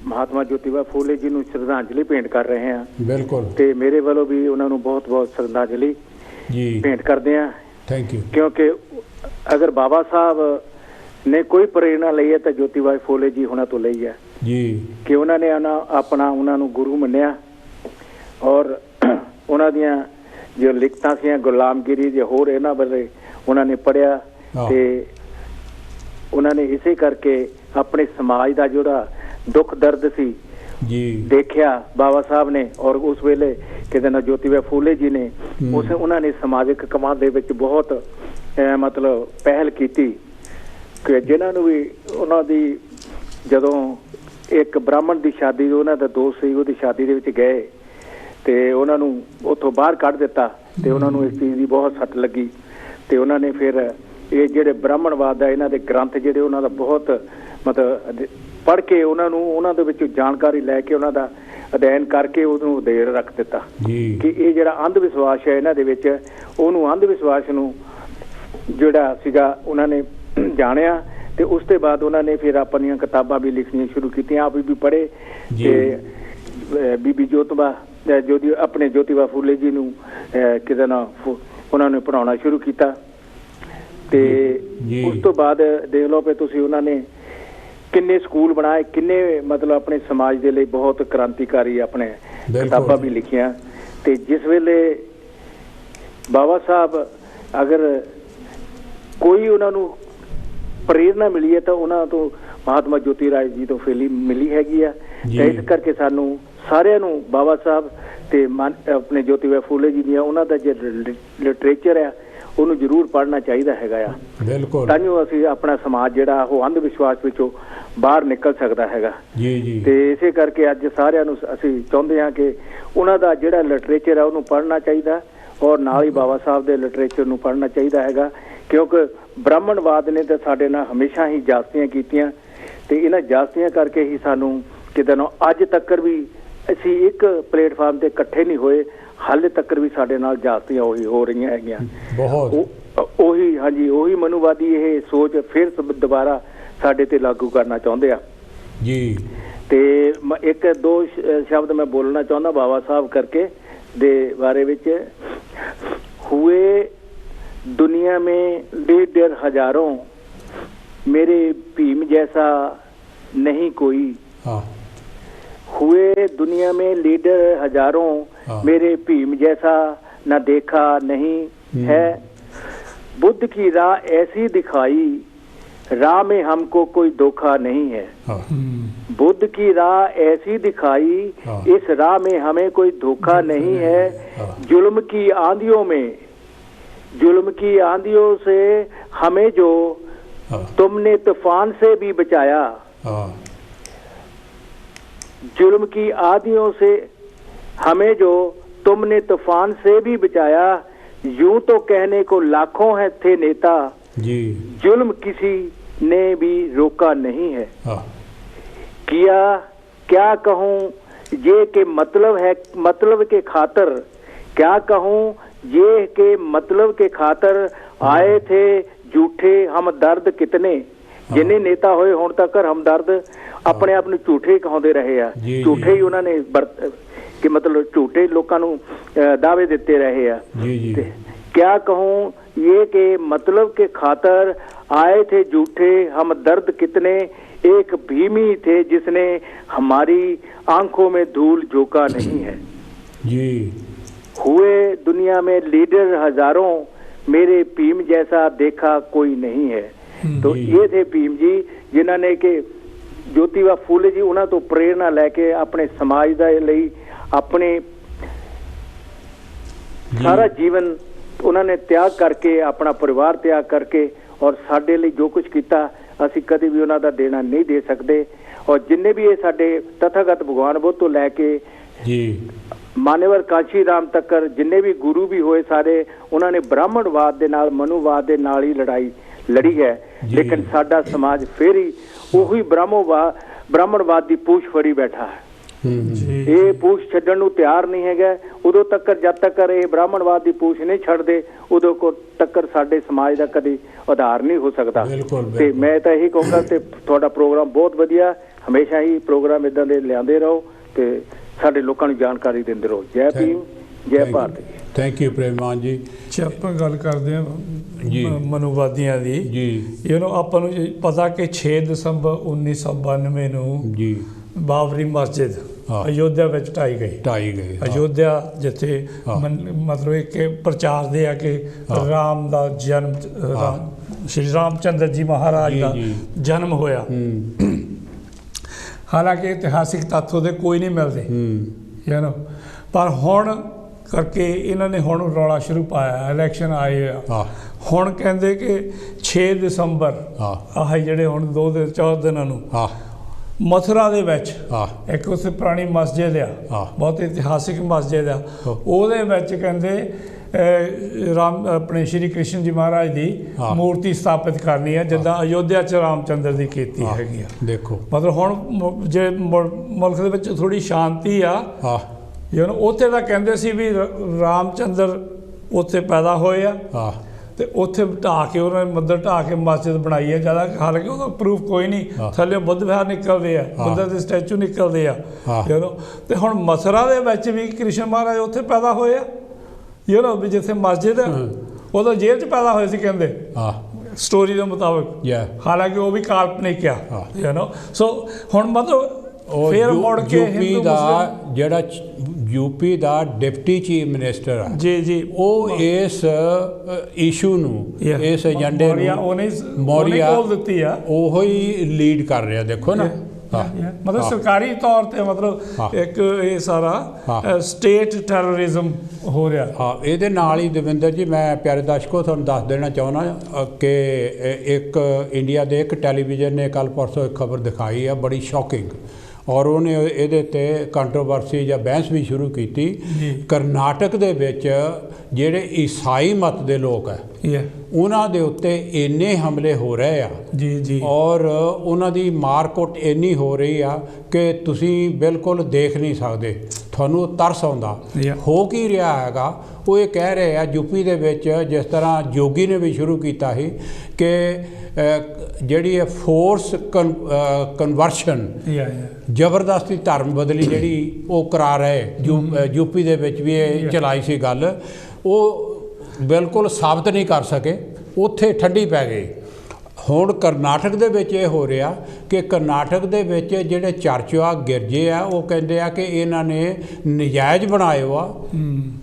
ਮਹਾਤਮਾ ਜੋਤੀਬਾ ਫੂਲੇ ਜੀ ਨੂੰ ਸ਼ਰਧਾਂਜਲੀ ਭੇਂਟ ਕਰ ਰਹੇ ਆ, ਬਿਲਕੁਲ, ਤੇ ਮੇਰੇ ਵੱਲੋਂ ਵੀ ਉਹਨਾਂ ਨੂੰ ਬਹੁਤ ਬਹੁਤ ਸ਼ਰਧਾਂਜਲੀ ਜੀ ਭੇਂਟ ਕਰਦੇ ਆ। Thank you. ਕਿਉਂਕਿ ਅਗਰ ਬਾਬਾ ਸਾਹਿਬ ਨੇ ਕੋਈ ਪ੍ਰੇਰਣਾ ਲਈ ਹੈ ਤਾਂ ਜੋਤੀਬਾ ਫੂਲੇ ਜੀ ਉਹਨਾਂ ਤੋਂ ਲਈ ਹੈ ਜੀ, ਕਿ ਉਹਨਾਂ ਨੇ ਆਪਣਾ ਉਹਨਾਂ ਨੂੰ ਗੁਰੂ ਮੰਨਿਆ, ਔਰ ਉਹਨਾਂ ਦੀਆਂ ਜੋ ਲਿਖਤਾਂ ਸੀ ਗੁਲਾਮਗਿਰੀ ਦੇ ਹੋਰ ਇਹਨਾਂ ਬਾਰੇ ਉਹਨਾਂ ਨੇ ਪੜ੍ਹਿਆ, ਤੇ ਉਹਨਾਂ ਨੇ ਇਸੇ ਕਰਕੇ ਆਪਣੇ ਸਮਾਜ ਦਾ ਜਿਹੜਾ ਦੁੱਖ ਦਰਦ ਸੀ ਜੀ ਦੇਖਿਆ ਬਾਬਾ ਸਾਹਿਬ ਨੇ, ਔਰ ਉਸ ਵੇਲੇ ਕਿਤੇ ਨਾ ਜੋਤੀਬਾ ਫੂਲੇ ਜੀ ਨੇ ਉਹਨਾਂ ਨੇ ਸਮਾਜਿਕ ਕੰਮਾਂ ਦੇ ਵਿੱਚ ਬਹੁਤ ਮਤਲਬ ਪਹਿਲ ਕੀਤੀ ਕਿ ਜਿਨ੍ਹਾਂ ਨੂੰ ਵੀ ਉਹਨਾਂ ਦੀ ਜਦੋਂ ਇੱਕ ਬ੍ਰਾਹਮਣ ਦੀ ਸ਼ਾਦੀ, ਉਹਨਾਂ ਦਾ ਦੋਸਤ ਸੀ, ਉਹਦੀ ਸ਼ਾਦੀ ਦੇ ਵਿੱਚ ਗਏ ਤੇ ਉਹਨਾਂ ਨੂੰ ਉੱਥੋਂ ਬਾਹਰ ਕੱਢ ਦਿੱਤਾ, ਤੇ ਉਹਨਾਂ ਨੂੰ ਇਸ ਚੀਜ਼ ਦੀ ਬਹੁਤ ਸੱਟ ਲੱਗੀ, ਤੇ ਉਹਨਾਂ ਨੇ ਫਿਰ ਇਹ ਜਿਹੜੇ ਬ੍ਰਾਹਮਣਵਾਦ ਦਾ ਇਹਨਾਂ ਦੇ ਗ੍ਰੰਥ ਜਿਹੜੇ ਉਹਨਾਂ ਦਾ ਬਹੁਤ ਮਤਲਬ ਪੜ੍ਹ ਕੇ ਉਹਨਾਂ ਨੂੰ ਉਹਨਾਂ ਦੇ ਵਿੱਚੋਂ ਜਾਣਕਾਰੀ ਲੈ ਕੇ ਉਹਨਾਂ ਦਾ ਅਧਿਐਨ ਕਰਕੇ ਉਹਨੂੰ ਦੇਰ ਰੱਖ ਦਿੱਤਾ ਕਿ ਇਹ ਜਿਹੜਾ ਅੰਧ ਵਿਸ਼ਵਾਸ ਹੈ ਇਹਨਾਂ ਦੇ ਵਿੱਚ, ਉਹਨੂੰ ਅੰਧ ਵਿਸ਼ਵਾਸ ਨੂੰ ਜਿਹੜਾ ਸੀਗਾ ਉਹਨਾਂ ਨੇ ਜਾਣਿਆ, ਤੇ ਉਸ ਤੋਂ ਬਾਅਦ ਉਹਨਾਂ ਨੇ ਫਿਰ ਆਪਣੀਆਂ ਕਿਤਾਬਾਂ ਵੀ ਲਿਖਣੀਆਂ ਸ਼ੁਰੂ ਕੀਤੀਆਂ, ਆਪ ਵੀ ਪੜ੍ਹੇ, ਤੇ ਬੀਬੀ ਜੋਤੀਬਾ ਆਪਣੇ ਜੋਤੀਬਾ ਫੂਲੇ ਜੀ ਨੂੰ ਕਿਤੇ ਨਾ ਉਹਨਾਂ ਨੇ ਪੜ੍ਹਾਉਣਾ ਸ਼ੁਰੂ ਕੀਤਾ। ਤੇ ਉਸ ਤੋਂ ਬਾਅਦ ਦੇਖ ਲਓ ਵੀ ਤੁਸੀਂ ਉਹਨਾਂ ਨੇ ਕਿੰਨੇ ਸਕੂਲ ਬਣਾਏ, ਕਿੰਨੇ ਮਤਲਬ ਆਪਣੇ ਸਮਾਜ ਦੇ ਲਈ ਬਹੁਤ ਕ੍ਰਾਂਤੀਕਾਰੀ ਆਪਣੇ ਕਿਤਾਬਾਂ ਵੀ ਲਿਖੀਆਂ। ਤੇ ਜਿਸ ਵੇਲੇ ਬਾਬਾ ਸਾਹਿਬ ਅਗਰ ਕੋਈ ਉਹਨਾਂ ਨੂੰ ਪ੍ਰੇਰਨਾ ਮਿਲੀ ਹੈ ਤਾਂ ਉਹਨਾਂ ਤੋਂ ਮਹਾਤਮਾ ਜੋਤੀ ਰਾਏ ਜੀ ਤੋਂ ਮਿਲੀ ਹੈਗੀ ਆ। ਇਸ ਕਰਕੇ ਸਾਨੂੰ ਸਾਰਿਆਂ ਨੂੰ ਬਾਬਾ ਸਾਹਿਬ ਤੇ ਆਪਣੇ ਜੋਤੀਬਾ ਫੂਲੇ ਜੀ ਦੀਆਂ ਉਹਨਾਂ ਦਾ ਜੇ ਲਿਟਰੇਚਰ ਆ ਉਹਨੂੰ ਜ਼ਰੂਰ ਪੜ੍ਹਨਾ ਚਾਹੀਦਾ ਹੈਗਾ ਆ, ਬਿਲਕੁਲ, ਤਾਂ ਜੋ ਅਸੀਂ ਆਪਣਾ ਸਮਾਜ ਜਿਹੜਾ ਉਹ ਅੰਧ ਵਿਸ਼ਵਾਸ ਵਿੱਚੋਂ ਬਾਹਰ ਨਿਕਲ ਸਕਦਾ ਹੈਗਾ ਜੀ। ਤੇ ਇਸੇ ਕਰਕੇ ਅੱਜ ਸਾਰਿਆਂ ਨੂੰ ਅਸੀਂ ਚਾਹੁੰਦੇ ਹਾਂ ਕਿ ਉਹਨਾਂ ਦਾ ਜਿਹੜਾ ਲਿਟਰੇਚਰ ਆ ਉਹਨੂੰ ਪੜ੍ਹਨਾ ਚਾਹੀਦਾ, ਔਰ ਨਾਲ ਹੀ ਬਾਬਾ ਸਾਹਿਬ ਦੇ ਲਿਟਰੇਚਰ ਨੂੰ ਪੜ੍ਹਨਾ ਚਾਹੀਦਾ ਹੈਗਾ, ਕਿਉਂਕਿ ਬ੍ਰਾਹਮਣਵਾਦ ਨੇ ਤਾਂ ਸਾਡੇ ਨਾਲ ਹਮੇਸ਼ਾ ਹੀ ਜ਼ਿਆਦਤੀਆਂ ਕੀਤੀਆਂ, ਤੇ ਇਹਨਾਂ ਜ਼ਿਆਦਤੀਆਂ ਕਰਕੇ ਹੀ ਸਾਨੂੰ ਕਿਤੇ ਨਾ ਅੱਜ ਤੱਕ ਵੀ ਅਸੀਂ ਇੱਕ ਪਲੇਟਫਾਰਮ ਤੇ ਇਕੱਠੇ ਨਹੀਂ ਹੋਏ, ਹਾਲੇ ਤੱਕ ਵੀ ਸਾਡੇ ਨਾਲ ਜ਼ਿਆਦਤੀਆਂ ਉਹੀ ਹੋ ਰਹੀਆਂ ਹੈਗੀਆਂ ਬਹੁਤ। ਉਹੀ ਹਾਂਜੀ, ਉਹੀ ਮਨੂਵਾਦੀ ਇਹ ਸੋਚ ਫਿਰ ਦੁਬਾਰਾ ਸਾਡੇ ਤੇ ਲਾਗੂ ਕਰਨਾ ਚਾਹੁੰਦੇ ਆ ਜੀ। ਤੇ ਇੱਕ ਦੋ ਸ਼ਬਦ ਮੈਂ ਬੋਲਣਾ ਚਾਹੁੰਦਾ ਬਾਬਾ ਸਾਹਿਬ ਕਰਕੇ ਦੇ ਬਾਰੇ ਵਿੱਚ। हुए दुनिया में लीडर हजारों, मेरे भीम जैसा नहीं कोई। हुए दुनिया में लीडर हजारों, मेरे भीम जैसा न देखा नहीं है। बुद्ध की राह ऐसी दिखाई, राह में हमको कोई धोखा नहीं है। बुद्ध की राह ऐसी दिखाई, इस राह में हमें कोई धोखा नहीं है। जुल्म की आंधियों में, जुल्म की आंधियों से हमें जो तुमने तूफान से भी बचाया। जुल्म की आंधियों से हमें जो तुमने तूफान से भी बचाया। यूं तो कहने को लाखों है थे नेता जी, जुल्म किसी ने भी रोका नहीं है। किया क्या कहूँ ये के मतलब है, मतलब के खातर क्या कहूँ ये के मतलब के खातर आए थे झूठे हम दर्द कितने। जिन्हें नेता होए हुण तक हमदर्द अपने आप ਨੂੰ ਝੂਠੇ ਕਹਾਉਂਦੇ ਰਹੇ ਆ, ਝੂਠੇ ਹੀ ਉਹਨਾਂ ਨੇ ਕਿ ਮਤਲਬ ਝੂਠੇ ਲੋਕਾਂ ਨੂੰ ਦਾਅਵੇ ਦਿੱਤੇ ਰਹੇ ਆ। क्या कहूँ ये के मतलब के खातर आए थे झूठे हम दर्द कितने। एक भीम ही थे जिसने हमारी आंखों में धूल झोंका नहीं है जी। हुए दुनिया में लीडर हजारों, मेरे भीम जैसा देखा कोई नहीं है। तो ये थे भीम जी जिन्होंने के ज्योतिबा फूले जी उन्होंने तो प्रेरणा लैके अपने समाज के लिए अपने सारा जीवन उन्होंने त्याग करके, अपना परिवार त्याग करके और साडे लिए जो कुछ किया ਅਸੀਂ ਕਦੇ ਵੀ ਉਹਨਾਂ ਦਾ ਦੇਣਾ ਨਹੀਂ ਦੇ ਸਕਦੇ। ਔਰ ਜਿੰਨੇ ਵੀ ਇਹ ਸਾਡੇ ਤਥਾਗਤ ਭਗਵਾਨ ਬੁੱਧ ਤੋਂ ਲੈ ਕੇ ਜੀ ਮਾਨਵਰ ਕਾਂਸ਼ੀ ਰਾਮ ਤੱਕ ਜਿੰਨੇ ਵੀ ਗੁਰੂ ਵੀ ਹੋਏ ਸਾਰੇ ਉਹਨਾਂ ਨੇ ਬ੍ਰਾਹਮਣਵਾਦ ਦੇ ਨਾਲ ਮਨੂਵਾਦ ਦੇ ਨਾਲ ਹੀ ਲੜਾਈ ਲੜੀ ਹੈ। ਲੇਕਿਨ ਸਾਡਾ ਸਮਾਜ ਫਿਰ ਹੀ ਉਹੀ ਬ੍ਰਾਹਮਣਵਾਦ ਦੀ ਪੂਛ ਫੜੀ ਬੈਠਾ ਹੈ। ਇਹ ਪੂਛ ਛੱਡਣ ਨੂੰ ਤਿਆਰ ਨਹੀਂ ਹੈਗਾ। ਉਦੋਂ ਤੱਕ ਜਦ ਤੱਕ ਇਹ ਬ੍ਰਾਹਮਣਵਾਦ ਦੀ ਪੂਛ ਨਹੀਂ ਛੱਡਦੇ ਉਦੋਂ ਤੱਕ ਸਾਡੇ ਸਮਾਜ ਦਾ ਕਦੇ ਉਧਾਰ ਨਹੀਂ ਹੋ ਸਕਦਾ। ਤੇ ਮੈਂ ਤਾਂ ਇਹੀ ਕਹੂੰਗਾ ਤੇ ਤੁਹਾਡਾ ਪ੍ਰੋਗਰਾਮ ਬਹੁਤ ਵਧੀਆ, ਹਮੇਸ਼ਾ ਹੀ ਪ੍ਰੋਗਰਾਮ ਇਦਾਂ ਦੇ ਲਿਆਂਦੇ ਰਹੋ ਤੇ ਸਾਡੇ ਲੋਕਾਂ ਨੂੰ ਜਾਣਕਾਰੀ ਦਿੰਦੇ ਰਹੋ। ਜੈ ਭੀਮ, ਜੈ ਭਾਰਤ। ਥੈਂਕ ਯੂ ਪ੍ਰੇਮਾਨ ਜੀ। ਜੇ ਆਪਾਂ ਗੱਲ ਕਰਦੇ ਹਾਂ ਜੀ ਮਨੂਵਾਦੀਆਂ ਦੀ ਜੀ, ਆਪਾਂ ਨੂੰ ਪਤਾ ਕਿ 6 ਦਸੰਬਰ 1992 ਨੂੰ ਜੀ ਬਾਬਰੀ ਮਸਜਿਦ ਅਯੋਧਿਆ ਵਿੱਚ ਢਾਈ ਗਈ। ਅਯੋਧਿਆ ਜਿੱਥੇ ਮਤਲਬ ਇੱਕ ਪ੍ਰਚਾਰਦੇ ਆ ਕਿ ਰਾਮ ਦਾ ਜਨਮ ਸ਼੍ਰੀ ਰਾਮ ਚੰਦਰ ਜੀ ਮਹਾਰਾਜ ਦਾ ਜਨਮ ਹੋਇਆ। ਹਾਲਾਂਕਿ ਇਤਿਹਾਸਿਕ ਤੱਥ ਉਹਦੇ ਕੋਈ ਨਹੀਂ ਮਿਲਦੇ ਪਰ ਹੁਣ ਕਰਕੇ ਇਹਨਾਂ ਨੇ ਹੁਣ ਰੌਲਾ ਸ਼ੁਰੂ ਪਾਇਆ, ਇਲੈਕਸ਼ਨ ਆਏ ਆ ਹੁਣ ਕਹਿੰਦੇ ਕਿ 6 ਦਸੰਬਰ ਆਹ ਜਿਹੜੇ ਹੁਣ 4 ਦਿਨਾਂ ਨੂੰ ਮਥੁਰਾ ਦੇ ਵਿੱਚ ਇੱਕ ਉੱਥੇ ਪੁਰਾਣੀ ਮਸਜਿਦ ਆ, ਬਹੁਤ ਇਤਿਹਾਸਿਕ ਮਸਜਿਦ ਆ, ਉਹਦੇ ਵਿੱਚ ਕਹਿੰਦੇ ਰਾਮ ਆਪਣੇ ਸ਼੍ਰੀ ਕ੍ਰਿਸ਼ਨ ਜੀ ਮਹਾਰਾਜ ਦੀ ਮੂਰਤੀ ਸਥਾਪਿਤ ਕਰਨੀ ਹੈ ਜਿੱਦਾਂ ਅਯੋਧਿਆ 'ਚ ਰਾਮ ਚੰਦਰ ਦੀ ਕੀਤੀ ਹੈਗੀ ਆ। ਦੇਖੋ ਮਤਲਬ ਹੁਣ ਜੇ ਮੁਲਕ ਦੇ ਵਿੱਚ ਥੋੜ੍ਹੀ ਸ਼ਾਂਤੀ ਆ ਉੱਥੇ ਤਾਂ ਕਹਿੰਦੇ ਸੀ ਵੀ ਰਾਮ ਚੰਦਰ ਉੱਥੇ ਪੈਦਾ ਹੋਏ ਆ ਤੇ ਉੱਥੇ ਢਾਹ ਕੇ ਉਹਨਾਂ ਨੇ ਮੰਦਰ ਢਾਹ ਕੇ ਮਸਜਿਦ ਬਣਾਈ ਹੈ ਜ਼ਿਆਦਾ। ਹਾਲਾਂਕਿ ਉਹਦਾ ਪ੍ਰੂਫ ਕੋਈ ਨਹੀਂ, ਥੱਲੇ ਬੁੱਧ ਵਿਹਾਰ ਨਿਕਲਦੇ ਆ, ਬੁੱਧ ਦੇ ਸਟੈਚੂ ਨਿਕਲਦੇ ਆ ਤੇ ਹੁਣ ਮਥੁਰਾ ਦੇ ਵਿੱਚ ਵੀ ਕ੍ਰਿਸ਼ਨ ਮਹਾਰਾਜ ਉੱਥੇ ਪੈਦਾ ਹੋਏ ਆ ਵੀ ਜਿੱਥੇ ਮਸਜਿਦ ਉਦੋਂ ਜੇਲ੍ਹ 'ਚ ਪੈਦਾ ਹੋਏ ਸੀ ਕਹਿੰਦੇ ਸਟੋਰੀ ਦੇ ਮੁਤਾਬਕ। ਹਾਲਾਂਕਿ ਉਹ ਵੀ ਕਾਲਪਨਿਕ ਆ ਸੋ ਹੁਣ ਮਤਲਬ ਫਿਰ ਮੁੜ ਕੇ ਯੂਪੀ ਦਾ ਜਿਹੜਾ ਯੂਪੀ ਦਾ ਡਿਪਟੀ ਚੀਫ ਮਿਨਿਸਟਰ ਆ ਜੀ ਉਹ ਇਸ ਇਸ਼ੂ ਨੂੰ ਇਸ ਏਜੰਡੇ ਨੂੰ ਮੌਰੀਆ ਉਹ ਹੀ ਲੀਡ ਕਰ ਰਿਹਾ। ਦੇਖੋ ਨਾ ਮਤਲਬ ਸਰਕਾਰੀ ਤੌਰ ਤੇ ਮਤਲਬ ਇੱਕ ਇਹ ਸਾਰਾ ਸਟੇਟ ਟੈਰਰਿਜ਼ਮ ਹੋ ਰਿਹਾ। ਇਹਦੇ ਨਾਲ ਹੀ ਦਵਿੰਦਰ ਜੀ ਮੈਂ ਪਿਆਰੇ ਦਰਸ਼ਕੋ ਤੁਹਾਨੂੰ ਦੱਸ ਦੇਣਾ ਚਾਹੁੰਦਾ ਕਿ ਇੱਕ ਇੰਡੀਆ ਦੇ ਇੱਕ ਟੈਲੀਵਿਜ਼ਨ ਨੇ ਕੱਲ੍ਹ ਪਰਸੋਂ ਇੱਕ ਖਬਰ ਦਿਖਾਈ ਆ ਬੜੀ ਸ਼ੌਕਿੰਗ ਔਰ ਉਹਨੇ ਇਹਦੇ 'ਤੇ ਕੰਟਰੋਵਰਸੀ ਜਾਂ ਬਹਿਸ ਵੀ ਸ਼ੁਰੂ ਕੀਤੀ। ਕਰਨਾਟਕ ਦੇ ਵਿੱਚ ਜਿਹੜੇ ਈਸਾਈ ਮਤ ਦੇ ਲੋਕ ਹੈ ਉਹਨਾਂ ਦੇ ਉੱਤੇ ਇੰਨੇ ਹਮਲੇ ਹੋ ਰਹੇ ਆ ਔਰ ਉਹਨਾਂ ਦੀ ਮਾਰਕੁੱਟ ਇੰਨੀ ਹੋ ਰਹੀ ਆ ਕਿ ਤੁਸੀਂ ਬਿਲਕੁਲ ਦੇਖ ਨਹੀਂ ਸਕਦੇ, ਤੁਹਾਨੂੰ ਤਰਸ ਆਉਂਦਾ। ਹੋ ਕੀ ਰਿਹਾ ਹੈਗਾ ਉਹ ਇਹ ਕਹਿ ਰਹੇ ਆ ਯੂਪੀ ਦੇ ਵਿੱਚ ਜਿਸ ਤਰ੍ਹਾਂ ਯੋਗੀ ਨੇ ਵੀ ਸ਼ੁਰੂ ਕੀਤਾ ਸੀ ਕਿ ਜਿਹੜੀ ਇਹ ਫੋਰਸ ਕਨਵਰਸ਼ਨ ਜ਼ਬਰਦਸਤੀ ਧਰਮ ਬਦਲੀ ਜਿਹੜੀ ਉਹ ਕਰਾ ਰਹੇ ਯੂਪੀ ਦੇ ਵਿੱਚ ਵੀ ਇਹ ਚਲਾਈ ਸੀ ਗੱਲ, ਉਹ ਬਿਲਕੁਲ ਸਾਬਤ ਨਹੀਂ ਕਰ ਸਕੇ, ਉੱਥੇ ਠੰਡੀ ਪੈ ਗਈ। ਹੁਣ ਕਰਨਾਟਕ ਦੇ ਵਿੱਚ ਇਹ ਹੋ ਰਿਹਾ ਕਿ ਕਰਨਾਟਕ ਦੇ ਵਿੱਚ ਜਿਹੜੇ ਚਰਚ ਆ ਗਿਰਜੇ ਆ ਉਹ ਕਹਿੰਦੇ ਆ ਕਿ ਇਹਨਾਂ ਨੇ ਨਜਾਇਜ਼ ਬਣਾਏ ਆ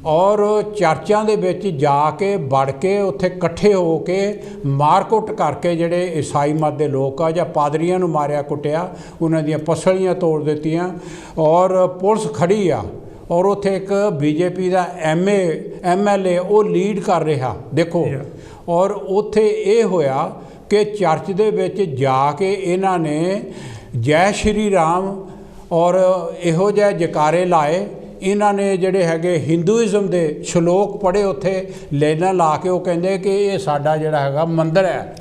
ਔਰ ਚਰਚਾਂ ਦੇ ਵਿੱਚ ਜਾ ਕੇ ਵੜ ਕੇ ਉੱਥੇ ਇਕੱਠੇ ਹੋ ਕੇ ਮਾਰਕੁੱਟ ਕਰਕੇ ਜਿਹੜੇ ਈਸਾਈ ਮਤ ਦੇ ਲੋਕ ਆ ਜਾਂ ਪਾਦਰੀਆਂ ਨੂੰ ਮਾਰਿਆ ਕੁੱਟਿਆ, ਉਹਨਾਂ ਦੀਆਂ ਪਸਲੀਆਂ ਤੋੜ ਦਿੱਤੀਆਂ ਔਰ ਪੁਲਿਸ ਖੜੀ ਆ ਔਰ ਉੱਥੇ ਇੱਕ ਬੀਜੇਪੀ ਦਾ MLA ਉਹ ਲੀਡ ਕਰ ਰਿਹਾ। ਦੇਖੋ ਔਰ ਉੱਥੇ ਇਹ ਹੋਇਆ ਕਿ ਚਰਚ ਦੇ ਵਿੱਚ ਜਾ ਕੇ ਇਹਨਾਂ ਨੇ ਜੈ ਸ਼੍ਰੀ ਰਾਮ ਔਰ ਇਹੋ ਜਿਹੇ ਜਕਾਰੇ ਲਾਏ। ਇਹਨਾਂ ਨੇ ਜਿਹੜੇ ਹੈਗੇ ਹਿੰਦੂਇਜ਼ਮ ਦੇ ਸ਼ਲੋਕ ਪੜ੍ਹੇ ਉੱਥੇ ਲਾਈਨਾਂ ਲਾ ਕੇ, ਉਹ ਕਹਿੰਦੇ ਕਿ ਇਹ ਸਾਡਾ ਜਿਹੜਾ ਹੈਗਾ ਮੰਦਰ ਹੈ,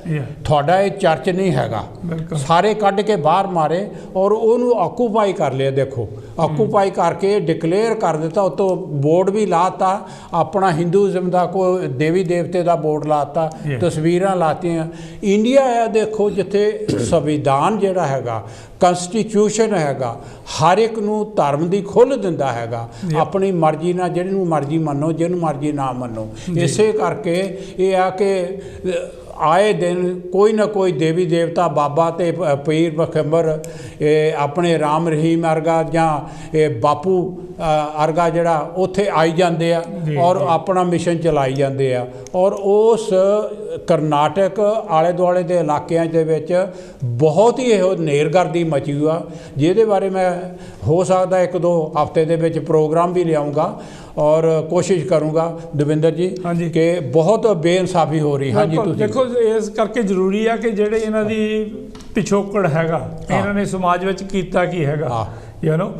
ਤੁਹਾਡਾ ਇਹ ਚਰਚ ਨਹੀਂ ਹੈਗਾ। ਸਾਰੇ ਕੱਢ ਕੇ ਬਾਹਰ ਮਾਰੇ ਔਰ ਉਹਨੂੰ ਆਕੂਪਾਈ ਕਰ ਲਿਆ। ਦੇਖੋ ਆਕੂਪਾਈ ਕਰਕੇ ਡਿਕਲੇਅਰ ਕਰ ਦਿੱਤਾ, ਉੱਤੋਂ ਬੋਰਡ ਵੀ ਲਾਤਾ ਆਪਣਾ ਹਿੰਦੂਇਜ਼ਮ ਦਾ, ਕੋਈ ਦੇਵੀ ਦੇਵਤੇ ਦਾ ਬੋਰਡ ਲਾਤਾ, ਤਸਵੀਰਾਂ ਲਾਤੀਆਂ। ਇੰਡੀਆ ਆ ਦੇਖੋ ਜਿੱਥੇ ਸੰਵਿਧਾਨ ਜਿਹੜਾ ਹੈਗਾ ਕਨਸਟੀਟਿਊਸ਼ਨ ਹੈਗਾ ਹਰ ਇੱਕ ਨੂੰ ਧਰਮ ਦੀ ਖੁੱਲ੍ਹ ਦਿੰਦਾ ਹੈਗਾ, ਆਪਣੀ ਮਰਜ਼ੀ ਨਾਲ ਜਿਹਨੂੰ ਮਰਜ਼ੀ ਮੰਨੋ ਜਿਹਨੂੰ ਮਰਜ਼ੀ ਨਾ ਮੰਨੋ। ਇਸੇ ਕਰਕੇ ਇਹ ਆ ਕਿ ਆਏ ਦਿਨ ਕੋਈ ਨਾ ਕੋਈ ਦੇਵੀ ਦੇਵਤਾ ਬਾਬਾ ਤੇ ਪੀਰ ਬਖੰਬਰ ਆਪਣੇ ਰਾਮ ਰਹੀਮ ਵਰਗਾ ਜਾਂ ਇਹ ਬਾਪੂ ਵਰਗਾ ਜਿਹੜਾ ਉੱਥੇ ਆਈ ਜਾਂਦੇ ਆ ਔਰ ਆਪਣਾ ਮਿਸ਼ਨ ਚਲਾਈ ਜਾਂਦੇ ਆ। ਔਰ ਉਸ ਕਰਨਾਟਕ ਆਲੇ ਦੁਆਲੇ ਦੇ ਇਲਾਕਿਆਂ ਦੇ ਵਿੱਚ ਬਹੁਤ ਹੀ ਇਹੋ ਨੇਰਗਰਦੀ ਮਚੀ ਆ ਜਿਹਦੇ ਬਾਰੇ ਮੈਂ ਹੋ ਸਕਦਾ 1-2 ਹਫ਼ਤੇ ਦੇ ਵਿੱਚ ਪ੍ਰੋਗਰਾਮ ਵੀ ਲਿਆਉਂਗਾ। और कोशिश करूँगा दविंदर जी कि बहुत बेइंसाफी हो रही। हाँ जी, देखो इस करके ਜ਼ਰੂਰੀ ਆ ਕਿ ਜਿਹੜੇ ਇਹਨਾਂ ਦੀ ਪਿਛੋਕੜ ਹੈਗਾ, ਇਹਨਾਂ ਨੇ ਸਮਾਜ ਵਿੱਚ ਕੀਤਾ ਕੀ ਹੈਗਾ, ਯੂ ਨੋ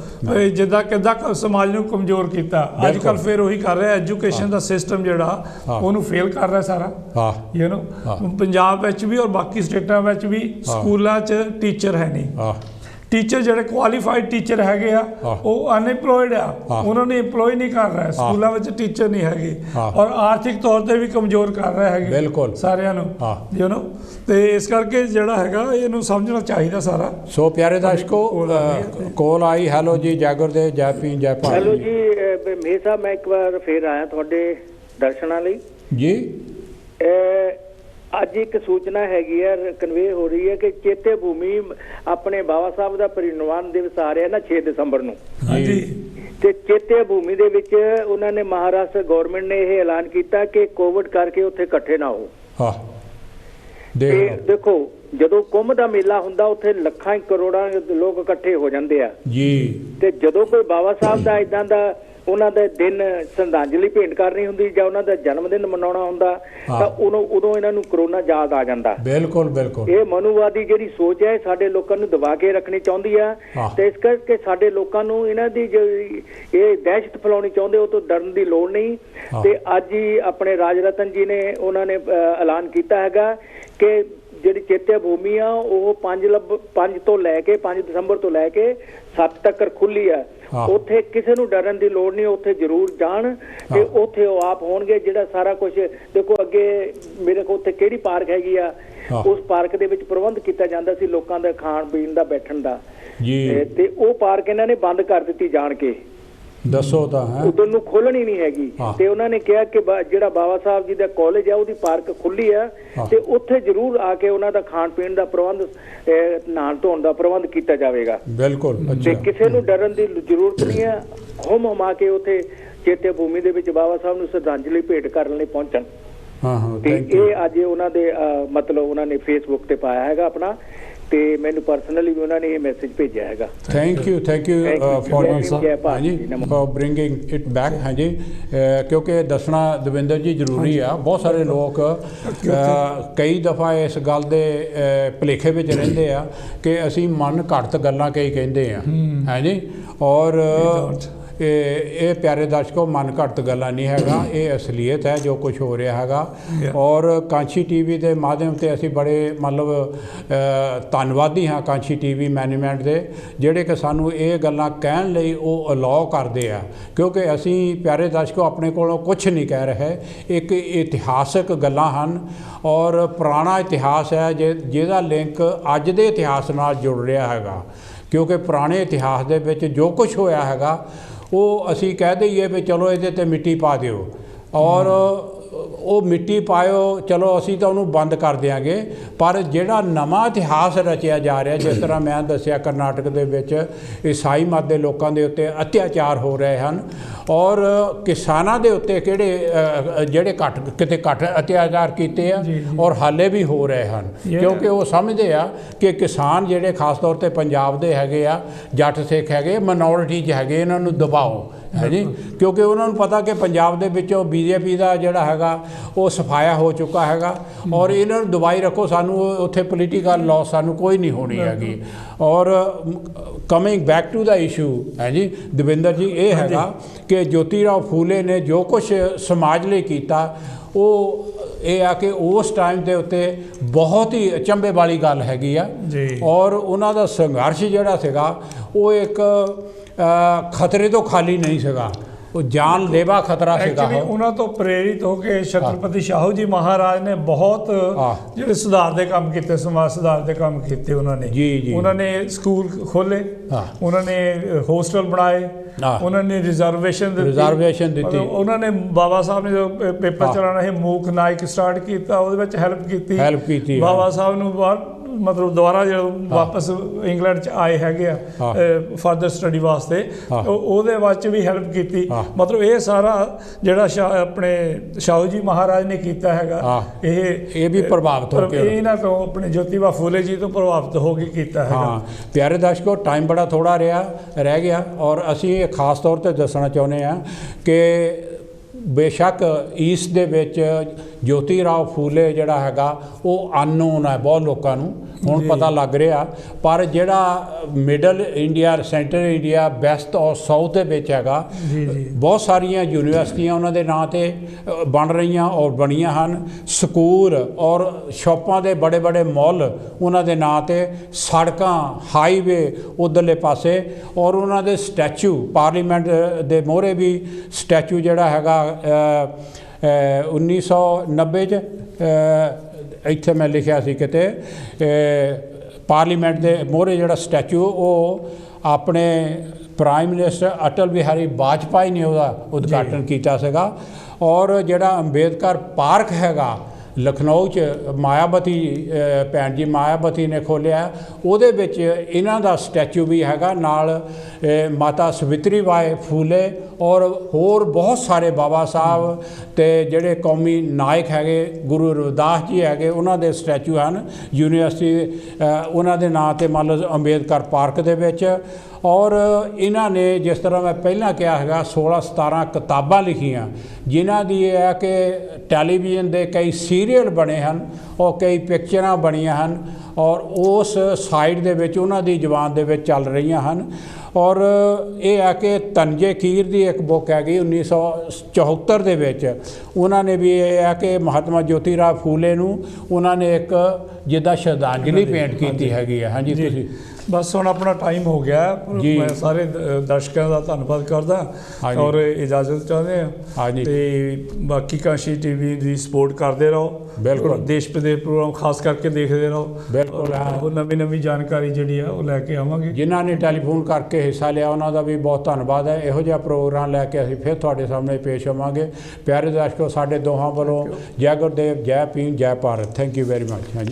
ਜਿੱਦਾਂ ਕਿੱਦਾਂ ਸਮਾਜ ਨੂੰ ਕਮਜ਼ੋਰ ਕੀਤਾ। ਅੱਜ ਕੱਲ੍ਹ ਫਿਰ ਉਹੀ ਕਰ ਰਿਹਾ, ਐਜੂਕੇਸ਼ਨ ਦਾ ਸਿਸਟਮ ਜਿਹੜਾ ਉਹਨੂੰ ਫੇਲ ਕਰ ਰਿਹਾ ਸਾਰਾ, ਯੂ ਨੋ ਪੰਜਾਬ ਵਿੱਚ ਵੀ ਔਰ ਬਾਕੀ ਸਟੇਟਾਂ ਵਿੱਚ ਵੀ ਸਕੂਲਾਂ 'ਚ ਟੀਚਰ ਹੈ ਨਹੀਂ। टीचर ਜਿਹੜੇ ਕੁਆਲੀਫਾਈਡ ਟੀਚਰ ਹੈਗੇ ਆ ਉਹ ਅਨਇੰਪਲੋਇਡ ਆ, ਉਹਨਾਂ ਨੂੰ ਇੰਪਲੋਏ ਨਹੀਂ ਕਰ ਰਿਹਾ, ਸਕੂਲਾਂ ਵਿੱਚ ਟੀਚਰ ਨਹੀਂ ਹੈਗੇ ਔਰ ਆਰਥਿਕ ਤੌਰ ਤੇ ਵੀ ਕਮਜ਼ੋਰ ਕਰ ਰਹੇ ਹੈਗੇ ਬਿਲਕੁਲ ਸਾਰਿਆਂ ਨੂੰ, ਯੂ ਨੋ। ਤੇ ਇਸ ਕਰਕੇ ਜਿਹੜਾ ਹੈਗਾ ਇਹਨੂੰ ਸਮਝਣਾ ਚਾਹੀਦਾ ਸਾਰਾ। ਸੋ ਪਿਆਰੇ ਦਰਸ਼ਕੋ, ਕੋਲ ਆਈ। ਹੈਲੋ ਜੀ, ਜੈ ਗੁਰਦੇਵ, ਜੈ ਭੀਮ, ਜੈ ਭਾਰਤ। ਹੈਲੋ ਜੀ ਮੇਰ ਸਾਹਿਬ, ਮੈਂ ਇੱਕ ਵਾਰ ਫੇਰ ਆਇਆ ਤੁਹਾਡੇ ਦਰਸ਼ਨਾਂ ਲਈ ਜੀ। ਅੱਜ ਇੱਕ ਸੂਚਨਾ ਹੈਗੀ ਹੈ, ਕਨਵੇ ਹੋ ਰਹੀ ਹੈ ਕਿ ਚੇਤੇ ਭੂਮੀ ਆਪਣੇ ਬਾਬਾ ਸਾਹਿਬ ਦਾ ਪਰਿਨਿਰਵਾਣ ਦਿਵਸ ਆ ਰਿਹਾ ਨਾ 6 ਦਸੰਬਰ ਨੂੰ। ਹਾਂਜੀ। ਤੇ ਚੇਤੇ ਭੂਮੀ ਦੇ ਵਿੱਚ ਉਹਨਾਂ ਨੇ ਮਹਾਰਾਸ਼ਟਰ ਗਵਰਨਮੈਂਟ ਨੇ ਇਹ ਐਲਾਨ ਕੀਤਾ ਕਿ ਕੋਵਿਡ ਕਰਕੇ ਉੱਥੇ ਇਕੱਠੇ ਨਾ ਹੋ। ਤੇ ਦੇਖੋ ਜਦੋਂ ਕੁੰਭ ਦਾ ਮੇਲਾ ਹੁੰਦਾ ਉੱਥੇ ਲੱਖਾਂ ਕਰੋੜਾਂ ਲੋਕ ਇਕੱਠੇ ਹੋ ਜਾਂਦੇ ਆ ਜੀ। ਤੇ ਜਦੋਂ ਕੋਈ ਬਾਬਾ ਸਾਹਿਬ ਦਾ ਇਦਾਂ ਦਾ ਉਹਨਾਂ ਦੇ ਦਿਨ ਸ਼ਰਧਾਂਜਲੀ ਭੇਂਟ ਕਰਨੀ ਹੁੰਦੀ ਜਾਂ ਉਹਨਾਂ ਦਾ ਜਨਮ ਦਿਨ ਮਨਾਉਣਾ ਹੁੰਦਾ ਤਾਂ ਉਦੋਂ ਇਹਨਾਂ ਨੂੰ ਕਰੋਨਾ ਯਾਦ ਆ ਜਾਂਦਾ। ਬਿਲਕੁਲ ਬਿਲਕੁਲ। ਇਹ ਮਨੂਵਾਦੀ ਜਿਹੜੀ ਸੋਚ ਹੈ ਸਾਡੇ ਲੋਕਾਂ ਨੂੰ ਦਬਾ ਕੇ ਰੱਖਣੀ ਚਾਹੁੰਦੀ ਆ, ਤੇ ਇਸ ਕਰਕੇ ਸਾਡੇ ਲੋਕਾਂ ਨੂੰ ਇਹਨਾਂ ਦੀ ਜਿਹੜੀ ਇਹ ਦਹਿਸ਼ਤ ਫੈਲਾਉਣੀ ਚਾਹੁੰਦੇ ਉਹ ਤੋਂ ਡਰਨ ਦੀ ਲੋੜ ਨਹੀਂ। ਤੇ ਅੱਜ ਹੀ ਆਪਣੇ ਰਾਜ ਰਤਨ ਜੀ ਨੇ ਉਹਨਾਂ ਨੇ ਐਲਾਨ ਕੀਤਾ ਹੈਗਾ ਕਿ ਜਿਹੜੀ ਚੇਤੇ ਭੂਮੀ ਆ ਉਹ 5 ਤੋਂ ਲੈ ਕੇ 5 ਦਸੰਬਰ ਤੋਂ ਲੈ ਕੇ 7 ਤੱਕ ਖੁੱਲੀ ਆ। ਉੱਥੇ ਕਿਸੇ ਨੂੰ ਡਰਨ ਦੀ ਲੋੜ ਨਹੀਂ, ਉੱਥੇ ਜ਼ਰੂਰ ਜਾਣ ਤੇ ਉੱਥੇ ਉਹ ਆਪ ਹੋਣਗੇ ਜਿਹੜਾ ਸਾਰਾ ਕੁਝ। ਦੇਖੋ ਅੱਗੇ ਮੇਰੇ ਕੋਲ ਉੱਥੇ ਕਿਹੜੀ ਪਾਰਕ ਹੈਗੀ ਆ, ਉਸ ਪਾਰਕ ਦੇ ਵਿੱਚ ਪ੍ਰਬੰਧ ਕੀਤਾ ਜਾਂਦਾ ਸੀ ਲੋਕਾਂ ਦਾ ਖਾਣ ਪੀਣ ਦਾ, ਬੈਠਣ ਦਾ, ਤੇ ਉਹ ਪਾਰਕ ਇਹਨਾਂ ਨੇ ਬੰਦ ਕਰ ਦਿੱਤੀ ਜਾਣ ਕੇ। ਦੱਸੋ ਤਾਂ ਹੈ ਉਦੋਂ ਨੂੰ ਖੋਲਣੀ ਨਹੀਂ ਹੈਗੀ। ਤੇ ਉਹਨਾਂ ਨੇ ਕਿਹਾ ਕਿ ਜਿਹੜਾ ਬਾਬਾ ਸਾਹਿਬ ਜੀ ਦਾ ਕਾਲਜ ਆ ਉਹਦੀ ਪਾਰਕ ਖੁੱਲੀ ਆ ਤੇ ਉੱਥੇ ਜ਼ਰੂਰ ਆ ਕੇ ਉਹਨਾਂ ਦਾ ਖਾਣ ਪੀਣ ਦਾ ਪ੍ਰਬੰਧ, ਨਹਾਣ ਧੋਣ ਦਾ ਪ੍ਰਬੰਧ ਕੀਤਾ ਜਾਵੇਗਾ। ਬਿਲਕੁਲ। ਤੇ ਕਿਸੇ ਨੂੰ ਡਰਨ ਦੀ ਜ਼ਰੂਰਤ ਨਹੀਂ ਹੈ। ਹੁਮ ਹੁਮਾ ਕੇ ਉੱਥੇ ਚੇਤੇ ਭੂਮੀ ਦੇ ਵਿੱਚ ਬਾਬਾ ਸਾਹਿਬ ਨੂੰ ਸ਼ਰਧਾਂਜਲੀ ਭੇਟ ਕਰਨ ਲਈ ਪਹੁੰਚਣ। ਤੇ ਇਹ ਅੱਜ ਉਹਨਾਂ ਦੇ ਮਤਲਬ ਉਹਨਾਂ ਨੇ ਫੇਸਬੁੱਕ ਤੇ ਪਾਇਆ ਹੈਗਾ ਆਪਣਾ, ਤੇ ਮੈਨੂੰ ਪਰਸਨਲੀ ਵੀ ਉਹਨਾਂ ਨੇ ਇਹ ਮੈਸੇਜ ਭੇਜਿਆ ਹੈਗਾ। Thank you for bringing it back. ਹਾਂਜੀ, ਕਿਉਂਕਿ ਦੱਸਣਾ ਦਵਿੰਦਰ ਜੀ ਜ਼ਰੂਰੀ ਆ। ਬਹੁਤ ਸਾਰੇ ਲੋਕ ਕਈ ਦਫਾ ਇਸ ਗੱਲ ਦੇ ਭੁਲੇਖੇ ਵਿੱਚ ਰਹਿੰਦੇ ਆ ਕਿ ਅਸੀਂ ਮਨ ਘੜਤ ਗੱਲਾਂ ਕਈ ਕਹਿੰਦੇ ਆ, ਹਾਂਜੀ। ਔਰ ਇਹ ਪਿਆਰੇ ਦਰਸ਼ਕੋ ਮਨ ਘੜਤ ਗੱਲਾਂ ਨਹੀਂ ਹੈਗਾ, ਇਹ ਅਸਲੀਅਤ ਹੈ ਜੋ ਕੁਝ ਹੋ ਰਿਹਾ ਹੈਗਾ। ਔਰ ਕਾਂਸ਼ੀ ਟੀਵੀ ਦੇ ਮਾਧਿਅਮ ਤੇ ਅਸੀਂ ਬੜੇ ਮਤਲਬ ਧੰਨਵਾਦੀ ਹਾਂ ਕਾਂਸ਼ੀ ਟੀਵੀ ਮੈਨੇਜਮੈਂਟ ਦੇ, ਜਿਹੜੇ ਕਿ ਸਾਨੂੰ ਇਹ ਗੱਲਾਂ ਕਹਿਣ ਲਈ ਉਹ ਅਲਾਓ ਕਰਦੇ ਆ, ਕਿਉਂਕਿ ਅਸੀਂ ਪਿਆਰੇ ਦਰਸ਼ਕੋ ਆਪਣੇ ਕੋਲੋਂ ਕੁਝ ਨਹੀਂ ਕਹਿ ਰਹੇ। ਇੱਕ ਇਤਿਹਾਸਕ ਗੱਲਾਂ ਹਨ ਔਰ ਪੁਰਾਣਾ ਇਤਿਹਾਸ ਹੈ ਜਿਹਦਾ ਲਿੰਕ ਅੱਜ ਦੇ ਇਤਿਹਾਸ ਨਾਲ ਜੁੜ ਰਿਹਾ ਹੈਗਾ, ਕਿਉਂਕਿ ਪੁਰਾਣੇ ਇਤਿਹਾਸ ਦੇ ਵਿੱਚ ਜੋ ਕੁਝ ਹੋਇਆ ਹੈਗਾ ਉਹ ਅਸੀਂ ਕਹਿ ਦਈਏ ਵੀ ਚਲੋ ਇਹਦੇ 'ਤੇ ਮਿੱਟੀ ਪਾ ਦਿਓ ਔਰ ਉਹ ਮਿੱਟੀ ਪਾਇਓ, ਚਲੋ ਅਸੀਂ ਤਾਂ ਉਹਨੂੰ ਬੰਦ ਕਰ ਦਿਆਂਗੇ। ਪਰ ਜਿਹੜਾ ਨਵਾਂ ਇਤਿਹਾਸ ਰਚਿਆ ਜਾ ਰਿਹਾ, ਜਿਸ ਤਰ੍ਹਾਂ ਮੈਂ ਦੱਸਿਆ ਕਰਨਾਟਕ ਦੇ ਵਿੱਚ ਈਸਾਈ ਮਤ ਦੇ ਲੋਕਾਂ ਦੇ ਉੱਤੇ ਅਤਿਆਚਾਰ ਹੋ ਰਹੇ ਹਨ ਔਰ ਕਿਸਾਨਾਂ ਦੇ ਉੱਤੇ ਜਿਹੜੇ ਘੱਟ ਅਤਿਆਚਾਰ ਕੀਤੇ ਆ ਔਰ ਹਾਲੇ ਵੀ ਹੋ ਰਹੇ ਹਨ, ਕਿਉਂਕਿ ਉਹ ਸਮਝਦੇ ਆ ਕਿ ਕਿਸਾਨ ਜਿਹੜੇ ਖਾਸ ਤੌਰ 'ਤੇ ਪੰਜਾਬ ਦੇ ਹੈਗੇ ਆ, ਜੱਟ ਸਿੱਖ ਹੈਗੇ, ਮਾਈਨੋਰਿਟੀ 'ਚ ਹੈਗੇ, ਇਹਨਾਂ ਨੂੰ ਦਬਾਓ ਹੈ ਜੀ, ਕਿਉਂਕਿ ਉਹਨਾਂ ਨੂੰ ਪਤਾ ਕਿ ਪੰਜਾਬ ਦੇ ਵਿੱਚੋਂ BJP ਦਾ ਜਿਹੜਾ ਹੈਗਾ ਉਹ ਸਫਾਇਆ ਹੋ ਚੁੱਕਾ ਹੈਗਾ ਔਰ ਇਹਨਾਂ ਨੂੰ ਦਬਾਈ ਰੱਖੋ, ਸਾਨੂੰ ਉੱਥੇ ਪੋਲੀਟੀਕਲ ਲਾਸ ਸਾਨੂੰ ਕੋਈ ਨਹੀਂ ਹੋਣੀ ਹੈਗੀ। ਔਰ coming back to the issue ਹੈ ਜੀ ਦਵਿੰਦਰ ਜੀ, ਇਹ ਹੈਗਾ ਕਿ ਜੋਤੀ ਰਾਓ ਫੂਲੇ ਨੇ ਜੋ ਕੁਛ ਸਮਾਜ ਲਈ ਕੀਤਾ ਉਹ ਇਹ ਆ ਕਿ ਉਸ ਟਾਈਮ ਦੇ ਉੱਤੇ ਬਹੁਤ ਹੀ ਅਚੰਭੇ ਵਾਲੀ ਗੱਲ ਹੈਗੀ ਆ। ਔਰ ਉਹਨਾਂ ਦਾ ਸੰਘਰਸ਼ ਜਿਹੜਾ ਸੀਗਾ ਉਹ ਇੱਕ ਖਤਰੇ ਤੋਂ ਖਾਲੀ ਨਹੀਂ ਸੀਗਾ, ਉਹ ਜਾਨ ਲੈਵਾ ਖਤਰਾ ਸੀਗਾ। ਉਹਨਾਂ ਤੋਂ ਪ੍ਰੇਰਿਤ ਹੋ ਕੇ ਛਤਰਪਤੀ ਸ਼ਾਹੂ ਜੀ ਮਹਾਰਾਜ ਨੇ ਬਹੁਤ ਜਿਹੜੇ ਸੁਧਾਰ ਦੇ ਕੰਮ ਕੀਤੇ, ਸਮਾਜ ਸੁਧਾਰ ਦੇ ਕੰਮ ਕੀਤੇ ਉਹਨਾਂ ਨੇ। ਉਹਨਾਂ ਨੇ ਸਕੂਲ ਖੋਲ੍ਹੇ, ਉਹਨਾਂ ਨੇ ਹੋਸਟਲ ਬਣਾਏ, ਉਹਨਾਂ ਨੇ ਰਿਜ਼ਰਵੇਸ਼ਨ ਦਿੱਤੀ, ਉਹਨਾਂ ਨੇ ਬਾਬਾ ਸਾਹਿਬ ਨੇ ਜੋ ਪੇਪਰ ਚਲਾਉਣਾ ਸੀ ਮੂਕ ਨਾਇਕ ਸਟਾਰਟ ਕੀਤਾ, ਉਹਦੇ ਵਿੱਚ ਹੈਲਪ ਕੀਤੀ। ਬਾਬਾ ਸਾਹਿਬ ਨੂੰ ਮਤਲਬ ਦੁਬਾਰਾ ਜਦੋਂ ਵਾਪਸ ਇੰਗਲੈਂਡ 'ਚ ਆਏ ਹੈਗੇ ਆ ਫਰਦਰ ਸਟੱਡੀ ਵਾਸਤੇ, ਉਹਦੇ ਵਾਸਤੇ ਵੀ ਹੈਲਪ ਕੀਤੀ। ਮਤਲਬ ਇਹ ਸਾਰਾ ਜਿਹੜਾ ਆਪਣੇ ਸ਼ਾਹੂ ਜੀ ਮਹਾਰਾਜ ਨੇ ਕੀਤਾ ਹੈਗਾ, ਇਹ ਵੀ ਪ੍ਰਭਾਵਿਤ ਹੋ ਕੇ ਇਹਨਾਂ ਤੋਂ ਆਪਣੇ ਜੋਤੀਬਾ ਫੂਲੇ ਜੀ ਤੋਂ ਪ੍ਰਭਾਵਿਤ ਹੋ ਕੇ ਕੀਤਾ ਹੈਗਾ। ਪਿਆਰੇ ਦਰਸ਼ਕੋ, ਟਾਈਮ ਬੜਾ ਥੋੜਾ ਰਹਿ ਗਿਆ, ਔਰ ਅਸੀਂ ਇਹ ਖਾਸ ਤੌਰ ਤੇ ਦੱਸਣਾ ਚਾਹੁੰਦੇ ਹਾਂ ਕਿ ਬੇਸ਼ੱਕ ਈਸਟ ਦੇ ਵਿੱਚ ਜੋਤੀ ਰਾਓ ਫੂਲੇ ਜਿਹੜਾ ਹੈਗਾ ਉਹ ਅਨਨੋਨ ਹੈ ਬਹੁਤ ਲੋਕਾਂ ਨੂੰ, ਹੁਣ ਪਤਾ ਲੱਗ ਰਿਹਾ, ਪਰ ਜਿਹੜਾ middle India, central India, West ਔਰ ਸਾਊਥ ਦੇ ਵਿੱਚ ਹੈਗਾ, ਬਹੁਤ ਸਾਰੀਆਂ ਯੂਨੀਵਰਸਿਟੀਆਂ ਉਹਨਾਂ ਦੇ ਨਾਂ 'ਤੇ ਬਣ ਰਹੀਆਂ ਔਰ ਬਣੀਆਂ ਹਨ, ਸਕੂਲ ਔਰ ਸ਼ਾਪਾਂ ਦੇ ਬੜੇ ਬੜੇ ਮਾਲ ਉਹਨਾਂ ਦੇ ਨਾਂ 'ਤੇ, ਸੜਕਾਂ, ਹਾਈਵੇ ਉੱਧਰਲੇ ਪਾਸੇ, ਔਰ ਉਹਨਾਂ ਦੇ ਸਟੈਚੂ, ਪਾਰਲੀਮੈਂਟ ਦੇ ਮੋਹਰੇ ਵੀ ਸਟੈਚੂ ਜਿਹੜਾ ਹੈਗਾ 1990 'ਚ ਇੱਥੇ ਮੈਂ ਲਿਖਿਆ ਸੀ ਕਿਤੇ, ਪਾਰਲੀਮੈਂਟ ਦੇ ਮੋਹਰੇ ਜਿਹੜਾ ਸਟੈਚੂ ਉਹ ਆਪਣੇ ਪ੍ਰਾਈਮ ਮਿਨਿਸਟਰ ਅਟਲ ਬਿਹਾਰੀ ਵਾਜਪਾਈ ਨੇ ਉਹਦਾ ਉਦਘਾਟਨ ਕੀਤਾ ਸੀਗਾ। ਔਰ ਜਿਹੜਾ ਅੰਬੇਦਕਰ ਪਾਰਕ ਹੈਗਾ ਲਖਨਊ 'ਚ, ਮਾਇਆਵਤੀ ਭੈਣ ਜੀ ਮਾਇਆਵਤੀ ਨੇ ਖੋਲ੍ਹਿਆ, ਉਹਦੇ ਵਿੱਚ ਇਹਨਾਂ ਦਾ ਸਟੈਚੂ ਵੀ ਹੈਗਾ, ਨਾਲ ਮਾਤਾ ਸਵਿਤਰੀ ਬਾਈ ਫੂਲੇ ਔਰ ਹੋਰ ਬਹੁਤ ਸਾਰੇ ਬਾਬਾ ਸਾਹਿਬ ਅਤੇ ਜਿਹੜੇ ਕੌਮੀ ਨਾਇਕ ਹੈਗੇ, ਗੁਰੂ ਰਵਿਦਾਸ ਜੀ ਹੈਗੇ, ਉਹਨਾਂ ਦੇ ਸਟੈਚੂ ਹਨ ਯੂਨੀਵਰਸਿਟੀ ਉਹਨਾਂ ਦੇ ਨਾਂ 'ਤੇ, ਮੰਨ ਲਓ ਅੰਬੇਦਕਰ ਪਾਰਕ ਦੇ ਵਿੱਚ। ਔਰ ਇਹਨਾਂ ਨੇ, ਜਿਸ ਤਰ੍ਹਾਂ ਮੈਂ ਪਹਿਲਾਂ ਕਿਹਾ ਹੈਗਾ, 16-17 ਕਿਤਾਬਾਂ ਲਿਖੀਆਂ, ਜਿਨ੍ਹਾਂ ਦੀ ਇਹ ਹੈ ਕਿ ਟੈਲੀਵਿਜ਼ਨ ਦੇ ਕਈ ਸੀਰੀਅਲ ਬਣੇ ਹਨ ਔਰ ਕਈ ਪਿਕਚਰਾਂ ਬਣੀਆਂ ਹਨ, ਔਰ ਉਸ ਸਾਈਡ ਦੇ ਵਿੱਚ ਉਹਨਾਂ ਦੀ ਜ਼ੁਬਾਨ ਦੇ ਵਿੱਚ ਚੱਲ ਰਹੀਆਂ ਹਨ। ਔਰ ਇਹ ਹੈ ਕਿ ਤਨਜੇ ਕੀਰ ਦੀ ਇੱਕ ਬੁੱਕ ਹੈਗੀ 1974 ਦੇ ਵਿੱਚ, ਉਹਨਾਂ ਨੇ ਵੀ ਇਹ ਹੈ ਕਿ ਮਹਾਤਮਾ ਜੋਤੀ ਰਾਓ ਫੂਲੇ ਨੂੰ ਉਹਨਾਂ ਨੇ ਇੱਕ ਜਿੱਦਾਂ ਸ਼ਰਧਾਂਜਲੀ ਭੇਂਟ ਕੀਤੀ ਹੈਗੀ ਹੈ। ਹਾਂਜੀ, ਤੁਸੀਂ ਬਸ ਹੁਣ ਆਪਣਾ ਟਾਈਮ ਹੋ ਗਿਆ, ਮੈਂ ਸਾਰੇ ਦਰਸ਼ਕਾਂ ਦਾ ਧੰਨਵਾਦ ਕਰਦਾ ਔਰ ਇਜਾਜ਼ਤ ਚਾਹੁੰਦੇ ਹਾਂ, ਤੇ ਬਾਕੀ ਕਾਸ਼ੀ ਟੀਵੀ ਦੀ ਸਪੋਰਟ ਕਰਦੇ ਰਹੋ, ਬਿਲਕੁਲ ਦੇਸ਼ ਵਿਦੇਸ਼ ਪ੍ਰੋਗਰਾਮ ਖਾਸ ਕਰਕੇ ਦੇਖਦੇ ਰਹੋ, ਬਿਲਕੁਲ ਉਹ ਨਵੀਂ ਜਾਣਕਾਰੀ ਜਿਹੜੀ ਆ ਉਹ ਲੈ ਕੇ ਆਵਾਂਗੇ। ਜਿਨ੍ਹਾਂ ਨੇ ਟੈਲੀਫੋਨ ਕਰਕੇ ਹਿੱਸਾ ਲਿਆ ਉਹਨਾਂ ਦਾ ਵੀ ਬਹੁਤ ਧੰਨਵਾਦ ਹੈ। ਇਹੋ ਜਿਹਾ ਪ੍ਰੋਗਰਾਮ ਲੈ ਕੇ ਅਸੀਂ ਫਿਰ ਤੁਹਾਡੇ ਸਾਹਮਣੇ ਪੇਸ਼ ਹੋਵਾਂਗੇ। ਪਿਆਰੇ ਦਰਸ਼ਕੋ, ਸਾਡੇ ਦੋਹਾਂ ਵੱਲੋਂ ਜੈ ਗੁਰਦੇਵ, ਜੈ ਭੀਮ, ਜੈ Bharat. Thank you very much. ਹਾਂਜੀ।